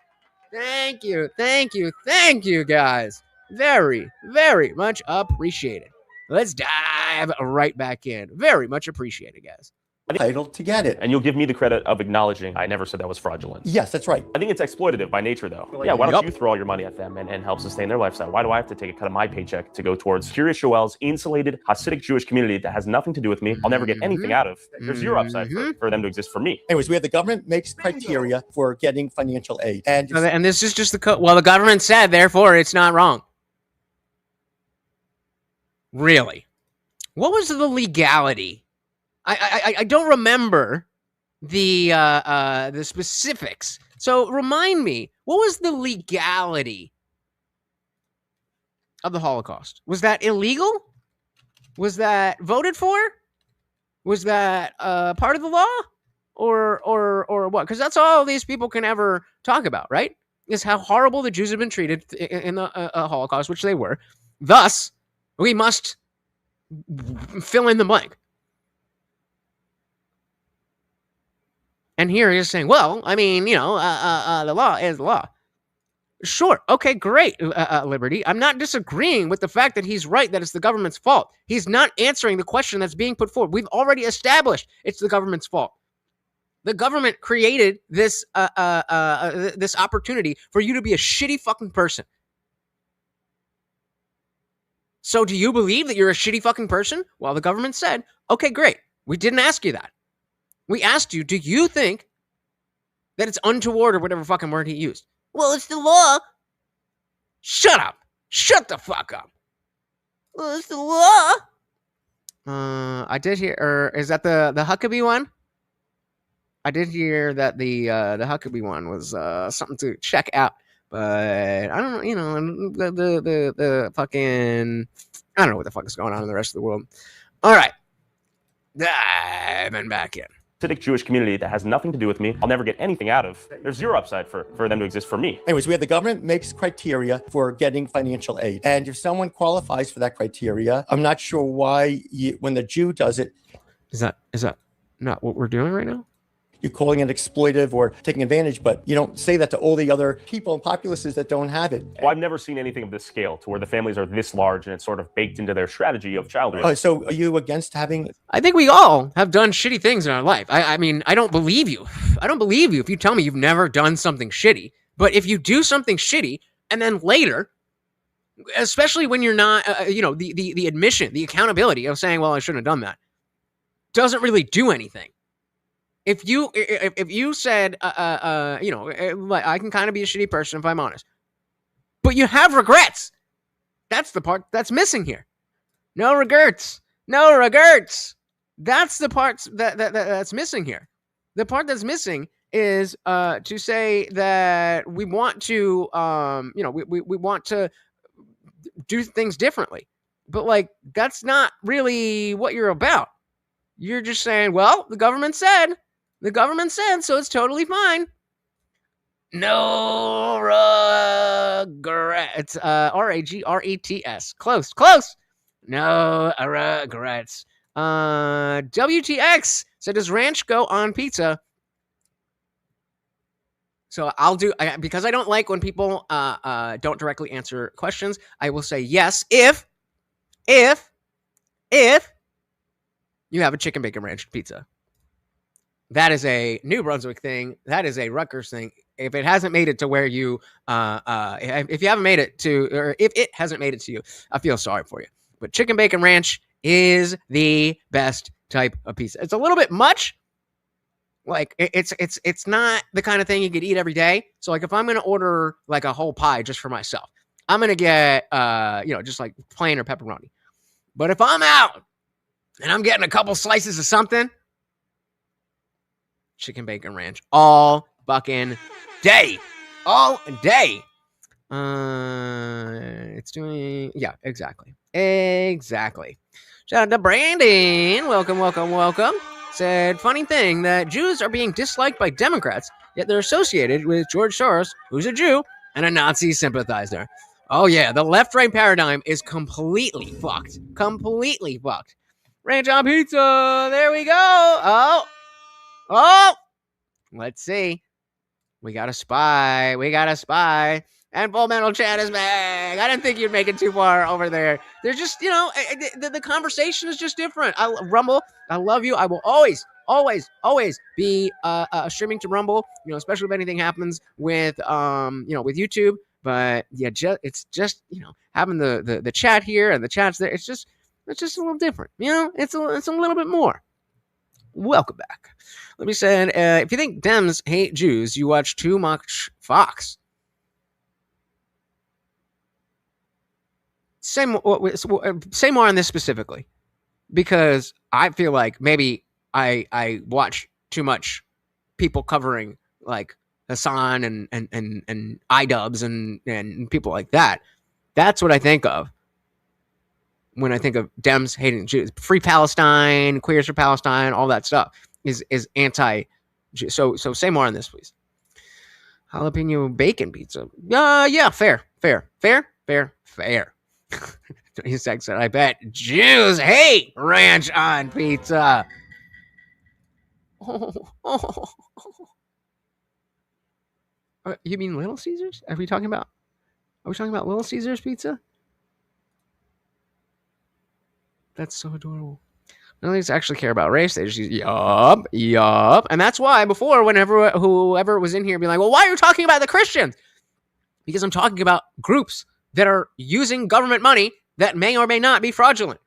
Thank you, thank you, thank you, guys. Very, very much appreciated. Let's dive right back in. Very much appreciated, guys. Entitled to get it. And you'll give me the credit of acknowledging I never said that was fraudulent. Yes, that's right. I think it's exploitative by nature, though. Yeah, why don't you throw all your money at them and help sustain their lifestyle? Why do I have to take a cut of my paycheck to go towards Kiryas Joel's insulated Hasidic Jewish community that has nothing to do with me? I'll never get anything out of. There's zero upside for them to exist for me. Anyways, we have the government makes criteria for getting financial aid. And this is just the well, the government said, therefore, it's not wrong. Really? What was the legality? I don't remember the specifics. So remind me, what was the legality of the Holocaust? Was that illegal? Was that voted for? Was that part of the law? Or what? Because that's all these people can ever talk about, right? Is how horrible the Jews have been treated in the Holocaust, which they were. Thus, we must fill in the blank. And here he is saying, well, I mean, you know, the law is the law. Sure. Okay, great, Liberty. I'm not disagreeing with the fact that he's right, that it's the government's fault. He's not answering the question that's being put forward. We've already established it's the government's fault. The government created this this opportunity for you to be a shitty fucking person. So do you believe that you're a shitty fucking person? Well, the government said, okay, great. We didn't ask you that. We asked you, do you think that it's untoward or whatever fucking word he used? Well, it's the law. Shut up. Shut the fuck up. Well, it's the law. I did hear, or is that the Huckabee one? I did hear that the Huckabee one was something to check out. But I don't know, you know, the fucking, I don't know what the fuck is going on in the rest of the world. All right. Diving back in. Hasidic Jewish community that has nothing to do with me. I'll never get anything out of. There's zero upside for them to exist for me. Anyways, we have the government makes criteria for getting financial aid. And if someone qualifies for that criteria, I'm not sure why when the Jew does it. Is that not what we're doing right now? You're calling it exploitive or taking advantage, but you don't say that to all the other people and populaces that don't have it. Well, I've never seen anything of this scale to where the families are this large and it's sort of baked into their strategy of child raising. So are you against having... I think we all have done shitty things in our life. I mean, I don't believe you. I don't believe you if you tell me you've never done something shitty. But if you do something shitty and then later, especially when you're not, you know, the admission, the accountability of saying, well, I shouldn't have done that, doesn't really do anything. If you said, you know, I can kind of be a shitty person if I'm honest, but you have regrets. That's the part that's missing here. No regrets. No regrets. That's the part that's missing here. The part that's missing is to say that we want to, we want to do things differently. But, like, that's not really what you're about. You're just saying, well, the government said, so it's totally fine. No regrets. Ragrets. Close. No regrets. WTX. So does ranch go on pizza? So I'll do, because I don't like when people don't directly answer questions, I will say yes if you have a chicken bacon ranch pizza. That is a New Brunswick thing. That is a Rutgers thing. If it hasn't made it to where you, if you haven't made it to, or if it hasn't made it to you, I feel sorry for you. But chicken bacon ranch is the best type of pizza. It's a little bit much. Like, it's not the kind of thing you could eat every day. So, like, if I'm going to order, like, a whole pie just for myself, I'm going to get, just, like, plain or pepperoni. But if I'm out and I'm getting a couple slices of something, chicken bacon ranch all fucking day. All day. It's doing, yeah, exactly. Shout out to Brandon. Welcome. Said, funny thing that Jews are being disliked by Democrats, yet they're associated with George Soros, who's a Jew and a Nazi sympathizer. Oh yeah, the left-right paradigm is completely fucked. Ranch on pizza. There we go. Oh. Let's see. We got a spy. And Full Metal Chat is back. I didn't think you'd make it too far over there. There's just, the conversation is just different. Rumble, I love you. I will always be streaming to Rumble, especially if anything happens with, with YouTube. But yeah, it's just, having the chat here and the chats there. It's just a little different. It's a little bit more. Welcome back. Let me say, if you think Dems hate Jews, you watch too much Fox. Say more on this specifically, because I feel like maybe I watch too much people covering like Hassan and iDubbbz and people like that. That's what I think of when I think of Dems hating Jews. Free Palestine, Queers for Palestine, all that stuff is anti-Jew. So say more on this, please. Jalapeno bacon pizza. Yeah, fair. 26 said, I bet Jews hate ranch on pizza. You mean Little Caesars? Are we talking about Little Caesars pizza? That's so adorable. No one actually care about race. They just use yup. And that's why before, whoever was in here be like, well, why are you talking about the Christians? Because I'm talking about groups that are using government money that may or may not be fraudulent.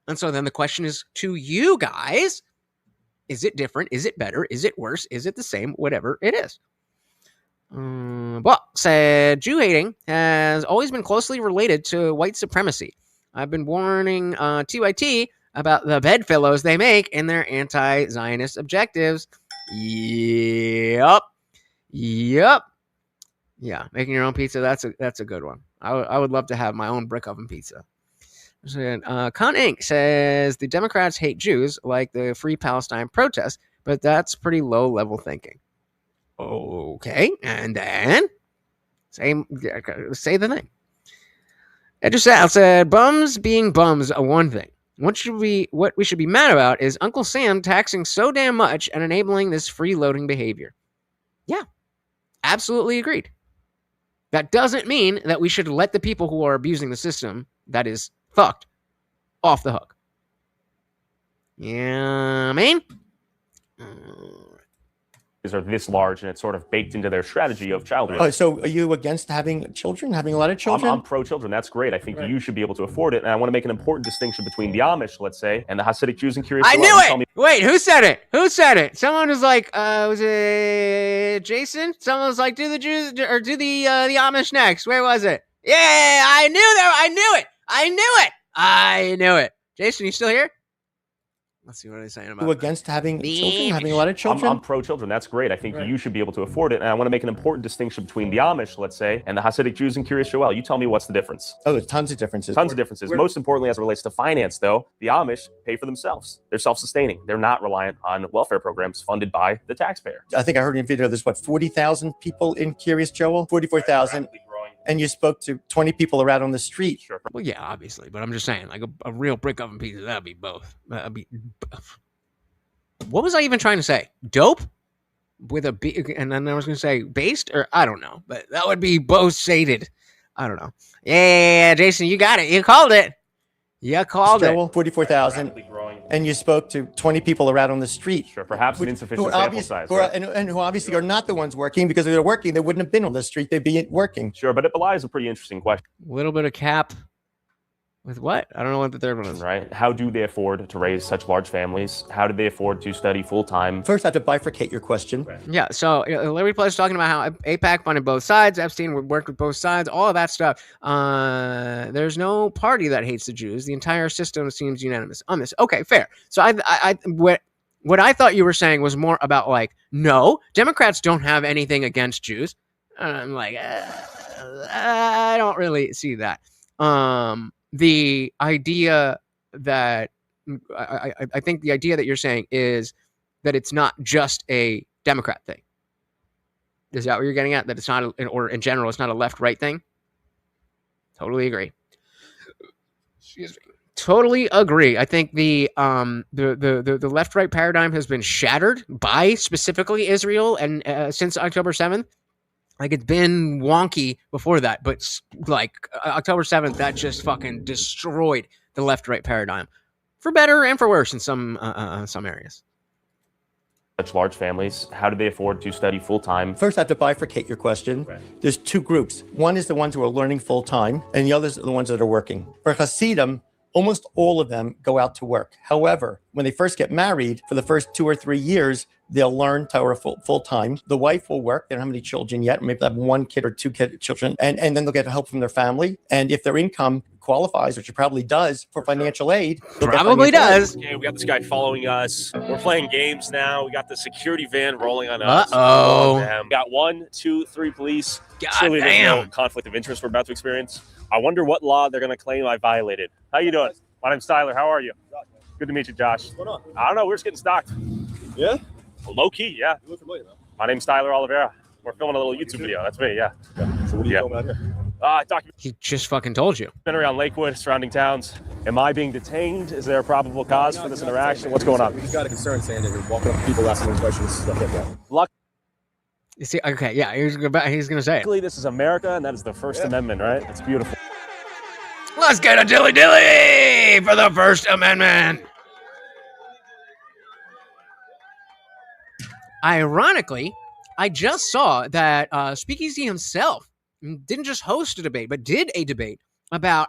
And so then the question is to you guys, is it different? Is it better? Is it worse? Is it the same? Whatever it is. But said, Jew hating has always been closely related to white supremacy. I've been warning TYT about the bedfellows they make in their anti-Zionist objectives. Yup. Yeah, making your own pizza, that's a good one. I would love to have my own brick oven pizza. Con Inc. says the Democrats hate Jews like the Free Palestine protest, but that's pretty low-level thinking. Okay, and then say the thing. Edge Sal said, bums being bums are one thing. What we should be mad about is Uncle Sam taxing so damn much and enabling this freeloading behavior. Yeah, absolutely agreed. That doesn't mean that we should let the people who are abusing the system, that is fucked, off the hook. Yeah, I mean? Are this large, and it's sort of baked into their strategy of child rearing. So are you against having a lot of children? I'm pro-children. That's great. I think you should be able to afford it. And I want to make an important distinction between the Amish, let's say, and the Hasidic Jews and curious. I knew it! Wait, who said it? Someone was like, was it Jason? Someone was like, do the Jews, or do the Amish next. Where was it? Yeah, I knew it. Jason, you still here? Let's see what they're saying about Who against having children, having a lot of children? I'm pro-children. That's great. I think you should be able to afford it. And I want to make an important distinction between the Amish, let's say, and the Hasidic Jews. And curious, Joel, you tell me what's the difference. Oh, there's tons of differences. Tons of differences. Most importantly, as it relates to finance, though, the Amish pay for themselves. They're self-sustaining. They're not reliant on welfare programs funded by the taxpayer. I think I heard in a video there's, 40,000 people in Curious Joel? 44,000. And you spoke to 20 people around on the street. Sure. Well, yeah, obviously. But I'm just saying, like a real brick oven pizza, that'd be both. What was I even trying to say? Dope? With a B, and then I was going to say based, or I don't know. But that would be both sated. I don't know. Yeah, Jason, you got it. You called it. You called Joel, it. 44,000. And you spoke to 20 people around on the street. Sure, perhaps an insufficient sample size. And who obviously are not the ones working, because if they're working, they wouldn't have been on the street. They'd be working. Sure, but it belies a pretty interesting question. A little bit of cap. With what? I don't know what the third one is. Right? How do they afford to raise such large families? How do they afford to study full-time? First, I have to bifurcate your question. Yeah, so Liberty Plus is talking about how AIPAC funded both sides, Epstein would work with both sides, all of that stuff. There's no party that hates the Jews. The entire system seems unanimous on this. Okay, fair. So what I thought you were saying was more about like, no, Democrats don't have anything against Jews. And I'm like, I don't really see that. The idea that I think the idea that you're saying is that it's not just a Democrat thing. Is that what you're getting at? That it's not, or in general, it's not a left-right thing? Totally agree. Excuse me. Totally agree. I think the left-right paradigm has been shattered by specifically Israel and since October 7th. Like, it's been wonky before that, but like October 7th, that just fucking destroyed the left-right paradigm, for better and for worse in some areas. Such large families, how do they afford to study full-time? First, I have to bifurcate your question. There's two groups. One is the ones who are learning full-time, and the others are the ones that are working. For Hasidim, almost all of them go out to work. However, when they first get married, for the first 2 or 3 years, they'll learn Torah full-time. The wife will work. They don't have any children yet. Maybe they have 1 kid or 2 children. And then they'll get help from their family. And if their income qualifies, which it probably does, for financial aid. Probably does. Okay, we got this guy following us. We're playing games now. We got the security van rolling on us. Uh-oh. We got 1, 2, 3 police. God Surely there's damn. no conflict of interest we're about to experience. I wonder what law they're going to claim I violated. How you doing? My name's Tyler. How are you? Good to meet you, Josh. What's going on? I don't know. We're just getting stocked. Yeah? Low key, yeah. You look familiar, though. My name's Tyler Olivera. We're filming a little YouTube video. That's me, yeah. So what are you filming out here? He just fucking told you. Documentary on Lakewood, surrounding towns. Am I being detained? Is there a probable cause for this interaction? What's going on? We just got a concern saying that you're walking up to people asking them questions, stuff like that. You see, okay, yeah, he's gonna say it. Luckily, this is America, and that is the First Amendment, right? It's beautiful. Let's get a dilly dilly for the First Amendment. Ironically, I just saw that Speakeasy himself didn't just host a debate, but did a debate about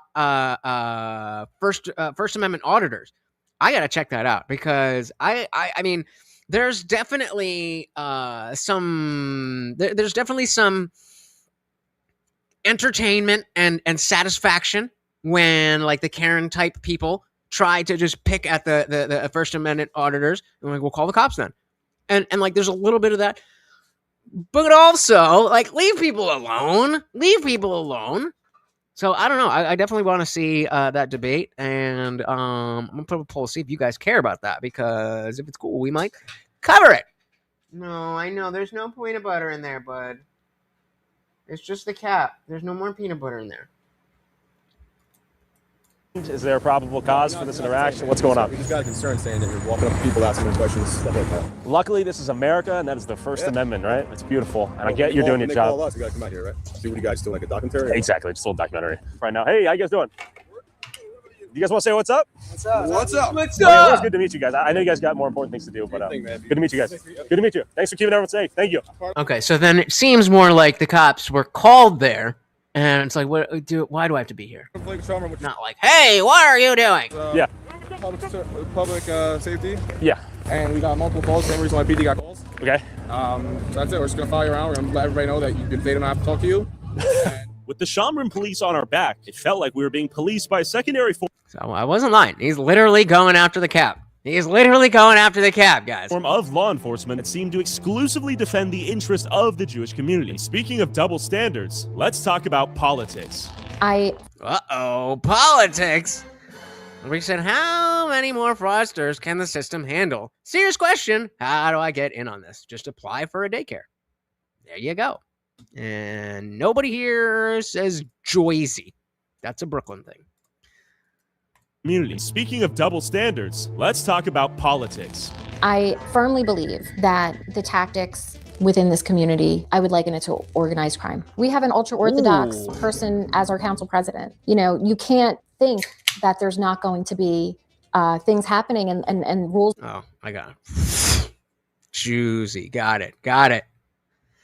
First Amendment auditors. I gotta check that out because I mean, there's definitely some entertainment and satisfaction when like the Karen type people try to just pick at the First Amendment auditors and like, we'll call the cops then. And like there's a little bit of that. But also, like, leave people alone. Leave people alone. So I don't know. I definitely want to see that debate, and I'm gonna put up a poll, see if you guys care about that, because if it's cool, we might cover it. No, I know there's no peanut butter in there, bud. It's just the cap. There's no more peanut butter in there. Is there a probable cause for this interaction? What's going on? We just got a concern saying that you're walking up to people asking them questions, stuff like that. Luckily, this is America, and that is the First Amendment, right? It's beautiful, and I get you're doing your job. Call us, we gotta come out here, right? See what you guys do, like a documentary? Exactly, just a little documentary right now. Hey, how you guys doing? You guys want to say what's up? What's up? What's up? What's up? It's good to meet you guys. I know you guys got more important things to do, but good to meet you guys. Good to meet you. Thanks for keeping everyone safe. Thank you. Okay, so then it seems more like the cops were called there, and it's like, why do I have to be here? Not like, hey, what are you doing? Yeah. Public safety. Yeah. And we got multiple calls. Same reason why PD got calls. Okay. So that's it. We're just gonna follow you around. We're gonna let everybody know that they don't have to talk to you. With the Shamrin police on our back, it felt like we were being policed by secondary force. So I wasn't lying. He's literally going after the cap. He's literally going after the cab, guys. Form of law enforcement that seem to exclusively defend the interest of the Jewish community. And speaking of double standards, let's talk about politics. Uh-oh, politics. We said, how many more fraudsters can the system handle? Serious question. How do I get in on this? Just apply for a daycare. There you go. And nobody here says Joyzy. That's a Brooklyn thing. Community. Speaking of double standards, let's talk about politics. I firmly believe that the tactics within this community, I would liken it to organized crime. We have an ultra-Orthodox person as our council president. You know, you can't think that there's not going to be things happening and rules. Oh, I got it. Juicy. Got it.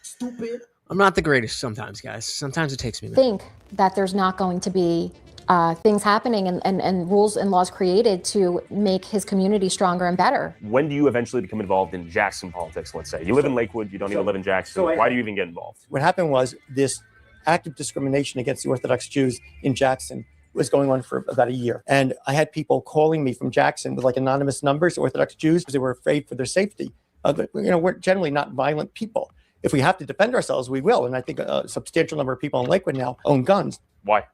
Stupid. I'm not the greatest sometimes, guys. Sometimes it takes me a minute. Think that there's not going to be things happening and rules and laws created to make his community stronger and better. When do you eventually become involved in Jackson politics, let's say? You live in Lakewood, you don't even live in Jackson. Why do you even get involved? What happened was this active discrimination against the Orthodox Jews in Jackson was going on for about a year. And I had people calling me from Jackson with like anonymous numbers, Orthodox Jews, because they were afraid for their safety. We're generally not violent people. If we have to defend ourselves, we will. And I think a substantial number of people in Lakewood now own guns. Why?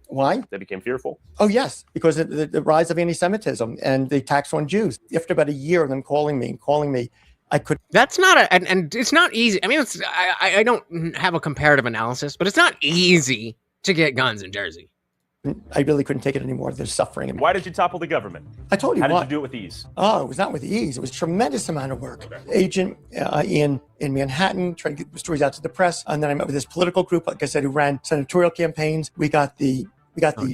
Why? They became fearful. Oh, yes, because of the rise of anti-Semitism and the tax on Jews. After about a year of them calling me, I could. That's not and it's not easy. I mean, I don't have a comparative analysis, but it's not easy to get guns in Jersey. I really couldn't take it anymore. They're suffering. Why did you topple the government? I told you. How why. did you do it with ease? Oh, it was not with ease. It was a tremendous amount of work. Okay. Agent in Manhattan, trying to get the stories out to the press. And then I met with this political group, like I said, who ran senatorial campaigns. We got the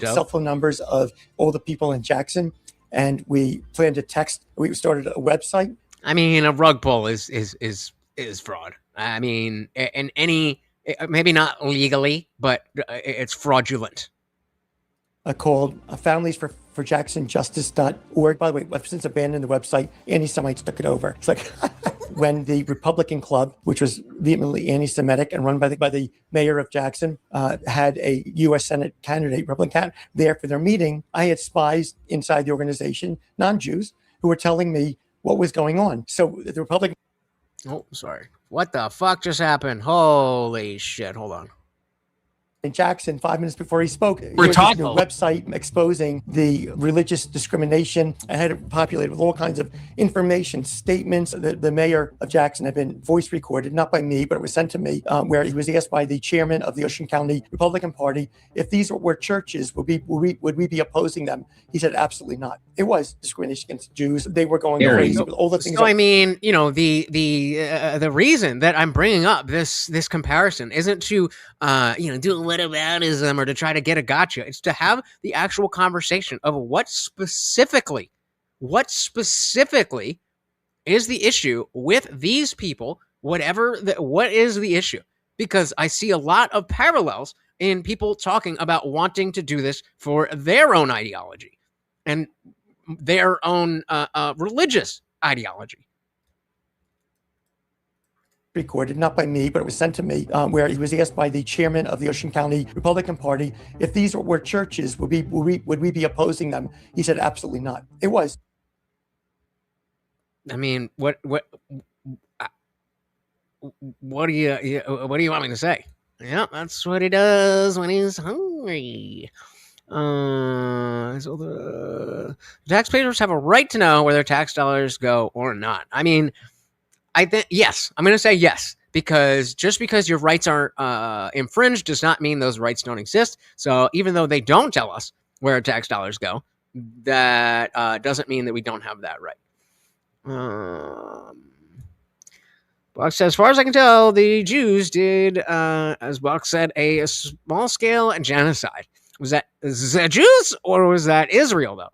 cell phone numbers of all the people in Jackson, and we planned to text. We started a website. I mean, a rug pull is fraud. I mean, in any, maybe not legally, but it's fraudulent. Called Families for Jackson Justice.org. By the way, I've since abandoned the website. Anti-Semites took it over. It's like when the Republican Club, which was vehemently anti-Semitic and run by the mayor of Jackson, had a U.S. Senate candidate, Republican candidate, there for their meeting, I had spies inside the organization, non-Jews, who were telling me what was going on. So the Republican... Oh, sorry. What the fuck just happened? Holy shit. Hold on. In Jackson, 5 minutes before he spoke, We're talking a website exposing the religious discrimination. I had it populated with all kinds of information, statements. The mayor of Jackson had been voice recorded, not by me, but it was sent to me, where he was asked by the chairman of the Ocean County Republican Party if these were churches, would we be opposing them? He said, absolutely not. It was discrimination against Jews. They were going crazy with all the things. So I mean, you know, the reason that I'm bringing up this comparison isn't to do a whataboutism or to try to get a gotcha. It's to have the actual conversation of what specifically is the issue with these people, what is the issue? Because I see a lot of parallels in people talking about wanting to do this for their own ideology and their own religious ideology. Recorded, not by me, but it was sent to me, where he was asked by the chairman of the Ocean County Republican Party if these were churches, would we be opposing them? He said, absolutely not. It was. I mean, what do you want me to say? Yeah, that's what he does when he's hungry. So the taxpayers have a right to know where their tax dollars go or not. I mean, I think, yes, I'm going to say yes, because just because your rights are infringed does not mean those rights don't exist. So even though they don't tell us where our tax dollars go, that doesn't mean that we don't have that right. Buck says, as far as I can tell, the Jews did, as Buck said, a small-scale genocide. Was that Jews or was that Israel, though?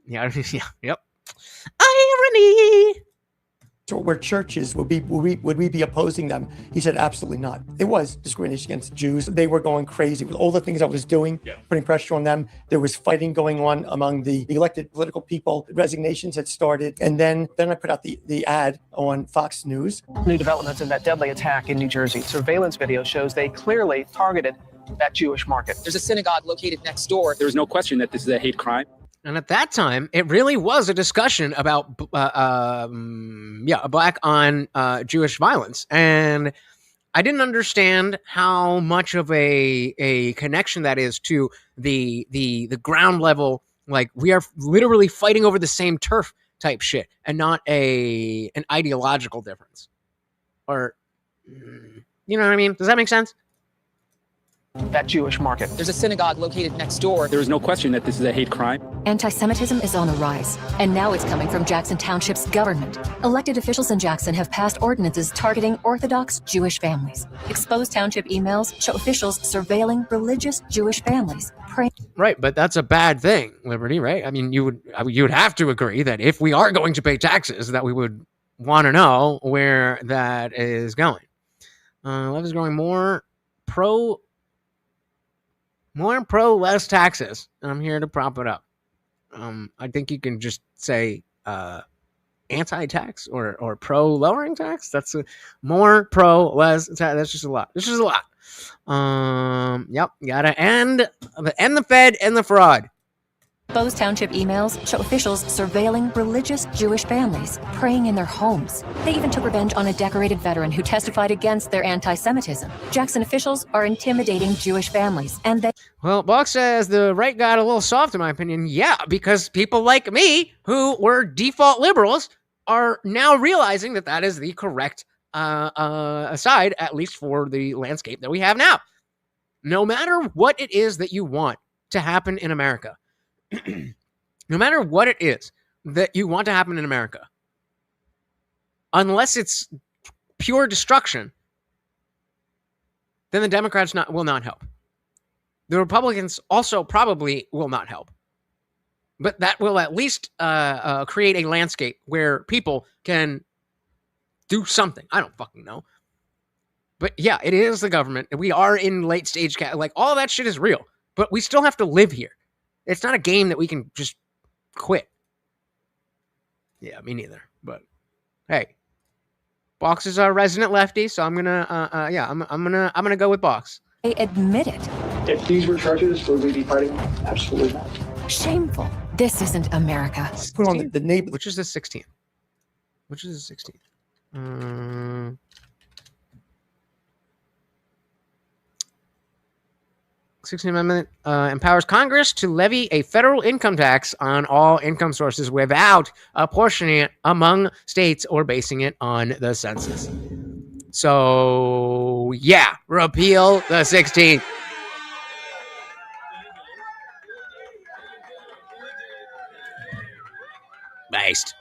Yeah, yep. Irony! So where churches, would we be opposing them? He said, absolutely not. It was discrimination against Jews. They were going crazy with all the things I was doing, putting pressure on them. There was fighting going on among the elected political people. Resignations had started. And then I put out the ad on Fox News. New developments in that deadly attack in New Jersey. Surveillance video shows they clearly targeted that Jewish market. There's a synagogue located next door. There's no question that this is a hate crime. And at that time, it really was a discussion about, black on Jewish violence. And I didn't understand how much of a connection that is to the ground level. Like, we are literally fighting over the same turf type shit, and not an ideological difference. Or, you know what I mean? Does that make sense? That Jewish market. There's a synagogue located next door. There is no question that this is a hate crime. Anti-Semitism is on the rise, and now it's coming from Jackson Township's government. Elected officials in Jackson have passed ordinances targeting Orthodox Jewish families. Exposed Township emails show officials surveilling religious Jewish families. Right, but that's a bad thing, Liberty, right? I mean, you would have to agree that if we are going to pay taxes, that we would want to know where that is going. Love is growing more pro, less taxes, and I'm here to prop it up. I think you can just say anti-tax or pro lowering tax. That's more pro, less tax. That's just a lot. This is a lot. Yep, gotta end the Fed and the fraud. Exposed Township emails show officials surveilling religious Jewish families, praying in their homes. They even took revenge on a decorated veteran who testified against their anti-Semitism. Jackson officials are intimidating Jewish families, and they... Well, Buck says the right got a little soft, in my opinion. Yeah, because people like me, who were default liberals, are now realizing that that is the correct side, at least for the landscape that we have now. No matter what it is that you want to happen in America, no matter what it is that you want to happen in America, unless it's pure destruction, then the Democrats will not help. The Republicans also probably will not help. But that will at least create a landscape where people can do something. I don't fucking know. But yeah, it is the government. We are in late stage, like all that shit is real. But we still have to live here. It's not a game that we can just quit. Yeah, me neither. But hey, Box is our resident lefty, so I'm gonna I'm gonna go with Box. They admit it. If these were charges, would we be fighting? Absolutely not. Shameful. This isn't America. Put on the neighbor. Which is the 16th? Which is the 16th? 16th Amendment empowers Congress to levy a federal income tax on all income sources without apportioning it among states or basing it on the census. So, yeah, repeal the 16th. Based.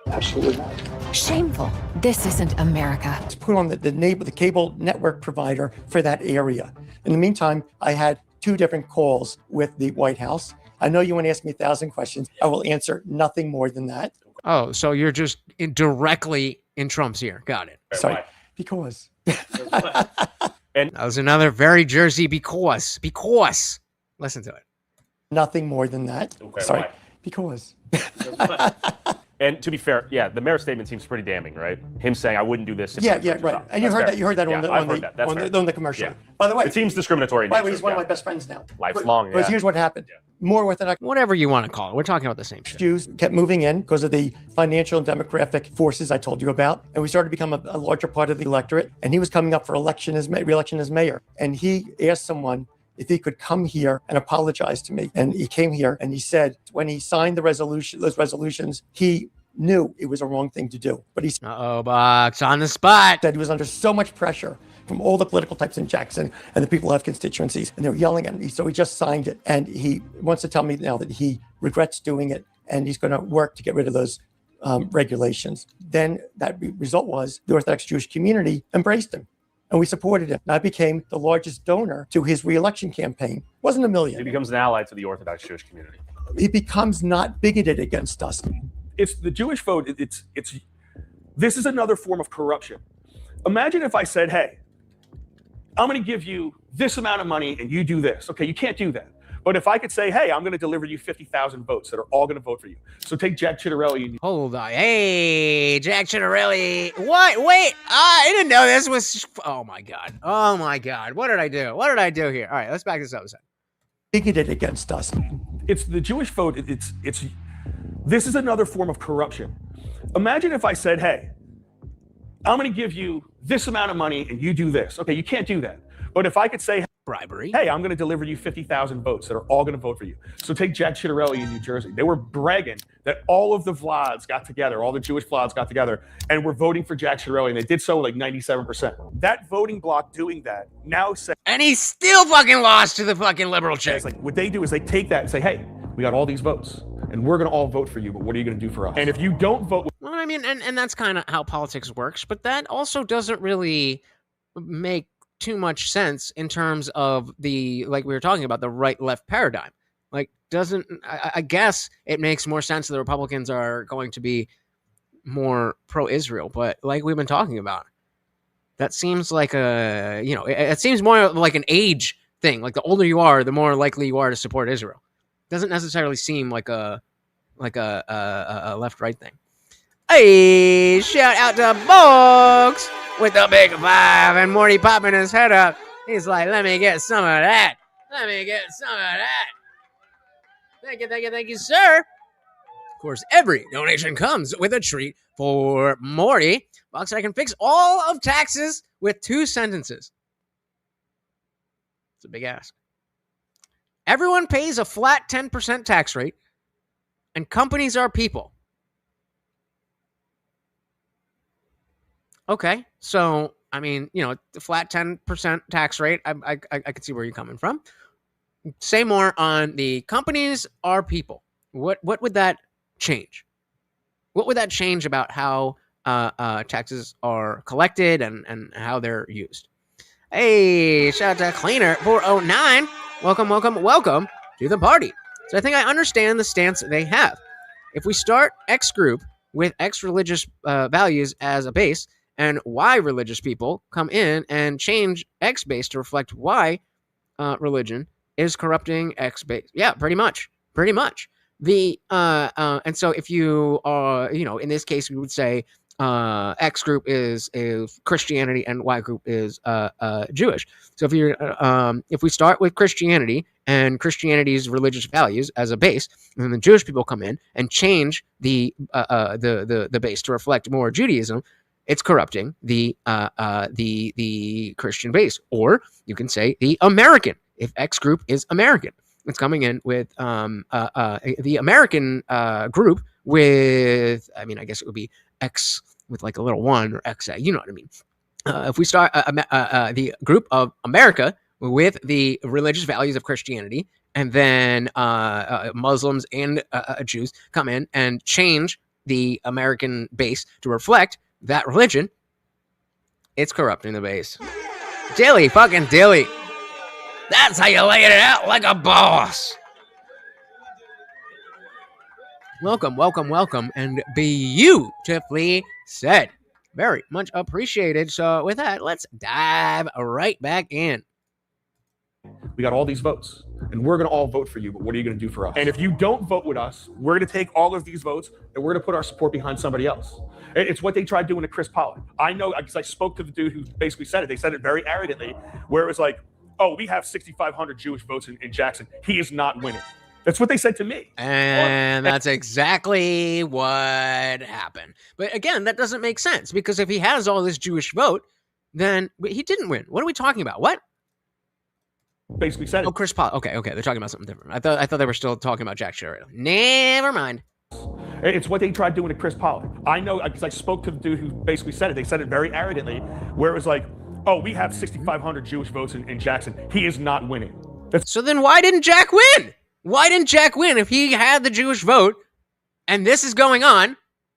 Absolutely not. Shameful. This isn't America. Let's put on the cable network provider for that area. In the meantime, I had 2 different calls with the White House. I know you want to ask me 1,000 questions. I will answer nothing more than that. Oh, so you're just directly in Trump's ear. Got it. Sorry, because. And that was another very Jersey because. Listen to it. Nothing more than that. Okay, Sorry, why? because. And to be fair, yeah, the mayor's statement seems pretty damning, right? Him saying, "I wouldn't do this." Yeah, right. And you heard that. You heard that on the commercial. Yeah. By the way, it seems discriminatory. By the way, he's one of my best friends now. Lifelong. Because here's what happened. More Orthodox. Whatever you want to call it. We're talking about the same shit. Jews kept moving in because of the financial and demographic forces I told you about. And we started to become a larger part of the electorate. And he was coming up for re-election as mayor. And he asked someone if he could come here and apologize to me. And he came here and he said, when he signed those resolutions, he knew it was a wrong thing to do. But he Box on the spot. Said he was under so much pressure from all the political types in Jackson and the people who have constituencies, and they were yelling at him. So he just signed it. And he wants to tell me now that he regrets doing it and he's going to work to get rid of those regulations. Then that result was the Orthodox Jewish community embraced him. And we supported him. And I became the largest donor to his re-election campaign. Wasn't $1 million. He becomes an ally to the Orthodox Jewish community. He becomes not bigoted against us. It's the Jewish vote. It's this is another form of corruption. Imagine if I said, "Hey, I'm going to give you this amount of money and you do this." Okay, you can't do that. But if I could say, "Hey, I'm going to deliver you 50,000 votes that are all going to vote for you." So take Jack Chittarelli. Hold on. Hey, Jack Chittarelli. What? Wait. I didn't know this was. Oh my God. What did I do? What did I do here? All right, let's back this up a second. bigoted against us. It's the Jewish vote. This is another form of corruption. Imagine if I said, hey, I'm going to give you this amount of money and you do this. Okay, you can't do that. But if I could say, bribery. Hey, I'm going to deliver you 50,000 votes that are all going to vote for you. So take Jack Ciattarelli in New Jersey. They were bragging that all of the Vlads got together, all the Jewish Vlads got together, and were voting for Jack Ciattarelli, and they did so like 97%. That voting bloc doing that now says, and he still fucking lost to the fucking liberal chick. Like, what they do is they take that and say, hey, we got all these votes, and we're going to all vote for you, but what are you going to do for us? And if you don't vote... Well, I mean, and that's kind of how politics works, but that also doesn't really make too much sense in terms of the, like we were talking about, the right-left paradigm. Like, I guess it makes more sense that the Republicans are going to be more pro-Israel, but like we've been talking about, that seems like it seems more like an age thing. Like, the older you are, the more likely you are to support Israel. Doesn't necessarily seem like a left-right thing. Hey, shout out to Boggs with the big 5, and Morty popping his head up. He's like, let me get some of that. Let me get some of that. Thank you, sir. Of course, every donation comes with a treat for Morty. Boggs, I can fix all of taxes with 2 sentences. It's a big ask. Everyone pays a flat 10% tax rate, and companies are people. Okay, so, I mean, the flat 10% tax rate, I could see where you're coming from. Say more on the companies are people. What would that change? What would that change about how taxes are collected and how they're used? Hey, shout out to Cleaner409. Welcome to the party. So I think I understand the stance they have. If we start X group with X religious values as a base, and Y religious people come in and change X base to reflect Y religion is corrupting X base. Yeah, pretty much. And so if you are, in this case, we would say X group is Christianity and Y group is Jewish. So if we start with Christianity and Christianity's religious values as a base, and then the Jewish people come in and change the base to reflect more Judaism, it's corrupting the Christian base. Or you can say the American. If X group is American, it's coming in with the American group with, I mean, I guess it would be X with like a little 1 or XA. You know what I mean? If we start the group of America with the religious values of Christianity, and then Muslims and Jews come in and change the American base to reflect that religion, it's corrupting the base. Dilly. That's how you lay it out like a boss. Welcome, and beautifully said. Very much appreciated. So with that, let's dive right back in. We got all these votes, and we're going to all vote for you, but what are you going to do for us? And if you don't vote with us, we're going to take all of these votes, and we're going to put our support behind somebody else. It's what they tried doing to Chris Pollard. I know, because I spoke to the dude who basically said it. They said it very arrogantly, where it was like, oh, we have 6,500 Jewish votes in Jackson. He is not winning. That's what they said to me. And that's exactly what happened. But again, that doesn't make sense, because if he has all this Jewish vote, then he didn't win. What are we talking about? What? Basically said it. Oh, Chris Pollard. Okay. They're talking about something different. I thought they were still talking about Jack Ciattarelli. Never mind. It's what they tried doing to Chris Pollard. I know, because I spoke to the dude who basically said it. They said it very arrogantly, where it was like, oh, we have 6,500 Jewish votes in Jackson. He is not winning. So then why didn't Jack win? Why didn't Jack win if he had the Jewish vote and this is going on?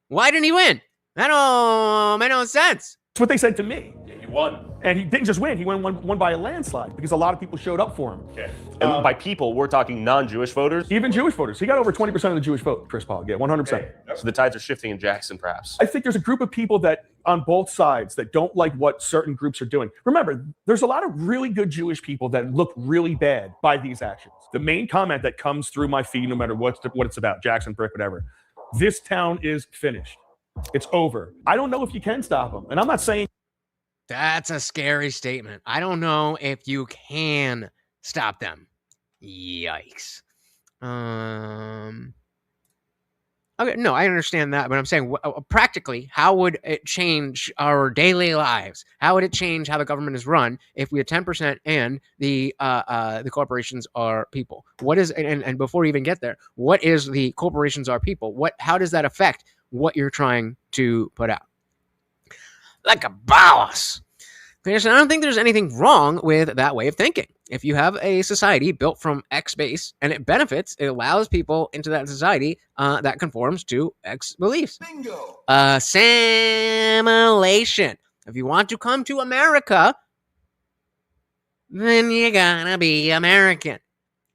Why didn't he win? That don't make no sense. That's what they said to me. Yeah, he won. And he didn't just win. He won by a landslide because a lot of people showed up for him. Okay. And by people, we're talking non-Jewish voters? Even Jewish voters. He got over 20% of the Jewish vote, Chris Pollard. Yeah, 100%. Okay. So the tides are shifting in Jackson, perhaps. I think there's a group of people that, on both sides, that don't like what certain groups are doing. Remember, there's a lot of really good Jewish people that look really bad by these actions. The main comment that comes through my feed, no matter what it's about, Jackson, Brick, whatever, this town is finished. It's over. I don't know if you can stop them. And I'm not saying... That's a scary statement. I don't know if you can stop them. Yikes. Okay, no, I understand that, but I'm saying practically, how would it change our daily lives? How would it change how the government is run if we have 10% and the corporations are people? What is and before we even get there, what is the corporations are people? How does that affect what you're trying to put out? Like a boss. I don't think there's anything wrong with that way of thinking. If you have a society built from X base and it benefits, it allows people into that society that conforms to X beliefs. Bingo. Assimilation. If you want to come to America, then you gotta be American.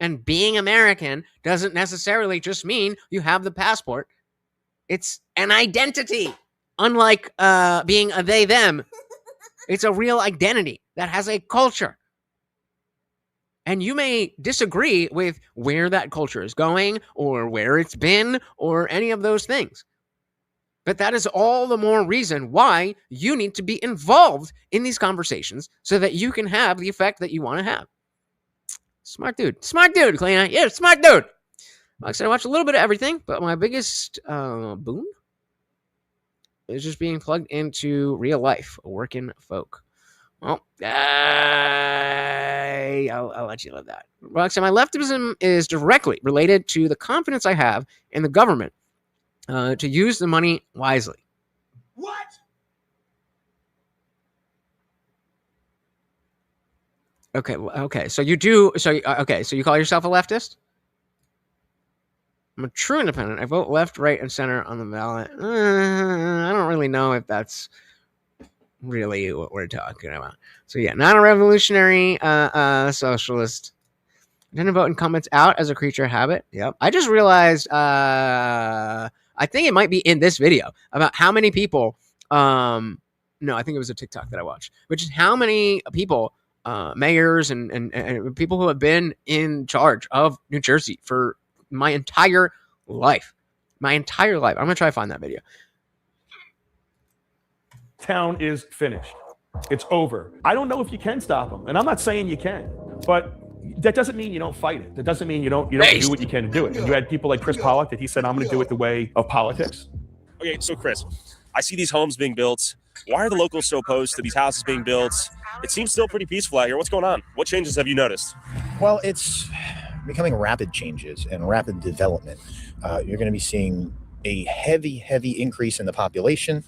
And being American doesn't necessarily just mean you have the passport. It's an identity. Unlike being a they, them. It's a real identity that has a culture. And you may disagree with where that culture is going or where it's been or any of those things. But that is all the more reason why you need to be involved in these conversations so that you can have the effect that you want to have. Smart dude, Kalina. Yeah, smart dude. Like I said, I watch a little bit of everything, but my biggest boon is just being plugged into real life, working folk. Well, I'll let you live that. So my leftism is directly related to the confidence I have in the government to use the money wisely. What? Okay. So you do. So you call yourself a leftist? I'm a true independent. I vote left, right, and center on the ballot. I don't really know if that's really what we're talking about. So yeah, not a revolutionary socialist. Didn't vote incumbents out as a creature of habit. Yep. I just realized I think it might be in this video about how many people no, I think it was a TikTok that I watched, which is how many people mayors and people who have been in charge of New Jersey for my entire life. I'm gonna try to find that video. Town is finished. It's over. I don't know if you can stop them, and I'm not saying you can, but that doesn't mean you don't fight it. That doesn't mean you don't do what you can to do it. And you had people like Chris Pollock that he said, I'm going to do it the way of politics. Okay, so Chris, I see these homes being built. Why are the locals so opposed to these houses being built? It seems still pretty peaceful out here. What's going on? What changes have you noticed? Well, it's becoming rapid changes and rapid development. You're going to be seeing a heavy increase in the population,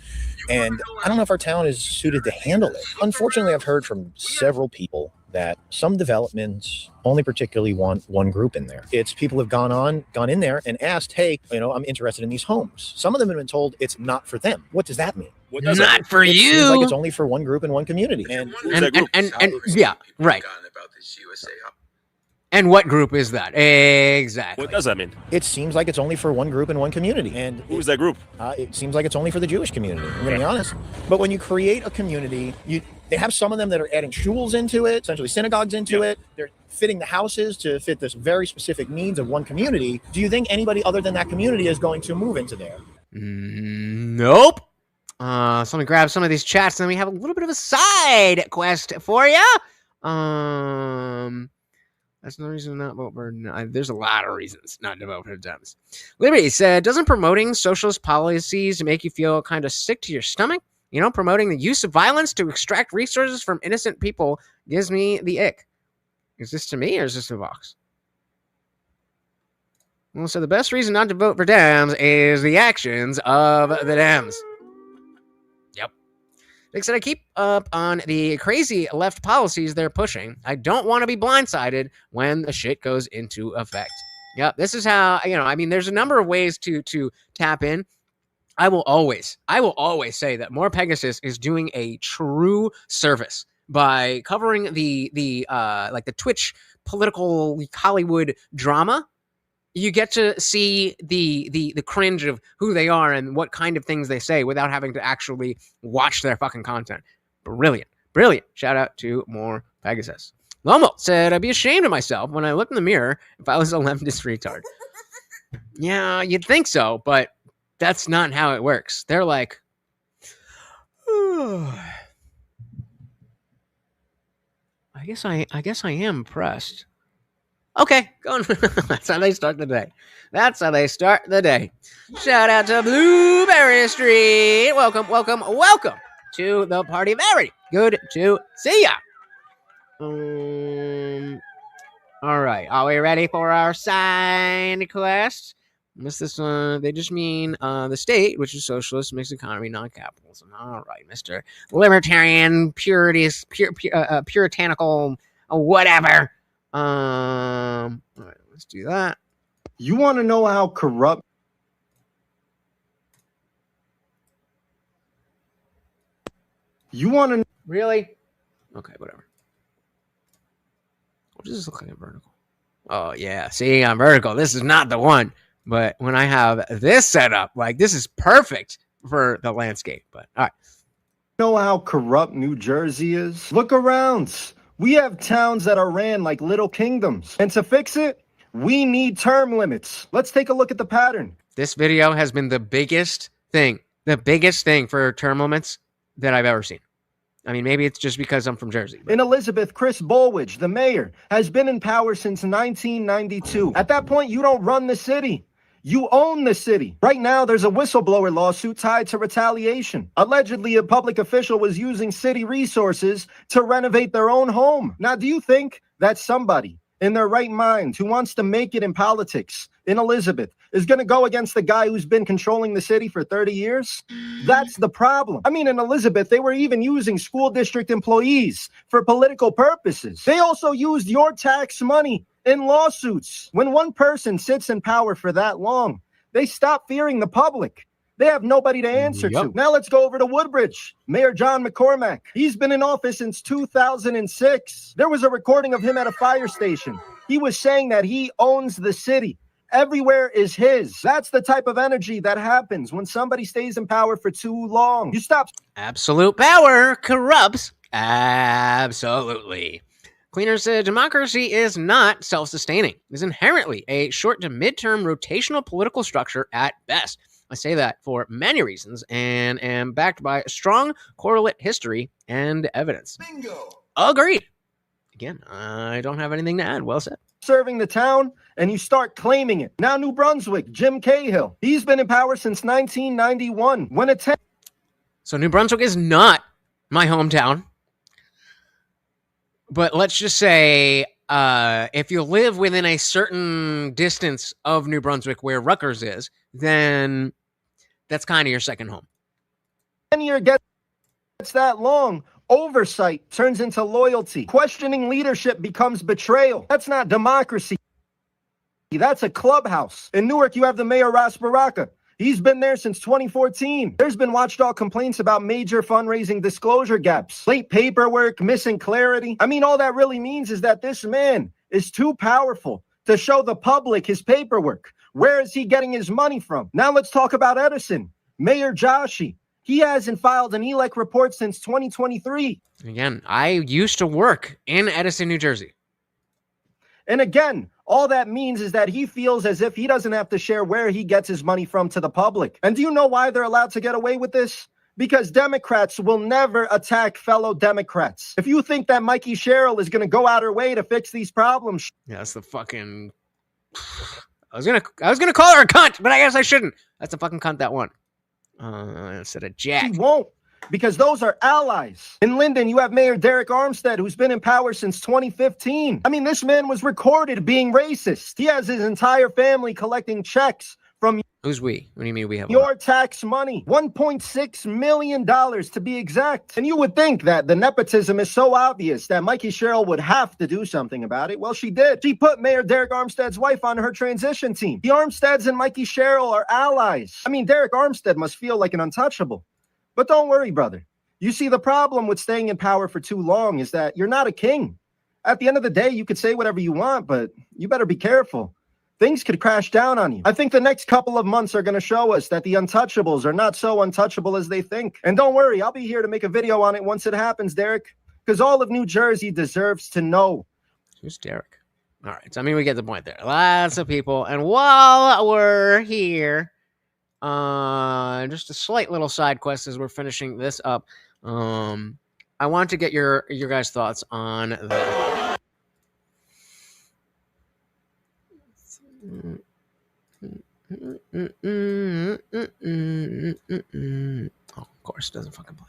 and I don't know if our town is suited to handle it. Unfortunately, I've heard from several people that some developments only particularly want one group in there. It's people have gone in there and asked, hey, I'm interested in these homes. Some of them have been told it's not for them. What does that mean? Not for you. It seems like it's only for one group and one community. And yeah, right. And what group is that? Exactly. What does that mean? It seems like it's only for one group and one community. And who is that group? It seems like it's only for the Jewish community. I'm going to be honest. But when you create a community, they have some of them that are adding shuls into it, essentially synagogues into it. They're fitting the houses to fit this very specific needs of one community. Do you think anybody other than that community is going to move into there? Nope. So let me grab some of these chats, and then we have a little bit of a side quest for you. That's no reason to not vote for. There's a lot of reasons not to vote for Dems. Liberty said, doesn't promoting socialist policies make you feel kind of sick to your stomach? Promoting the use of violence to extract resources from innocent people gives me the ick. Is this to me or is this to Vox? Well, so the best reason not to vote for Dems is the actions of the Dems. Yep. They said, I keep up on the crazy left policies they're pushing. I don't want to be blindsided when the shit goes into effect. Yep, this is how, there's a number of ways to tap in. I will always say that More Pegasus is doing a true service by covering the Twitch political Hollywood drama. You get to see the cringe of who they are and what kind of things they say without having to actually watch their fucking content. Brilliant. Shout out to More Pegasus. Lomo said, I'd be ashamed of myself when I look in the mirror if I was a leftist retard. Yeah, you'd think so, but that's not how it works. They're like, I guess I am impressed. Okay, going. That's how they start the day. That's how they start the day. Shout out to Blueberry Street. Welcome, welcome, welcome to the party. Very good to see ya. All right, are we ready for our signed quest? What's this one? They just mean the state, which is socialist, mixed economy, non-capitalism. All right, Mr. Libertarian, puritanical, whatever. All right, let's do that. You want to know how corrupt? You want to really? Okay, whatever. What does this look like in vertical? Oh yeah, see, on vertical, this is not the one. But when I have this set up, like this is perfect for the landscape. But all right. Know how corrupt New Jersey is? Look around. We have towns that are ran like little kingdoms. And to fix it, we need term limits. Let's take a look at the pattern. This video has been the biggest thing for term limits that I've ever seen. I mean, maybe it's just because I'm from Jersey. In Elizabeth, Chris Bolwich, the mayor, has been in power since 1992. At that point, you don't run the city. You own the city. Right now, there's a whistleblower lawsuit tied to retaliation. Allegedly, a public official was using city resources to renovate their own home. Now, do you think that somebody in their right mind who wants to make it in politics in Elizabeth is going to go against the guy who's been controlling the city for 30 years? That's the problem. I mean, in Elizabeth, they were even using school district employees for political purposes. They also used your tax money in lawsuits. When one person sits in power for that long, they stop fearing the public. They have nobody to answer to. Now let's go over to Woodbridge. Mayor John McCormack. He's been in office since 2006. There was a recording of him at a fire station. He was saying that he owns the city. Everywhere is his. That's the type of energy that happens when somebody stays in power for too long. You stop. Absolute power corrupts. Absolutely. Cleaner said democracy is not self-sustaining. It is inherently a short to mid-term rotational political structure at best. I say that for many reasons and am backed by a strong correlate history and evidence. Bingo. Agreed. Again, I don't have anything to add. Well said. Serving the town, and you start claiming it. Now New Brunswick, Jim Cahill. He's been in power since 1991. So New Brunswick is not my hometown. But let's just say if you live within a certain distance of New Brunswick where Rutgers is, then that's kind of your second home. 10 year gets that long. Oversight turns into loyalty. Questioning leadership becomes betrayal. That's not democracy. That's a clubhouse. In Newark, you have the mayor, Ras Baraka. He's been there since 2014. There's been watchdog complaints about major fundraising disclosure gaps, late paperwork, missing clarity. I mean, all that really means is that this man is too powerful to show the public his paperwork. Where is he getting his money from? Now let's talk about Edison. Mayor Joshi. He hasn't filed an ELEC report since 2023. Again, I used to work in Edison, New Jersey. And again, all that means is that he feels as if he doesn't have to share where he gets his money from to the public. And do you know why they're allowed to get away with this? Because Democrats will never attack fellow Democrats. If you think that Mikey Sherrill is going to go out her way to fix these problems. Yeah, that's the fucking... I was gonna call her a cunt, but I guess I shouldn't. That's a fucking cunt that won. Instead of Jack. He won't, because those are allies. In Linden, you have Mayor Derek Armstead, who's been in power since 2015. I mean, this man was recorded being racist. He has his entire family collecting checks from... Who's we? What do you mean we have your tax money? $1.6 million to be exact. And you would think that the nepotism is so obvious that Mikey Sherrill would have to do something about it. Well, she did. She put Mayor Derek Armstead's wife on her transition team. The Armsteads and Mikey Sherrill are allies. I mean, Derek Armstead must feel like an untouchable. But don't worry, brother. You see, the problem with staying in power for too long is that you're not a king. At the end of the day, you could say whatever you want, but you better be careful. Things could crash down on you. I think the next couple of months are going to show us that the untouchables are not so untouchable as they think. And don't worry, I'll be here to make a video on it once it happens, Derek, because all of New Jersey deserves to know. Who's Derek? All right, so I mean, we get the point there. Lots of people. And while we're here, just a slight little side quest as we're finishing this up. I want to get your guys' thoughts on that. Of course, it doesn't fucking play.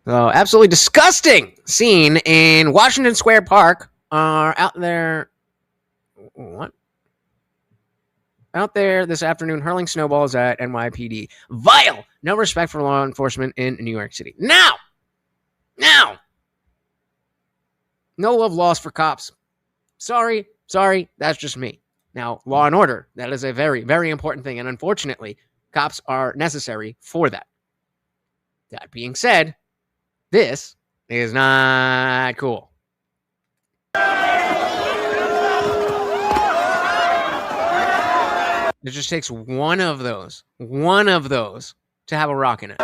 So, absolutely disgusting scene in Washington Square Park. Out there. What? Out there this afternoon, hurling snowballs at NYPD. Vile. No respect for law enforcement in New York City. Now. No love lost for cops. Sorry. That's just me. Now, law and order. That is a very, very important thing. And unfortunately, cops are necessary for that. That being said, this is not cool. It just takes one of those to have a rock in it.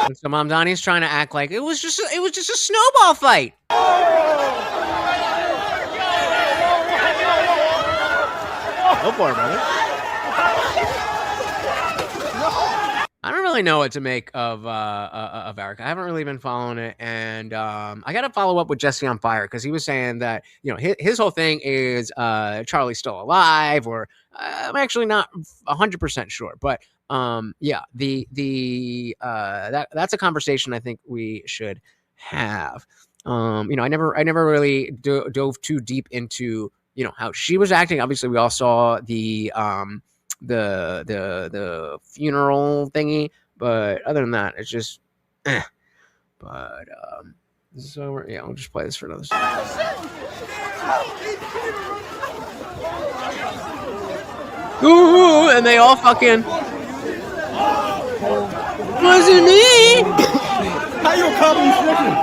And so Mamdani's trying to act like it was just a snowball fight. Go for it, brother. I don't really know what to make of Eric. I haven't really been following it, and I got to follow up with Jesse on Fire because he was saying that his whole thing is Charlie's still alive, or I'm actually not 100% sure, but that's a conversation I think we should have. I never really dove too deep into how she was acting. Obviously, we all saw the funeral thingy, but other than that, it's just But so we'll just play this for another second. Ooh, and they all fucking wasn't me. How you coming sniffing?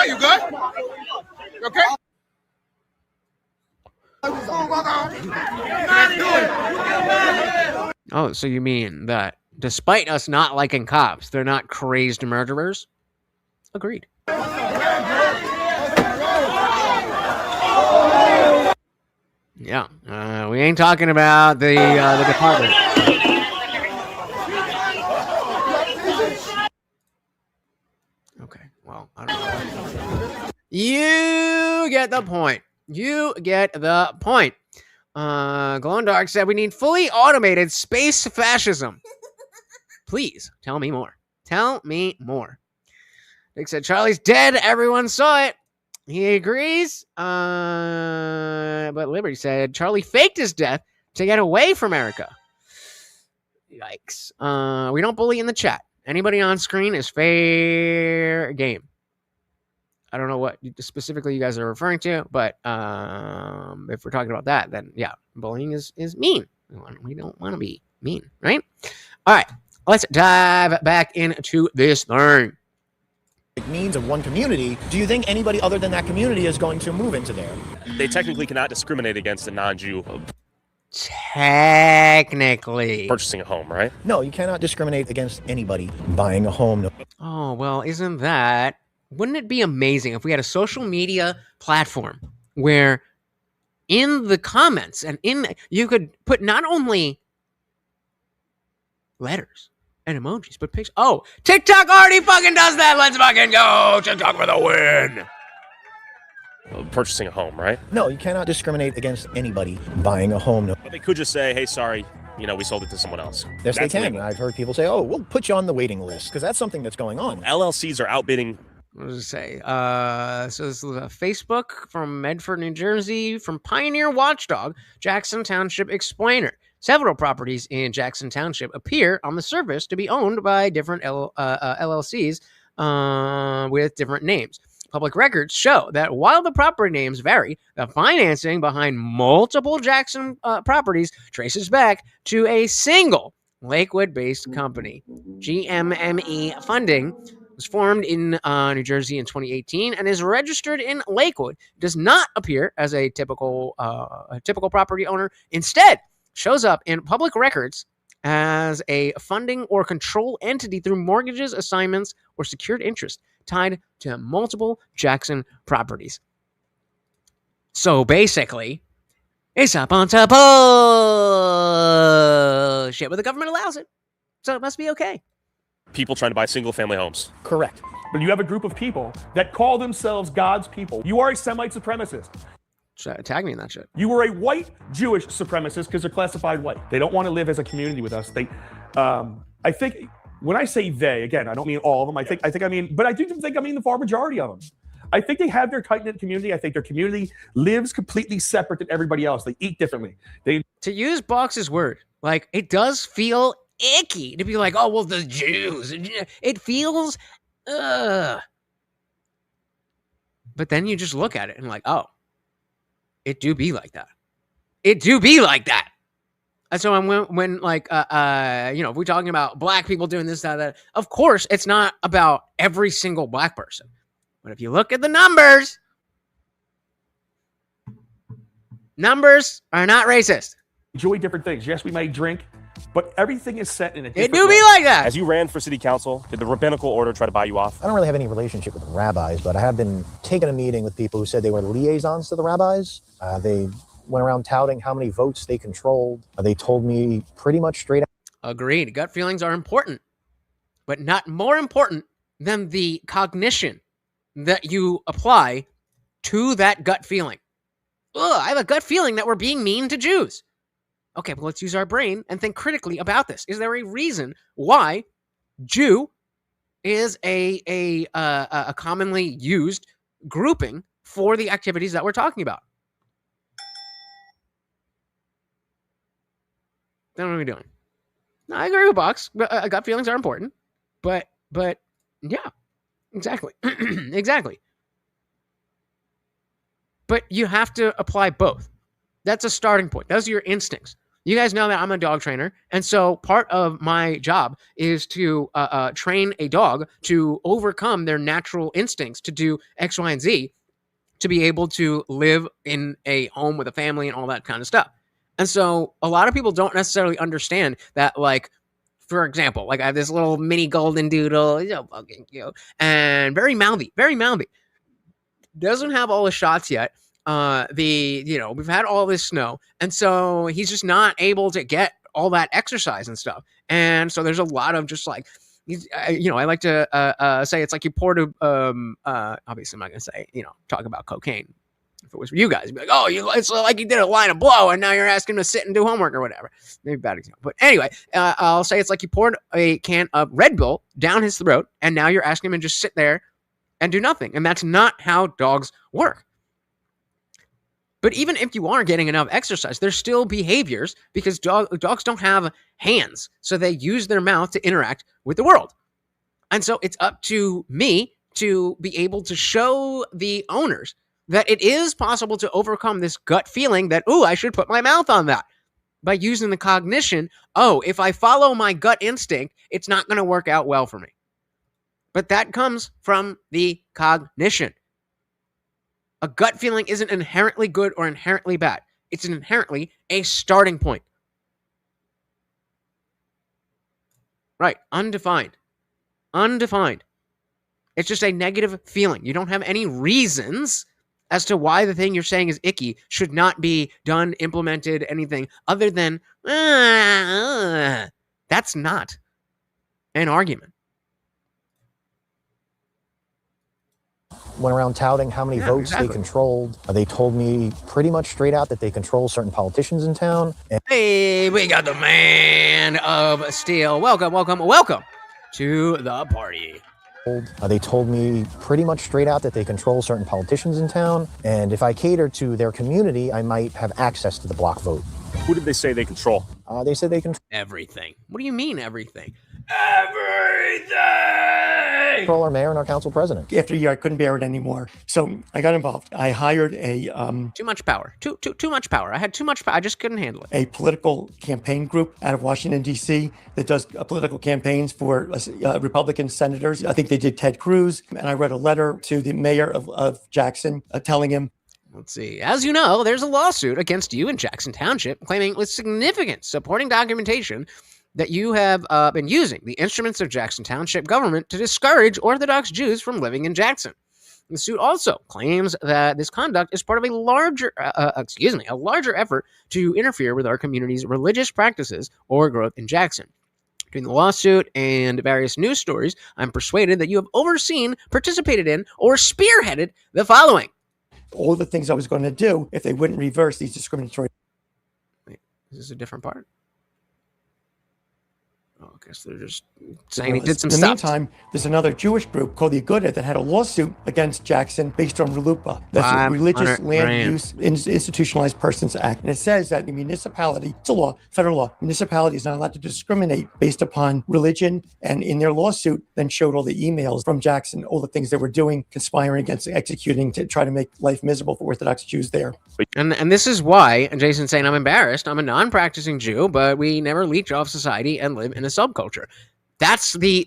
You good? You okay? Oh, so you mean that despite us not liking cops, they're not crazed murderers? Agreed. Yeah, we ain't talking about the department. Okay, well, I don't know. You get the point. You get the point. Glow in Dark said we need fully automated space fascism. Please tell me more. Tell me more. Dick said Charlie's dead. Everyone saw it. He agrees. But Liberty said Charlie faked his death to get away from America. Yikes. We don't bully in the chat. Anybody on screen is fair game. I don't know what specifically you guys are referring to, but if we're talking about that, then yeah, bullying is mean. We don't want to be mean, right? All right, let's dive back into this thing. Means of one community, do you think anybody other than that community is going to move into there? They technically cannot discriminate against a non-Jew technically purchasing a home, right? No, you cannot discriminate against anybody buying a home. Oh, well, wouldn't it be amazing if we had a social media platform where in the comments and you could put not only letters and emojis, but pictures. Oh, TikTok already fucking does that. Let's fucking go. TikTok for the win. Purchasing a home, right? No, you cannot discriminate against anybody buying a home. But they could just say, hey, sorry, we sold it to someone else. Yes, they can. Legal. I've heard people say, oh, we'll put you on the waiting list, because that's something that's going on. LLCs are outbidding. What does it say? So this is Facebook from Medford, New Jersey, from Pioneer Watchdog, Jackson Township Explainer. Several properties in Jackson Township appear on the surface to be owned by different LLCs with different names. Public records show that while the property names vary, the financing behind multiple Jackson properties traces back to a single Lakewood-based company. GMME Funding was formed in New Jersey in 2018 and is registered in Lakewood. Does not appear as a typical property owner. Instead, shows up in public records as a funding or control entity through mortgages, assignments, or secured interest tied to multiple Jackson properties. So basically, it's up on top bullshit, but the government allows it. So it must be okay. People trying to buy single-family homes. Correct. But you have a group of people that call themselves God's people. You are a Semite supremacist. Tag me in that shit. You were a white Jewish supremacist because they're classified white. They don't want to live as a community with us. I think when I say they, again, I don't mean all of them. But I do think I mean the far majority of them. I think they have their tight-knit community. I think their community lives completely separate than everybody else. They eat differently. To use Box's word, like, it does feel icky to be like, oh, well, the Jews. It feels, But then you just look at it and like, oh, it do be like that. It do be like that. And so when like, if we're talking about black people doing this, that, of course, it's not about every single black person. But if you look at the numbers are not racist. Enjoy different things. Yes, we may drink, but everything is set in a It different do way. be like that. As you ran for city council, did the rabbinical order try to buy you off? I don't really have any relationship with the rabbis, but I have been taking a meeting with people who said they were liaisons to the rabbis. They went around touting how many votes they controlled. They told me pretty much straight out. Agreed. Gut feelings are important, but not more important than the cognition that you apply to that gut feeling. I have a gut feeling that we're being mean to Jews. Okay, well, let's use our brain and think critically about this. Is there a reason why Jew is a commonly used grouping for the activities that we're talking about? Then what are we doing? No, I agree with Box. Gut feelings are important, but yeah, exactly, exactly. But you have to apply both. That's a starting point. Those are your instincts. You guys know that I'm a dog trainer, and so part of my job is to train a dog to overcome their natural instincts to do X, Y, and Z, to be able to live in a home with a family and all that kind of stuff. And so a lot of people don't necessarily understand that, like, for example, like I have this little mini golden doodle, fucking cute, and very mouthy, doesn't have all the shots yet. We've had all this snow, and so he's just not able to get all that exercise and stuff. And so there's a lot of just like, I like to say it's like you poured obviously I'm not gonna say, talk about cocaine. If it was for you guys, you'd be like, oh, it's like you did a line of blow, and now you're asking him to sit and do homework or whatever. Maybe bad example, but anyway, I'll say it's like you poured a can of Red Bull down his throat, and now you're asking him to just sit there and do nothing. And that's not how dogs work. But even if you are getting enough exercise, there's still behaviors because dogs don't have hands. So they use their mouth to interact with the world. And so it's up to me to be able to show the owners that it is possible to overcome this gut feeling that, I should put my mouth on that, by using the cognition, if I follow my gut instinct, it's not going to work out well for me. But that comes from the cognition. A gut feeling isn't inherently good or inherently bad. It's inherently a starting point. Right, undefined. It's just a negative feeling. You don't have any reasons as to why the thing you're saying is icky should not be done, implemented, anything other than, that's not an argument. Went around touting how many votes they controlled. They told me pretty much straight out that they control certain politicians in town. Hey, we got the man of steel. Welcome to the party. They told me pretty much straight out that they control certain politicians in town, and if I cater to their community, I might have access to the block vote. Who did they say they control? They said they control everything. What do you mean everything? Control our mayor and our council president. After a year, I couldn't bear it anymore, so I got involved. I hired a too much power. Too much power. I had too much power. I just couldn't handle it. A political campaign group out of Washington D.C. that does political campaigns for Republican senators. I think they did Ted Cruz, and I read a letter to the mayor of Jackson telling him. Let's see. As you know, there's a lawsuit against you in Jackson Township claiming with significant supporting documentation that you have been using the instruments of Jackson Township government to discourage Orthodox Jews from living in Jackson. The suit also claims that this conduct is part of a larger effort to interfere with our community's religious practices or growth in Jackson. Between the lawsuit and various news stories, I'm persuaded that you have overseen, participated in, or spearheaded the following. All the things I was going to do if they wouldn't reverse these discriminatory. Wait, is this a different part? Oh, I guess they're just saying he did some In the stuff. meantime, there's another Jewish group called the Aguda that had a lawsuit against Jackson based on RLUIPA. That's a Religious Land Use Institutionalized Persons Act. And it says that the municipality, it's a law, federal law, municipality is not allowed to discriminate based upon religion. And in their lawsuit, then showed all the emails from Jackson, all the things they were doing, conspiring against executing to try to make life miserable for Orthodox Jews there. And this is why, and Jason's saying, I'm embarrassed. I'm a non-practicing Jew, but we never leech off society and live in a subculture. That's the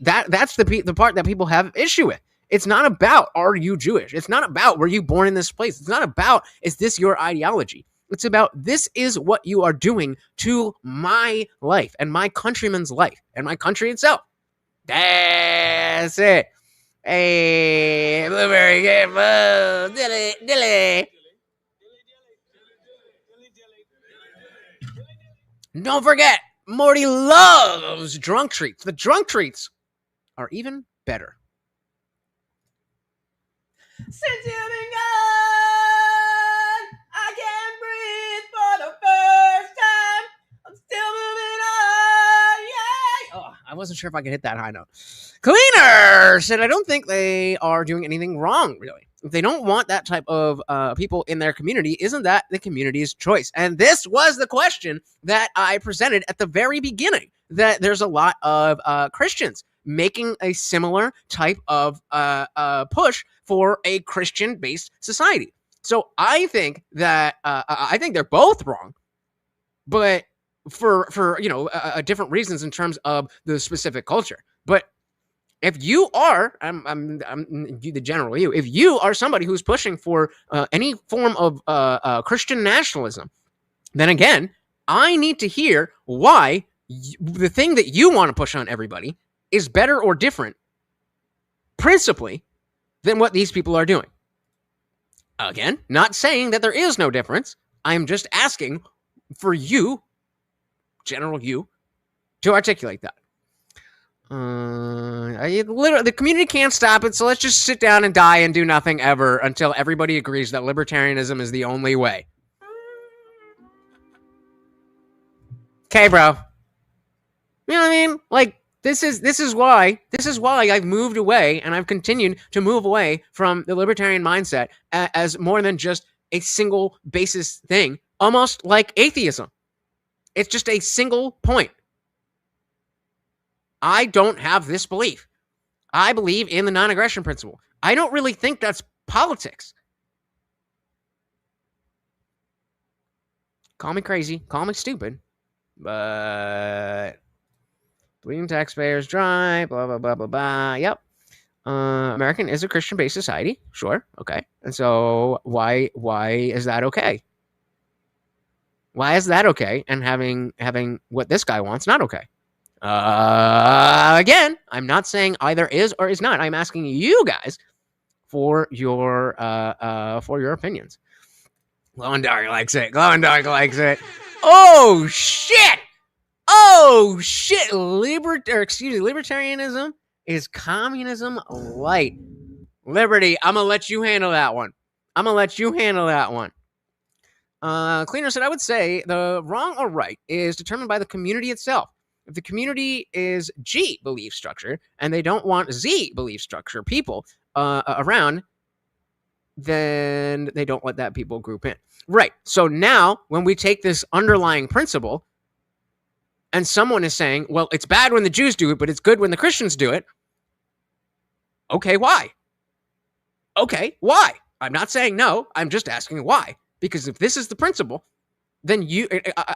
part that people have issue with. It's not about, are you Jewish? It's not about, were you born in this place? It's not about, is this your ideology? It's about, this is what you are doing to my life and my countryman's life and my country itself. That's it. Hey, blueberry, get dilly. Don't forget, Morty loves drunk treats. The drunk treats are even better. Since you've been gone, I can't breathe for the first time. I'm still moving on, yeah. Oh, I wasn't sure if I could hit that high note. Cleaner said, I don't think they are doing anything wrong, really. If they don't want that type of people in their community, isn't that the community's choice? And this was the question that I presented at the very beginning, that there's a lot of Christians making a similar type of push for a Christian-based society. So I think that I think they're both wrong, but for different reasons in terms of the specific culture. But if you are, I'm the general you, if you are somebody who's pushing for any form of Christian nationalism, then again, I need to hear why the thing that you want to push on everybody is better or different, principally, than what these people are doing. Again, not saying that there is no difference. I'm just asking for you, general you, to articulate that. The community can't stop it, so let's just sit down and die and do nothing ever until everybody agrees that libertarianism is the only way. Okay, bro. You know what I mean? Like, this is why I've moved away, and I've continued to move away from the libertarian mindset as more than just a single basis thing, almost like atheism. It's just a single point. I don't have this belief. I believe in the non-aggression principle. I don't really think that's politics. Call me crazy, call me stupid, but bleeding taxpayers dry, blah, blah, blah, blah, blah. Yep. American is a Christian-based society. Sure. Okay. And so why is that okay? Why is that okay? And having what this guy wants not okay? Again, I'm not saying either is or is not. I'm asking you guys for your opinions. Glow and Dark likes it. Glow and Dark likes it. Oh shit! Oh shit! Libertarianism is communism light. Liberty, I'm gonna let you handle that one. Cleaner said, I would say the wrong or right is determined by the community itself. If the community is G belief structure and they don't want Z belief structure people around, then they don't let that people group in. Right. So now when we take this underlying principle and someone is saying, well, it's bad when the Jews do it, but it's good when the Christians do it. Okay, why? Okay, why? I'm not saying no. I'm just asking why. Because if this is the principle, then you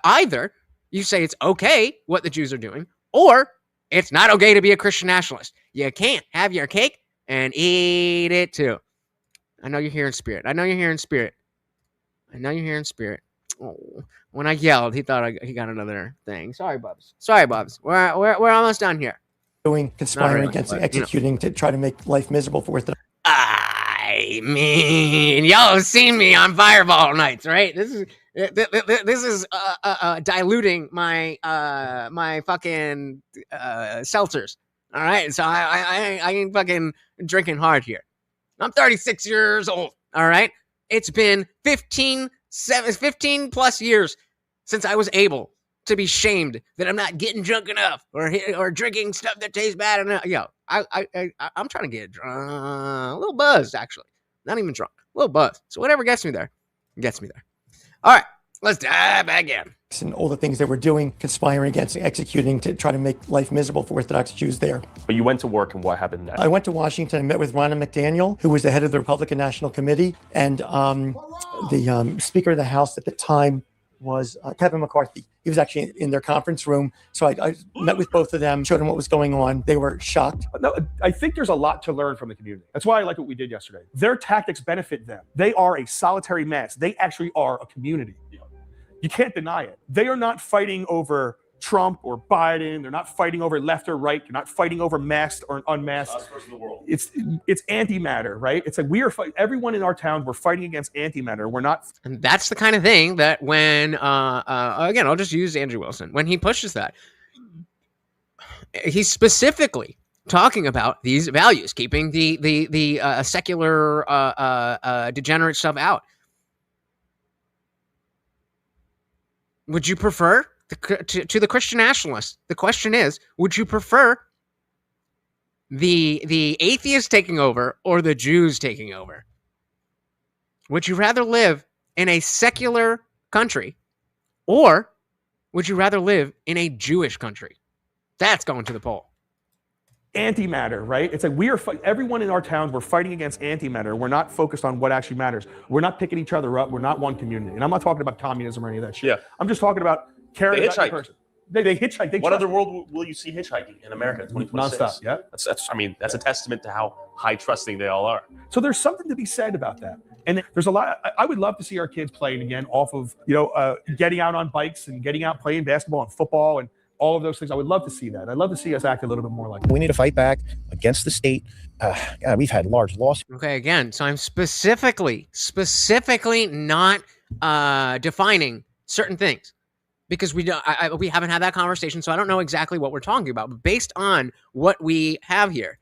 either you say it's okay what the Jews are doing, or it's not okay to be a Christian nationalist. You can't have your cake and eat it too. I know you're here in spirit. Oh, when I yelled, he thought he got another thing. Sorry, Bubs. We're almost done here. Doing conspiring against executing to try to make life miserable for I mean, y'all have seen me on Fireball nights, right? This This is diluting my my fucking seltzers. All right, so I ain't fucking drinking hard here. I'm 36 years old. All right, it's been 15 plus years since I was able to be shamed that I'm not getting drunk enough or drinking stuff that tastes bad enough. Yo, I'm trying to get a little buzzed, actually. Not even drunk, a little buzzed. So whatever gets me there, gets me there. All right, let's dive back in. And all the things they were doing, conspiring against, executing to try to make life miserable for Orthodox Jews there. But you went to work, and what happened next? I went to Washington and met with Ronna McDaniel, who was the head of the Republican National Committee, and the Speaker of the House at the time was Kevin McCarthy. He was actually in their conference room. So I met with both of them, showed them what was going on. They were shocked. No, I think there's a lot to learn from the community. That's why I like what we did yesterday. Their tactics benefit them. They are a solitary mass. They actually are a community. You can't deny it. They are not fighting over Trump or Biden. They're not fighting over left or right. They're not fighting over masked or unmasked. It's antimatter, right? It's like we are fighting. Everyone in our town, we're fighting against antimatter. We're not. And that's the kind of thing that when, again, I'll just use Andrew Wilson. When he pushes that, he's specifically talking about these values, keeping the secular degenerate stuff out. Would you prefer to the Christian nationalists? The question is, would you prefer the atheists taking over or the Jews taking over? Would you rather live in a secular country or would you rather live in a Jewish country? That's going to the poll. Antimatter, right? It's like we are everyone in our town, we're fighting against antimatter. We're not focused on what actually matters. We're not picking each other up. We're not one community. And I'm not talking about communism or any of that shit. Yeah. I'm just talking about caring about the person. They hitchhike. What other world will you see hitchhiking in America in 2026? Nonstop, yeah. That's a testament to how high trusting they all are. So there's something to be said about that. And there's a lot. I would love to see our kids playing again off of, getting out on bikes and getting out playing basketball and football and all of those things. I would love to see that. I'd love to see us act a little bit more like that. We need to fight back against the state. We've had large lawsuits. Okay, again, so I'm specifically not defining certain things because we haven't had that conversation, so I don't know exactly what we're talking about. But based on what we have here,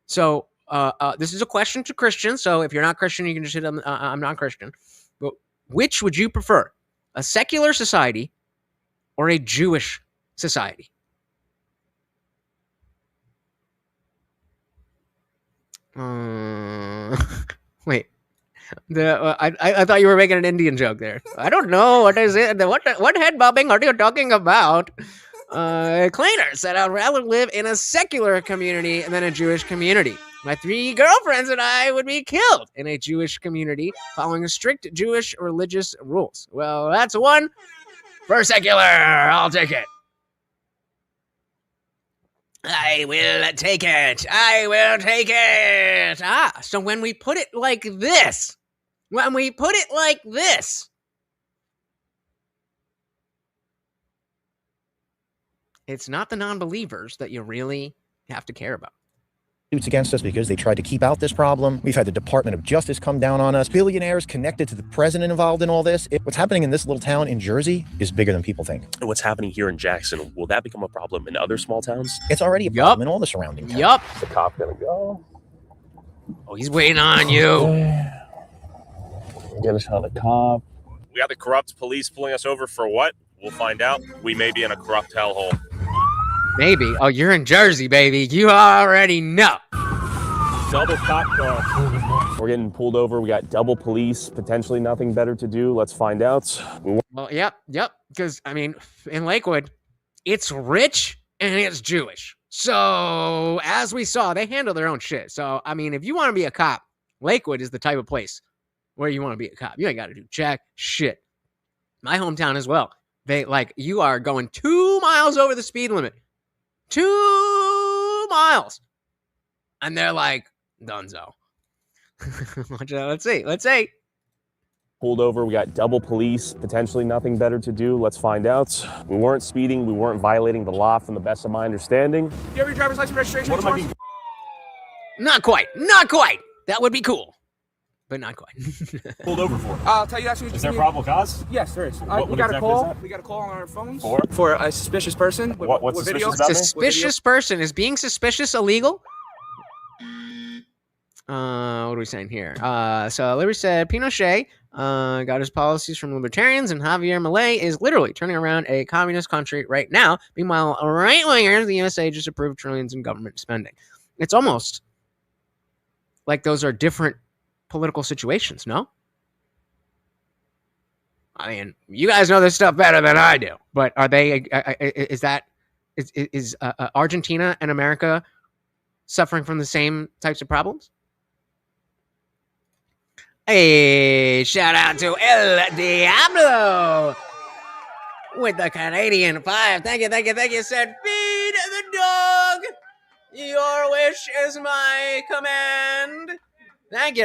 so this is a question to Christians. So if you're not Christian, you can just hit I'm not Christian. But which would you prefer, a secular society or a Jewish society? Wait. I thought you were making an Indian joke there. I don't know. What is it? What head bobbing are you talking about? Kleiner said, I'd rather live in a secular community than a Jewish community. My 3 girlfriends and I would be killed in a Jewish community following strict Jewish religious rules. Well, that's one for secular. I'll take it. I will take it. I will take it. So when we put it like this, it's not the non-believers that you really have to care about. Against us because they tried to keep out this problem. We've had the Department of Justice come down on us. Billionaires connected to the president involved in all this. What's happening in this little town in Jersey is bigger than people think. And what's happening here in Jackson, will that become a problem in other small towns? It's already a problem in all the surrounding towns. Yup. The cop gonna go. Oh, he's waiting on you. Get us on the cop. We got the corrupt police pulling us over for what? We'll find out. We may be in a corrupt hellhole. Maybe. Oh, you're in Jersey, baby. You already know. Double cop car. We're getting pulled over. We got double police. Potentially nothing better to do. Let's find out. Well, yep. Because, I mean, in Lakewood, it's rich and it's Jewish. So, as we saw, they handle their own shit. So, I mean, if you want to be a cop, Lakewood is the type of place where you want to be a cop. You ain't got to do jack shit. My hometown as well. You are going 2 miles over the speed limit. 2 miles. And they're like, dunzo. Let's see. Pulled over. We got double police. Potentially nothing better to do. Let's find out. We weren't speeding. We weren't violating the law from the best of my understanding. Do you have your driver's license registration? What am I being? Not quite. That would be cool. but not quite. Pulled over for? I'll tell you actually. Is there a probable cause? Yes, there is. What We got exactly a call. is that? We got a call on our phones For a suspicious person. What's with suspicious video. about me? Suspicious person. Is being suspicious illegal? What are we saying here? So Larry said Pinochet got his policies from libertarians, and Javier Milei is literally turning around a communist country right now. Meanwhile, right-wingers, the USA just approved trillions in government spending. It's almost like those are different political situations, no? I mean, you guys know this stuff better than I do, but are they? Is Argentina and America suffering from the same types of problems? Hey, shout out to El Diablo with the Canadian 5. Thank you. Said, feed the dog. Your wish is my command. Thank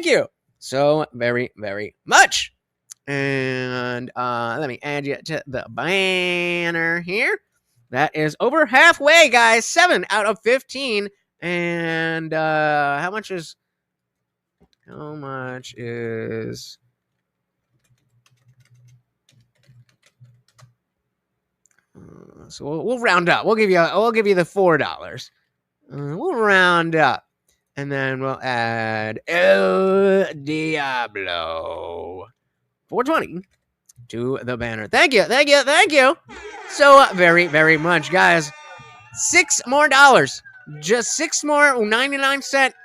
you. So very, very much. And let me add you to the banner here. That is over halfway, guys. 7 out of 15. And how much is... So we'll round up. We'll give you the $4. We'll round up, and then we'll add El Diablo 420 to the banner. Thank you. So very, very much, guys. $6 more. Just 6 more 99-cent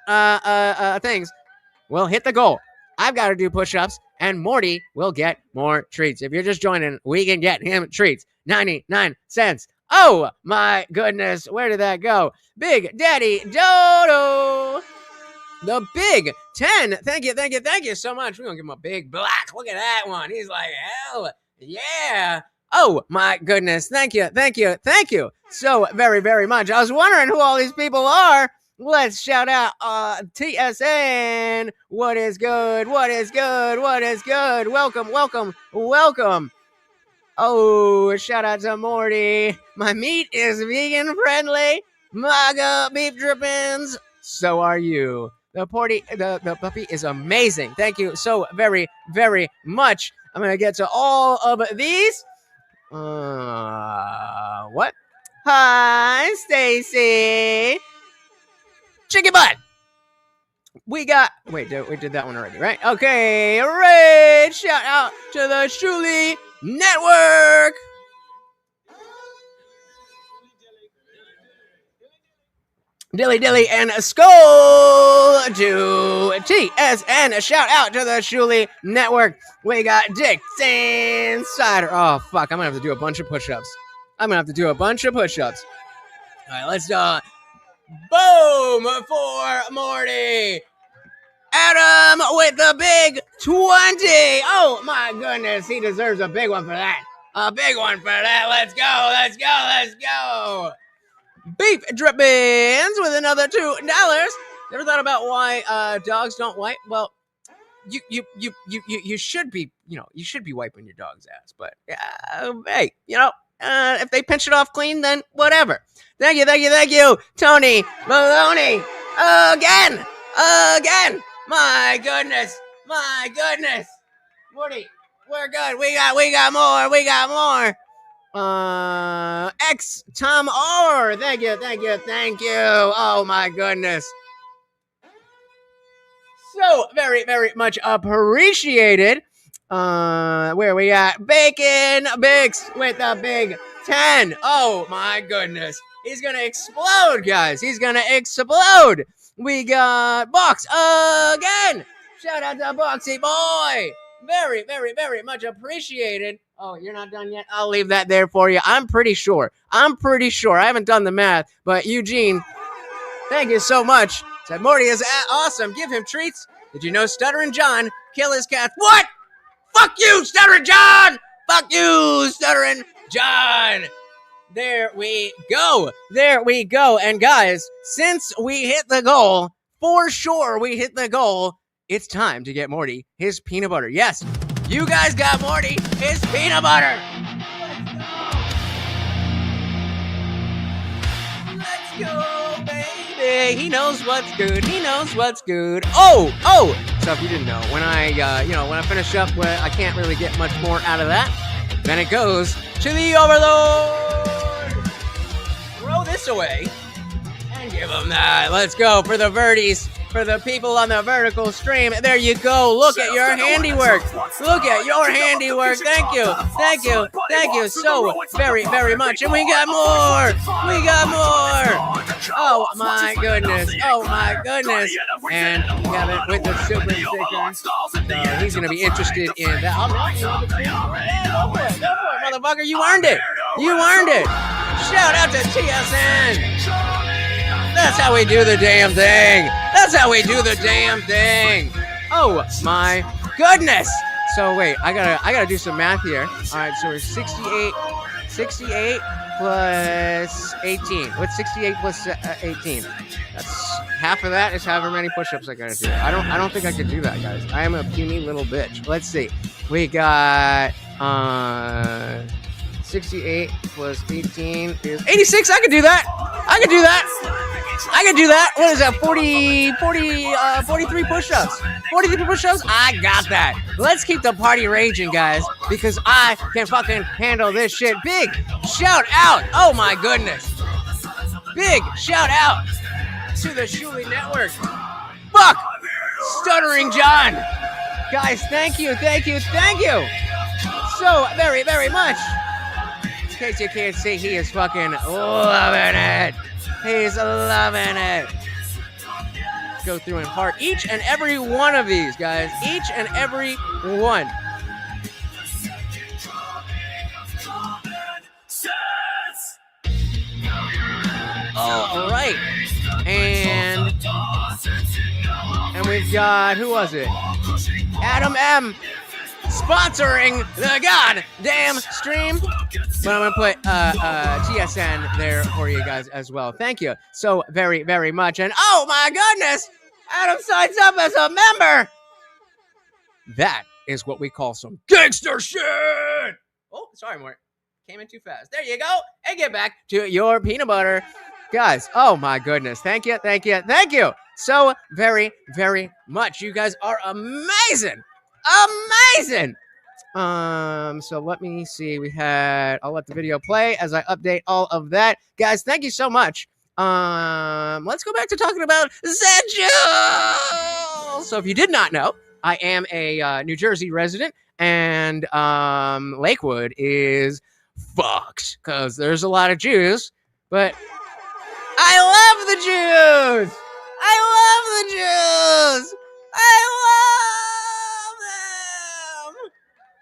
things. We'll hit the goal. I've got to do push-ups, and Morty will get more treats. If you're just joining, we can get him treats. 99 cents. Oh, my goodness. Where did that go? Big Daddy Dodo. The Big 10. Thank you so much. We're going to give him a big black. Look at that one. He's like, hell yeah. Oh, my goodness. Thank you. So very, very much. I was wondering who all these people are. Let's shout out TSN. What is good? Welcome. Oh, shout out to Morty. My meat is vegan friendly. MAGA beef drippings. So are you. The puppy is amazing. Thank you so very, very much. I'm going to get to all of these. What? Hi, Stacy. Chicken butt. We did that one already, right? Okay, Raid. Shout out to the Shuli Network. Dilly and a skull to TSN. Shout out to the Shuli Network. We got Dick Insider. Oh, fuck. I'm going to have to do a bunch of push-ups. All right, let's do boom for Morty. Adam with the big 20. Oh, my goodness. He deserves a big one for that. Let's go. Beef drippings with another $2. Never thought about why dogs don't wipe? Well, you should be, you should be wiping your dog's ass. But hey, if they pinch it off clean, then whatever. Thank you, Tony Maloney. Again. My goodness. Morty, we're good. We got more. X Tom R. Thank you. Oh my goodness. So very, very much appreciated. Where we at? Bacon Bix with the big 10. Oh my goodness. He's gonna explode, guys. We got Box again. Shout out to Boxy Boy. Very, very, very much appreciated. Oh, you're not done yet? I'll leave that there for you. I'm pretty sure. I haven't done the math, but Eugene, thank you so much. Said Morty is awesome. Give him treats. Did you know Stuttering John kill his cat? What? Fuck you, Stuttering John! There we go. And guys, since we hit the goal, it's time to get Morty his peanut butter. Yes, you guys got Morty his peanut butter. Let's go, baby. He knows what's good. Oh, so if you didn't know, when I when I finish up, I can't really get much more out of that. Then it goes to the Overlord. Throw this away and give them that. Let's go for the verties. For the people on the vertical stream, there you go. Look at your handiwork. Look at your handiwork. Thank you. Thank you. Thank you so very, very much. And we got more. We got more. Oh my goodness. Oh my goodness. And Kevin with the super sticker. So he's going to be interested in that. All right. Go for it. Go for it, motherfucker. You earned it. You earned it. Shout out to TSN. That's how we do the damn thing. That's how we do the damn thing. Oh my goodness. So wait, I gotta do some math here. All right, so we're 68 plus 18. What's 68 plus 18? That's half of that is however many push-ups I gotta do. I don't think I can do that, guys. I am a puny little bitch. Let's see. We got 68 plus 18 is 86. I can do that. I can do that. I can do that. What is that? 43 push-ups. 43 push-ups? I got that. Let's keep the party raging, guys, because I can fucking handle this shit. Big shout out. Oh my goodness. Big shout out to the Shuli Network. Fuck. Stuttering John. Guys, thank you, thank you, thank you so very, very much. In case you can't see, he is fucking loving it. He's loving it. Let's go through and heart each and every one of these, guys. Each and every one. All right. And we've got, who was it? Adam M. sponsoring the goddamn stream. But I'm going to put TSN there for you guys as well. Thank you so very, very much. And oh my goodness, Adam signs up as a member. That is what we call some gangster shit. Oh, sorry, Mort. Came in too fast. There you go. And get back to your peanut butter. Guys, oh my goodness. Thank you, thank you, thank you so very, very much. You guys are amazing. Amazing. So let me see. I'll let the video play as I update all of that. Guys, thank you so much. Let's go back to talking about Zedule. So if you did not know, I am a New Jersey resident, and Lakewood is fucked because there's a lot of Jews, but I love the Jews. I love the Jews. I love them.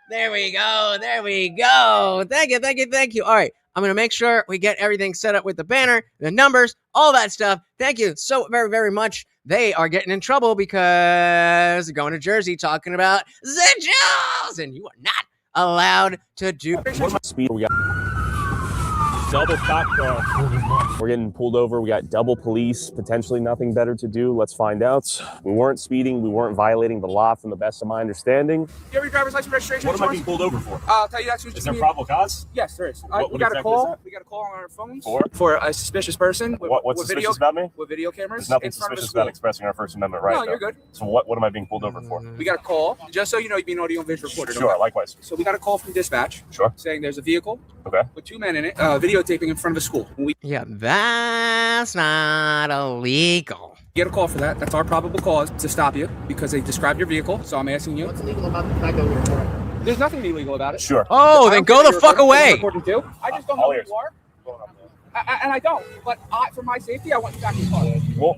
There we go. There we go. Thank you. Thank you. Thank you. All right. I'm going to make sure we get everything set up with the banner, the numbers, all that stuff. Thank you so very, very much. They are getting in trouble because they're going to Jersey talking about the Jews, and you are not allowed to do. What speed we got? Double cop car. We're getting pulled over. We got double police. Potentially nothing better to do. Let's find out. We weren't speeding. We weren't violating the law, from the best of my understanding. You have your driver's license, registration? What am I being pulled over for? I'll tell you that. Is there probable cause? Yes, there is. What we got exactly a call. is that? We got a call on our phones For a suspicious person. With, what's with suspicious video, about me? With video cameras. There's nothing in front of the suspicious school. about expressing our First Amendment right. No, you're good. So what am I being pulled over for? We got a call. Just so you know, you're being audio and visual recorded. Sure, okay? likewise. So we got a call from dispatch. Sure. Saying there's a vehicle. Okay. With two men in it, videotaping in front of a school. Yeah, that's not illegal. You get a call for that. That's our probable cause to stop you because they described your vehicle. So I'm asking you. What's illegal about the fact that we're recording? There's nothing illegal about it. Sure. Oh, then go the fuck away. I just don't know who you are. And I don't. But for my safety, I want you back in the car. Well,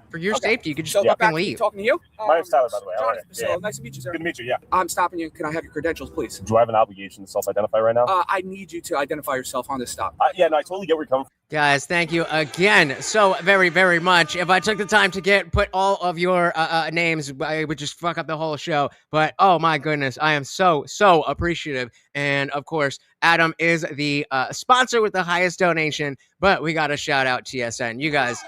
for your safety, you could just so fucking leave. Talking to you. My name's Tyler, by the way. How are you? So nice to meet you, sir. Good to meet you. Yeah. I'm stopping you. Can I have your credentials, please? Do I have an obligation to self-identify right now? I need you to identify yourself on this stop. Yeah, no, I totally get where you're coming from. Guys, thank you again so very, very much. If I took the time to put all of your names, I would just fuck up the whole show. But oh my goodness, I am so appreciative. And of course, Adam is the sponsor with the highest donation. But we got to shout out TSN. You guys,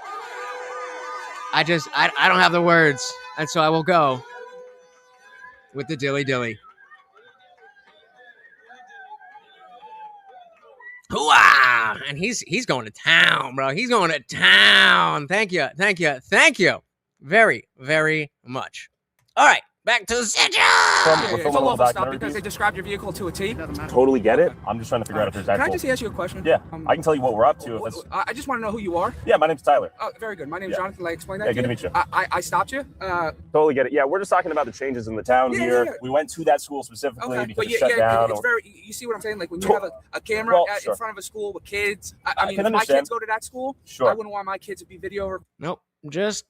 I don't have the words, and so I will go with the dilly dilly. Hooah! And he's going to town, bro. He's going to town. Thank you. Thank you. Thank you very, very much. All right. back to Central. From It's a a lawful stop documentary because they described your vehicle to a T. Totally get it. I'm just trying to figure out if there's Can I actual. just ask you a question? Yeah, I can tell you what we're up to. If it's... I just want to know who you are. Yeah, my name's Tyler. Oh, very good. My name's Jonathan. Like, explain that. Yeah, good to meet you. I stopped you. Totally get it. Yeah, we're just talking about the changes in the town here. We went to that school specifically because it's shut down. It's very. You see what I'm saying? Like when you have a camera in front of a school with kids. I mean, if my kids go to that school, I wouldn't want my kids to be video. Nope. Just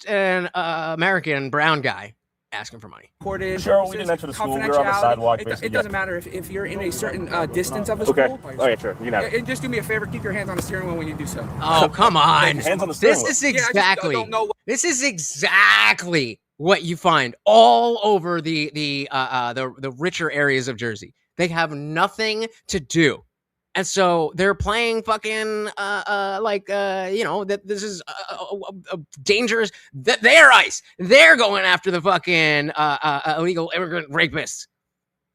an American brown guy asking for money. Recorded. Sure, we didn't enter the school. We were on the sidewalk. It doesn't matter if you're in a certain distance of a okay. school. Okay, sure. You can have it. And just do me a favor. Keep your hands on the steering wheel when you do so. Oh, come on. Hands on the steering wheel. This is exactly what you find all over the richer areas of Jersey. They have nothing to do. And so they're playing fucking that this is dangerous. That they're ICE. They're going after the fucking illegal immigrant rapists.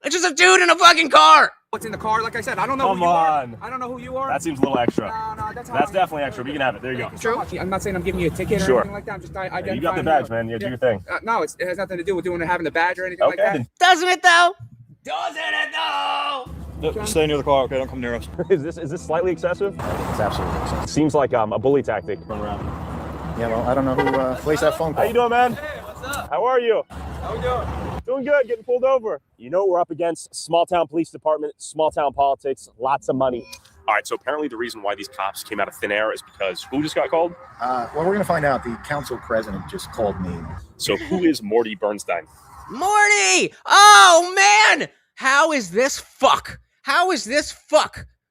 It's just a dude in a fucking car. What's in the car? Like I said, I don't know who you are. I don't know who you are. That seems a little extra. No, that's definitely extra. But you can have it. There you go. True. I'm not saying I'm giving you a ticket or anything like that. I'm just identifying. You got the badge, man. Yeah, do your thing. No, it has nothing to do with having the badge or anything like that. Doesn't it though? Stay near the car, okay? Don't come near us. Is this slightly excessive? It's absolutely excessive. Seems like a bully tactic. Yeah, well, I don't know who placed that phone call. How you doing, man? Hey, what's up? How are you? How we doing? Doing good, getting pulled over. You know what we're up against? Small town police department, small town politics, lots of money. All right, so apparently the reason why these cops came out of thin air is because who just got called? Well, we're going to find out. The council president just called me. So who is Morty Bernstein? Morty! Oh, man! How is this fuck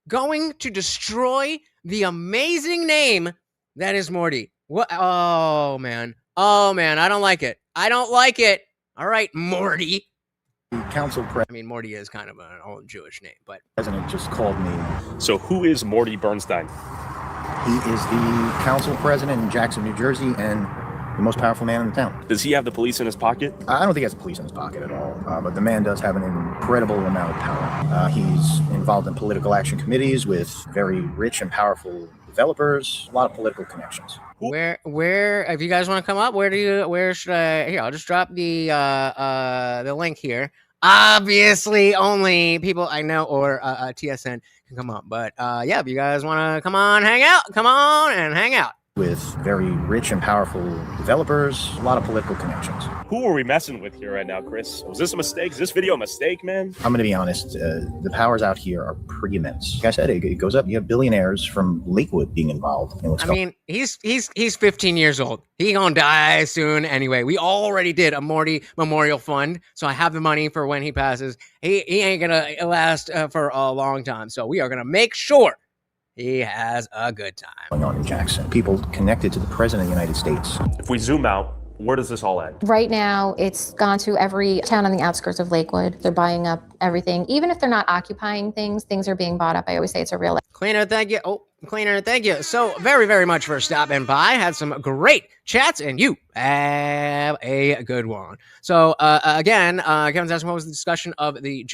going to destroy the amazing name that is Morty? What? Oh, man. I don't like it. All right, Morty. The council president. I mean, Morty is kind of an old Jewish name, but president just called me. So who is Morty Bernstein? He is the council president in Jackson, New Jersey, and the most powerful man in the town. Does he have the police in his pocket? I don't think he has the police in his pocket at all, but the man does have an incredible amount of power. He's involved in political action committees with very rich and powerful developers, a lot of political connections. Where, if you guys want to come up, where should I, here, I'll just drop the link here. Obviously, only people I know or TSN can come up. But yeah, if you guys want to come on and hang out. With very rich and powerful developers, a lot of political connections. Who are we messing with here right now, Chris? Was this a mistake? Is this video a mistake, man? I'm going to be honest. The powers out here are pretty immense. Like I said, it goes up. You have billionaires from Lakewood being involved in what's going on. He's 15 years old. He gonna die soon anyway. We already did a Morty Memorial Fund, so I have the money for when he passes. He ain't gonna last for a long time. So we are gonna make sure he has a good time. Going on in Jackson. People connected to the president of the United States. If we zoom out, where does this all end? Right now, it's gone to every town on the outskirts of Lakewood. They're buying up everything. Even if they're not occupying things are being bought up. I always say it's a real... Cleaner, thank you. Cleaner, thank you so very, very much for stopping by. Had some great chats, and you have a good one. So, again, Kevin's asking what was the discussion of the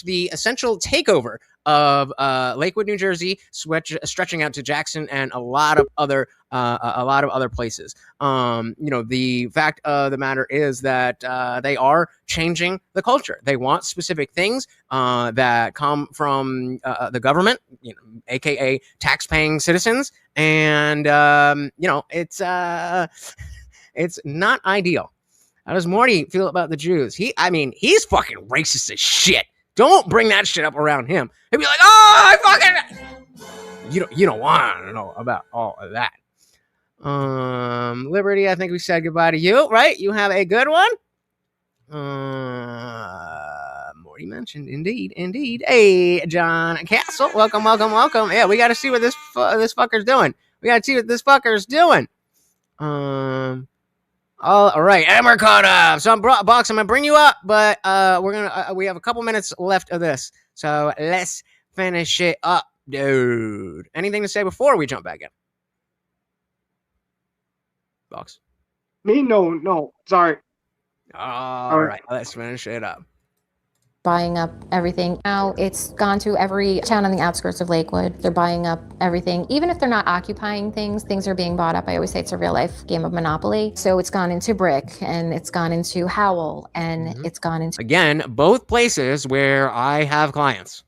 the essential takeover of Lakewood, New Jersey, stretching out to Jackson and a lot of other places. The fact of the matter is that they are changing the culture. They want specific things that come from the government, aka tax-paying citizens, and it's not ideal. How does Morty feel about the Jews? He's fucking racist as shit. Don't bring that shit up around him. He'll be like, oh, I fucking... You don't want to know about all of that. Liberty, I think we said goodbye to you, right? You have a good one. Morty mentioned, indeed. Hey, John Castle, welcome. Yeah, we got to see what this fucker's doing. All right, and we're caught up. So Box, I'm gonna bring you up, but we have a couple minutes left of this, so let's finish it up, dude. Anything to say before we jump back in? Box. Me? No. Sorry. All right, let's finish it up. buying up everything. Now it's gone to every town on the outskirts of Lakewood. They're buying up everything. Even if they're not occupying things, things are being bought up. I always say it's a real life game of Monopoly. So it's gone into Brick, and it's gone into Howell, and it's gone into... Again, both places where I have clients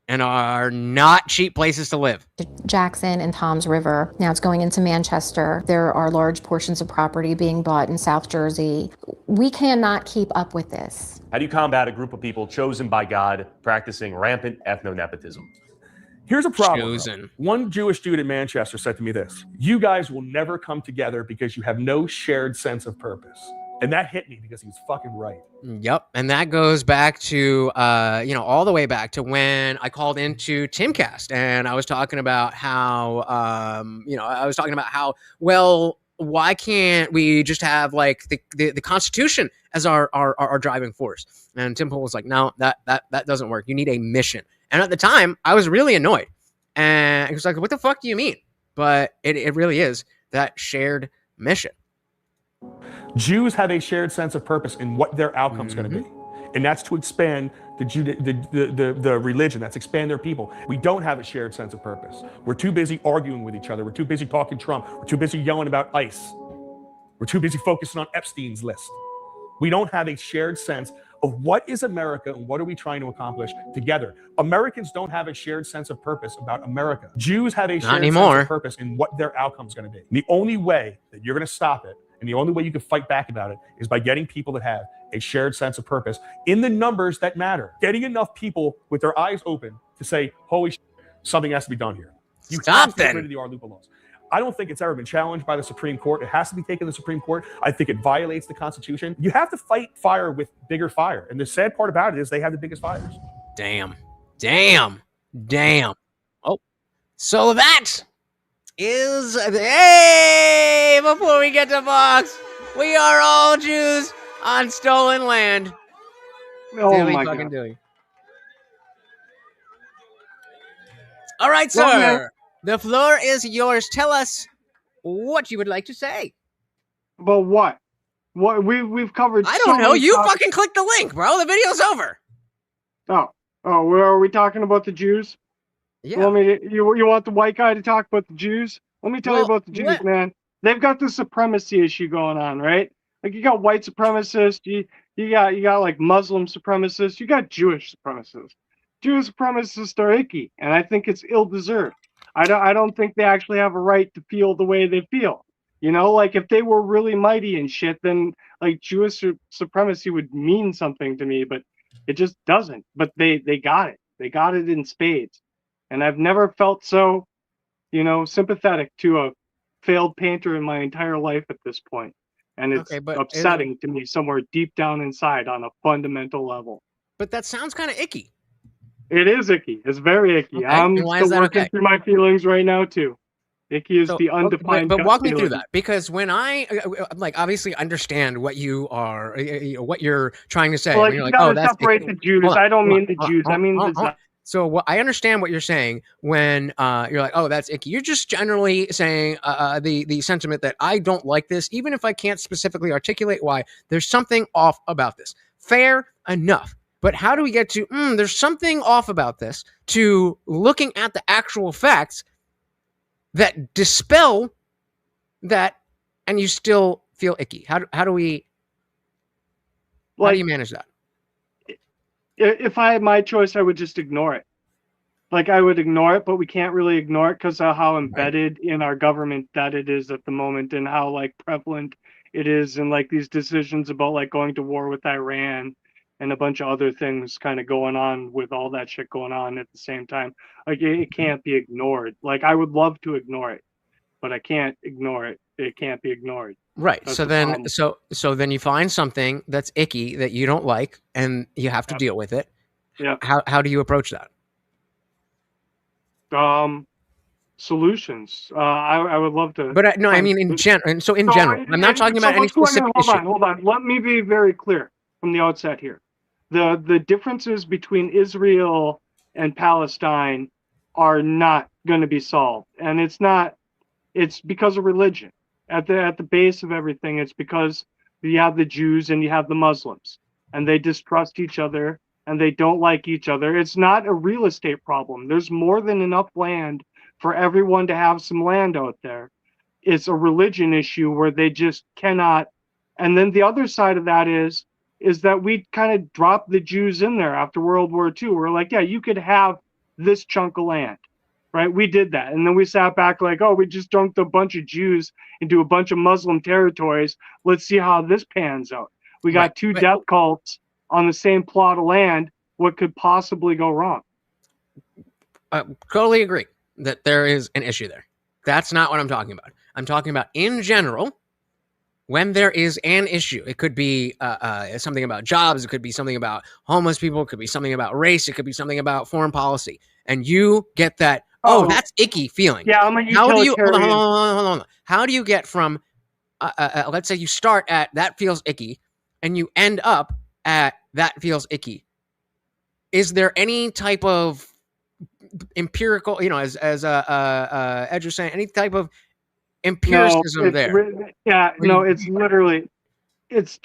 and are not cheap places to live. Jackson and Toms River. Now it's going into Manchester. There are large portions of property being bought in South Jersey. We cannot keep up with this. How do you combat a group of people chosen by God practicing rampant ethno-nepotism? Here's a problem. Chosen. One Jewish dude in Manchester said to me this: you guys will never come together because you have no shared sense of purpose. And that hit me because he's fucking right. Yep. And that goes back to, all the way back to when I called into Timcast and I was talking about how, well, why can't we just have like the Constitution as our driving force? And Tim Pool was like, no, that doesn't work. You need a mission. And at the time, I was really annoyed. And he was like, what the fuck do you mean? But it really is that shared mission. Jews have a shared sense of purpose in what their outcome's going to be. And that's to expand the religion. That's expand their people. We don't have a shared sense of purpose. We're too busy arguing with each other. We're too busy talking Trump. We're too busy yelling about ICE. We're too busy focusing on Epstein's list. We don't have a shared sense of what is America and what are we trying to accomplish together. Americans don't have a shared sense of purpose about America. Jews have a shared sense of purpose in what their outcome's going to be. The only way that you're going to stop it, and the only way you can fight back about it, is by getting people that have a shared sense of purpose in the numbers that matter. Getting enough people with their eyes open to say, holy shit, something has to be done here. You have to get rid of the R-Lupa laws. I don't think it's ever been challenged by the Supreme Court. It has to be taken to the Supreme Court. I think it violates the Constitution. You have to fight fire with bigger fire. And the sad part about it is they have the biggest fires. Damn. Oh, so that is... Hey, before we get to Fox, we are all Jews on stolen land. Oh my God. Dilly. All right, sir. The floor is yours. Tell us what you would like to say. But what? What we've covered. I don't know. You fucking click the link, bro. The video's over. Oh, where are we talking about the Jews? Yeah. You want the white guy to talk about the Jews? Let me tell you about the Jews, man. They've got the supremacy issue going on, right? Like, you got white supremacists, you got like Muslim supremacists, you got Jewish supremacists. Jewish supremacists are icky, and I think it's ill-deserved. I don't think they actually have a right to feel the way they feel. You know, like, if they were really mighty and shit, then like Jewish supremacy would mean something to me, but it just doesn't. But they got it. They got it in spades. And I've never felt so, sympathetic to a failed painter in my entire life at this point. And it's upsetting to me somewhere deep down inside on a fundamental level. But that sounds kind of icky. It is icky. It's very icky. Okay. I'm still working through my feelings right now too. Icky is the undefined. But walk me through that, because when I obviously understand what you are, what you're trying to say. Well, you're you gotta separate the Jews. I don't mean the Jews. I mean the. So I understand what you're saying when you're like, oh, that's icky. You're just generally saying the sentiment that I don't like this, even if I can't specifically articulate why. There's something off about this. Fair enough. But how do we get to, there's something off about this, to looking at the actual facts that dispel that, and you still feel icky? How do you manage that? If I had my choice, I would just ignore it. Like, I would ignore it, but we can't really ignore it because of how embedded in our government that it is at the moment, and how like prevalent it is, and like these decisions about like going to war with Iran and a bunch of other things kind of going on with all that shit going on at the same time. Like, it can't be ignored. Like, I would love to ignore it, but I can't ignore it. It can't be ignored. Right. That's So the then, problem. so then you find something that's icky that you don't like, and you have to deal with it. Yeah. How do you approach that? Solutions. I would love to. But I mean in general. So in general, I'm not talking about any specific issue. Hold on. Let me be very clear from the outset here. The differences between Israel and Palestine are not going to be solved, and it's because of religion. At the base of everything, it's because you have the Jews and you have the Muslims, and they distrust each other, and they don't like each other. It's not a real estate problem. There's more than enough land for everyone to have some land out there. It's a religion issue where they just cannot. And then the other side of that is that we kind of dropped the Jews in there after World War II. We're like, yeah, you could have this chunk of land, right? We did that. And then we sat back like, oh, we just dumped a bunch of Jews into a bunch of Muslim territories. Let's see how this pans out. We got two death cults on the same plot of land. What could possibly go wrong? I totally agree that there is an issue there. That's not what I'm talking about. I'm talking about in general, when there is an issue. It could be something about jobs. It could be something about homeless people. It could be something about race. It could be something about foreign policy. And you get that, oh, that's icky feeling. Yeah, I'm a utilitarian. Hold on. How do you get from, let's say you start at that feels icky and you end up at that feels icky? Is there any type of empirical, as Ed was saying, any type of empiricism there? It's literally, it's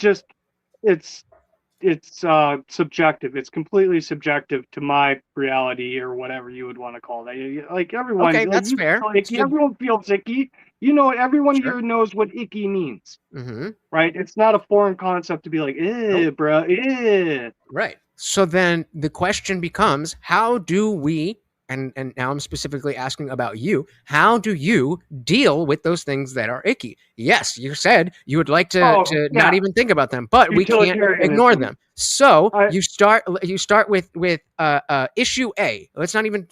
subjective. It's completely subjective to my reality or whatever you would want to call that. Like everyone, okay, that's fair. Everyone feels icky. Everyone here knows what icky means, right? It's not a foreign concept to be like, bro, Right. So then the question becomes, how do we, and now I'm specifically asking about you, how do you deal with those things that are icky? Yes, you said you would like to not even think about them, but we can't ignore them. So you start with issue A. Let's not even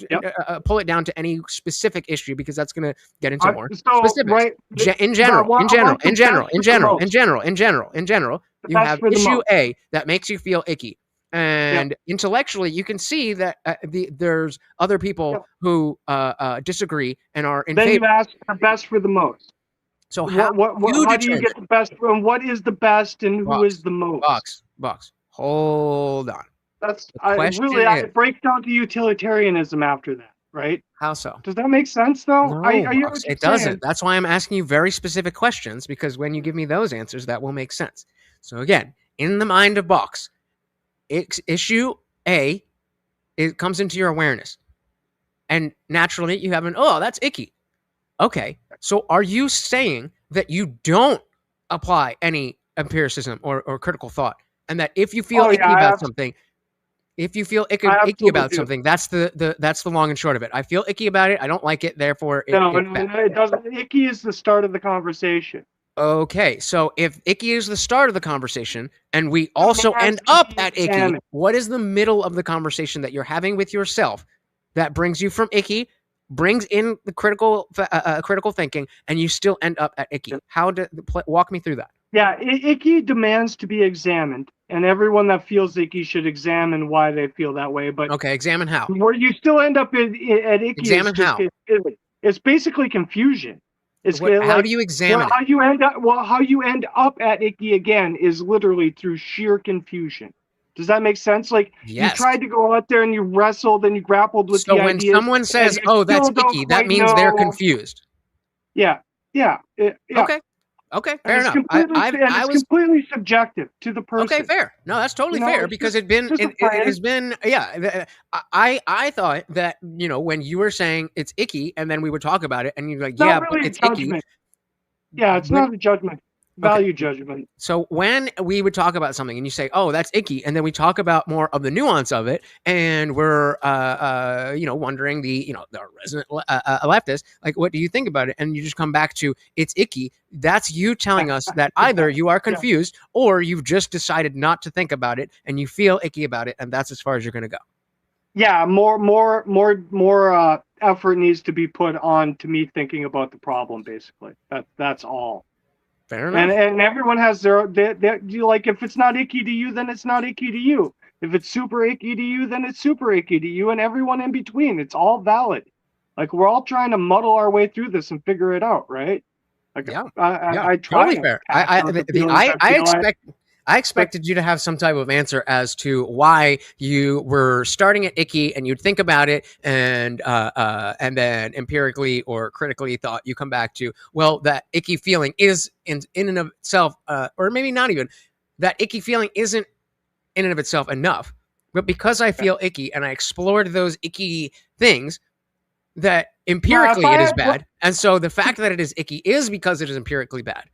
pull it down to any specific issue, because that's going to get into more specifics. Right, in general, you have issue A that makes you feel icky. And intellectually, you can see that there's other people who disagree and are in favor. Then you ask the best for the most. So how do you get the best? And what is the best, and who is the most? Box. Hold on. I break down to utilitarianism after that, right? How so? Does that make sense, though? No, it doesn't. That's why I'm asking you very specific questions, because when you give me those answers, that will make sense. So again, in the mind of Box, issue A, it comes into your awareness, and naturally you have that's icky. Okay, so are you saying that you don't apply any empiricism or critical thought, and that if you feel icky about something, if you feel icky about something, that's the long and short of it? I feel icky about it. I don't like it. Therefore, it doesn't. Icky is the start of the conversation. Okay, so if icky is the start of the conversation and we also end up at icky, what is the middle of the conversation that you're having with yourself that brings you from icky, brings in the critical thinking, and you still end up at icky? Walk me through that. Yeah, icky demands to be examined, and everyone that feels icky should examine why they feel that way. But okay, examine how. Where you still end up at icky. Examine how. It's basically confusion. How do you examine how you end up at icky again is literally through sheer confusion. Does that make sense? Like, you tried to go out there and you wrestled and you grappled with the ideas. So when someone says, "Oh, that's icky," that means they're confused. Yeah. Okay, fair enough. It's completely subjective to the person. Okay, fair. No, that's totally fair, because it has been. Yeah, I thought that when you were saying it's icky, and then we would talk about it, and you're like, yeah, but it's icky. Yeah, it's not a judgment. Value judgment. So when we would talk about something and you say, "Oh, that's icky," and then we talk about more of the nuance of it, and we're wondering the resident leftist, like, what do you think about it? And you just come back to it's icky. That's you telling us that either you are confused or you've just decided not to think about it and you feel icky about it, and that's as far as you're going to go. Yeah, more effort needs to be put on to me thinking about the problem. Basically, that's all. Fair enough. And everyone has their like, if it's not icky to you, then it's not icky to you. If it's super icky to you, then it's super icky to you, and everyone in between. It's all valid. Like, we're all trying to muddle our way through this and figure it out, right? Like, I try. Totally fair. I expected you to have some type of answer as to why you were starting at icky, and you'd think about it, and then empirically or critically thought you come back to, well, that icky feeling is in and of itself, or maybe not even, that icky feeling isn't in and of itself enough. But because I feel icky and I explored those icky things, that empirically it is bad. And so the fact that it is icky is because it is empirically bad.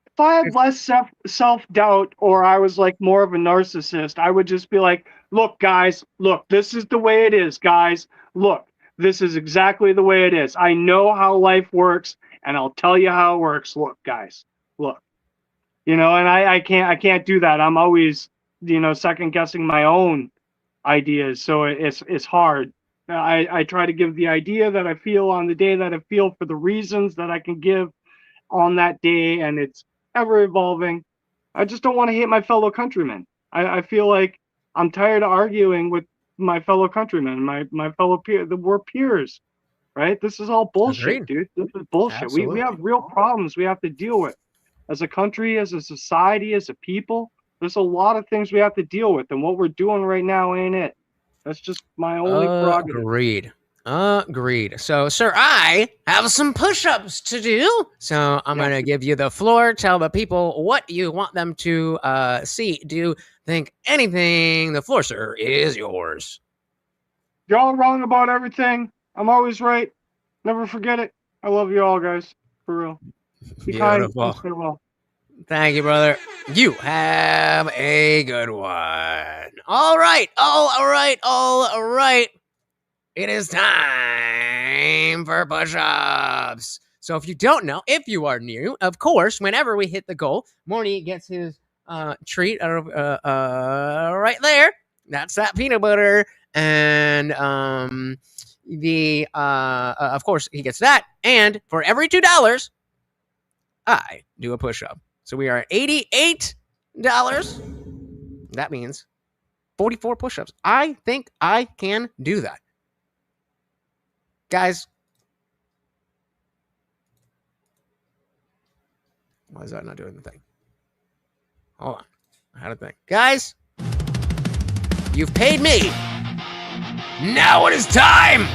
If I had less self-doubt, or I was like more of a narcissist, I would just be like, look, guys, look, this is the way it is, guys. Look, this is exactly the way it is. I know how life works, and I'll tell you how it works. Look, guys, look. And I can't do that. I'm always, second guessing my own ideas. So it's hard. I try to give the idea that I feel on the day that I feel for the reasons that I can give on that day, and it's ever evolving. I just don't want to hate my fellow countrymen. I feel like I'm tired of arguing with my fellow countrymen, my fellow peers. We're peers, right? This is all bullshit, dude. This is bullshit. We have real problems we have to deal with as a country, as a society, as a people. There's a lot of things we have to deal with, and what we're doing right now ain't it. That's just my only prerogative. Agreed. So, sir, I have some push-ups to do. So I'm going to give you the floor. Tell the people what you want them to see. Do you think anything? The floor, sir, is yours. Y'all wrong about everything. I'm always right. Never forget it. I love you all, guys. For real. Be kind. Stay well. Thank you, brother. You have a good one. All right. All right. It is time for push-ups. So if you don't know, if you are new, of course, whenever we hit the goal, Morty gets his treat right there. That's that peanut butter. And of course, he gets that. And for every $2, I do a push-up. So we are at $88. That means 44 push-ups. I think I can do that. Guys, why is that not doing the thing? Hold on. I had a thing. Guys, you've paid me. Now it is time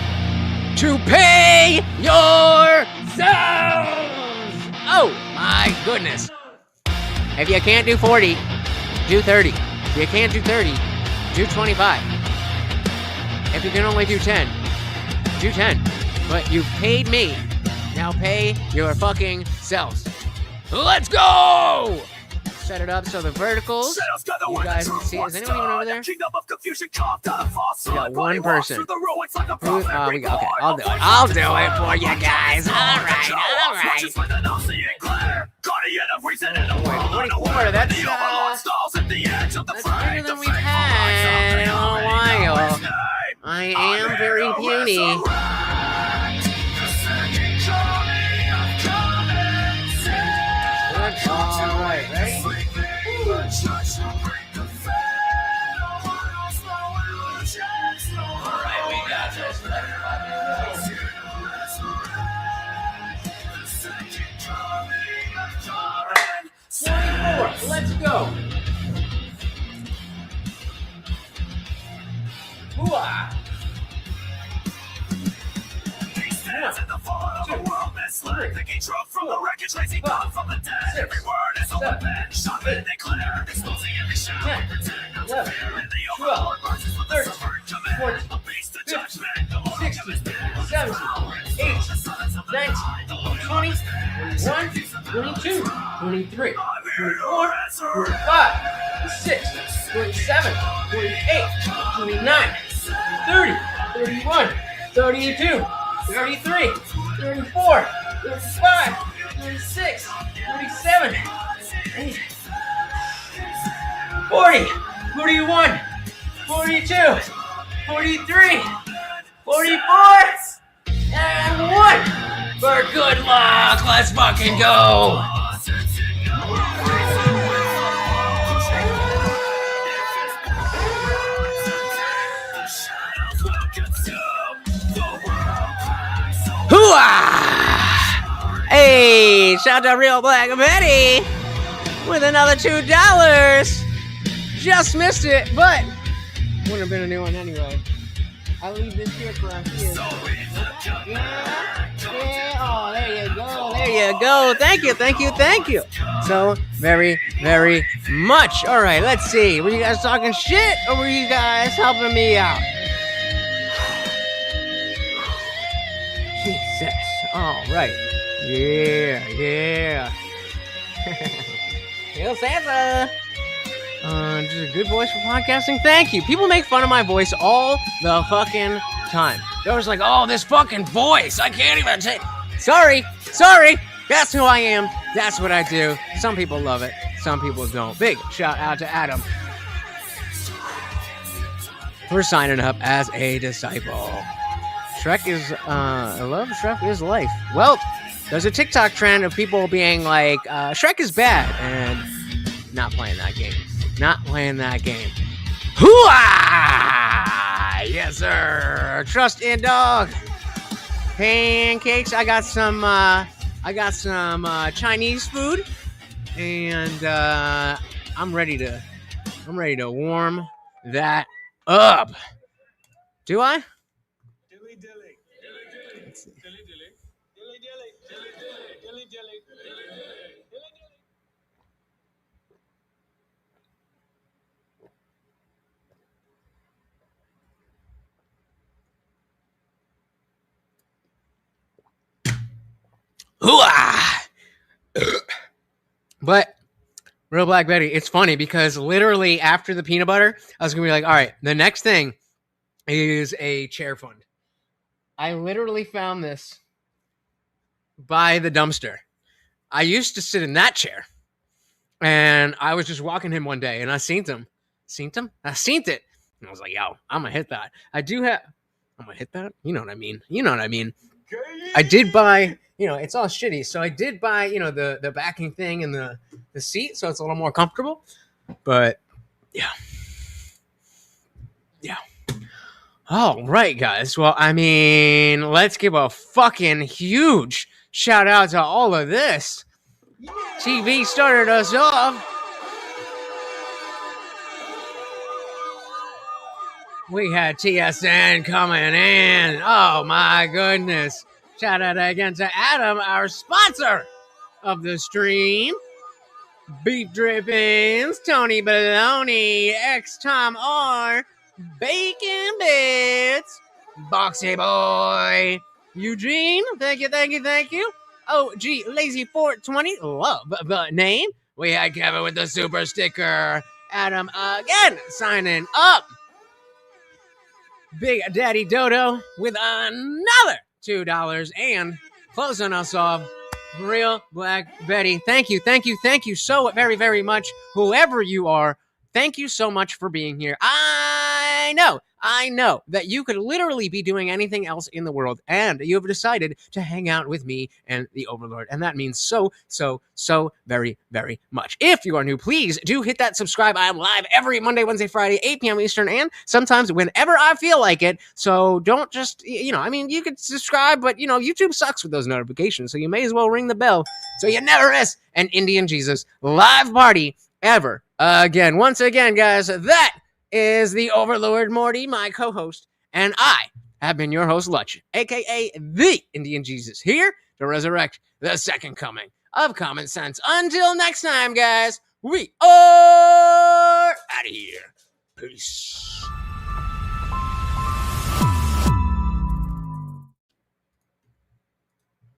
to pay yourselves. Oh, my goodness. If you can't do 40, do 30. If you can't do 30, do 25. If you can only do 10, do 10. But you've paid me. Now pay your fucking selves. Let's go! Set it up so the verticals, you guys can see. Is anyone even over there? We got one person. Okay, I'll do it. I'll do it for you guys. All right. Wait, 44, that's bigger than we've had in a while. I am very puny. All right, ready? Alright, we got this. 24, let's go. Hooah! Thinking truck from the wreckage, lazy bomb from the dead. Every word is open bed, shot and declare, exposing every shadow, pretend not to fear. And the overlord marches with the subvert command. A beast of judgment, the moral of his dead. 17, 18, 19, 20, 21, 22, 23, 24, 25, 26, 27, 28, 29, 30, 31, 32, 33, 34, 35, 36, 37, 40, 41, 42, 43, 44, and 1. For good luck, let's fucking go. Hooah! Hey, shout out Real Black Betty with another $2. Just missed it, but wouldn't have been a new one anyway. I'll leave this here for our kids. Yeah. Yeah, oh, there you go. There you go. Thank you, thank you, thank you. So very, very much. All right, let's see. Were you guys talking shit or were you guys helping me out? Jesus. All right. Yeah, yeah. Hail Santa. Just a good voice for podcasting. Thank you. People make fun of my voice all the fucking time. They're always like, oh, this fucking voice. I can't even say. Sorry. That's who I am. That's what I do. Some people love it. Some people don't. Big shout out to Adam for signing up as a disciple. Shrek is, I love Shrek is life. Well, there's a TikTok trend of people being like, Shrek is bad, and not playing that game. Not playing that game. Hooah! Yes, sir. Trust in dog. Pancakes. I got some Chinese food, and I'm ready to warm that up. Do I? But Real Black Betty, it's funny because literally after the peanut butter, I was gonna be like, all right, the next thing is a chair fund. I literally found this by the dumpster. I used to sit in that chair, and I was just walking him one day, and I seen him. I seen it, and I was like, yo, I'm gonna hit that. I'm gonna hit that. You know what I mean? I did buy, it's all shitty. So I did buy, the backing thing and the seat, so it's a little more comfortable. But yeah. All right, guys. Well, let's give a fucking huge shout out to all of this. TV started us off. We had TSN coming in. Oh, my goodness. Shout out again to Adam, our sponsor of the stream. Beef Drippings, Tony Baloney, X-Tom R, Bacon Bits, Boxy Boy, Eugene, thank you. OG Lazy 420, love the name. We had Kevin with the super sticker. Adam again signing up. Big Daddy Dodo with another $2 and closing us off. Real Black Betty. Thank you so very, very much. Whoever you are, thank you so much for being here. I know that you could literally be doing anything else in the world, and you have decided to hang out with me and the Overlord, and that means so very, very much. If you are new, please do hit that subscribe. I am live every Monday, Wednesday, Friday, 8 p.m. Eastern, and sometimes whenever I feel like it. So don't just, you could subscribe, but, YouTube sucks with those notifications, so you may as well ring the bell so you never miss an Indian Jesus live party ever again. Once again, guys, that is the Overlord Morty, my co-host, and I have been your host, Lutch, aka the Indian Jesus, here to resurrect the second coming of common sense. Until next time, guys, we are out of here. Peace.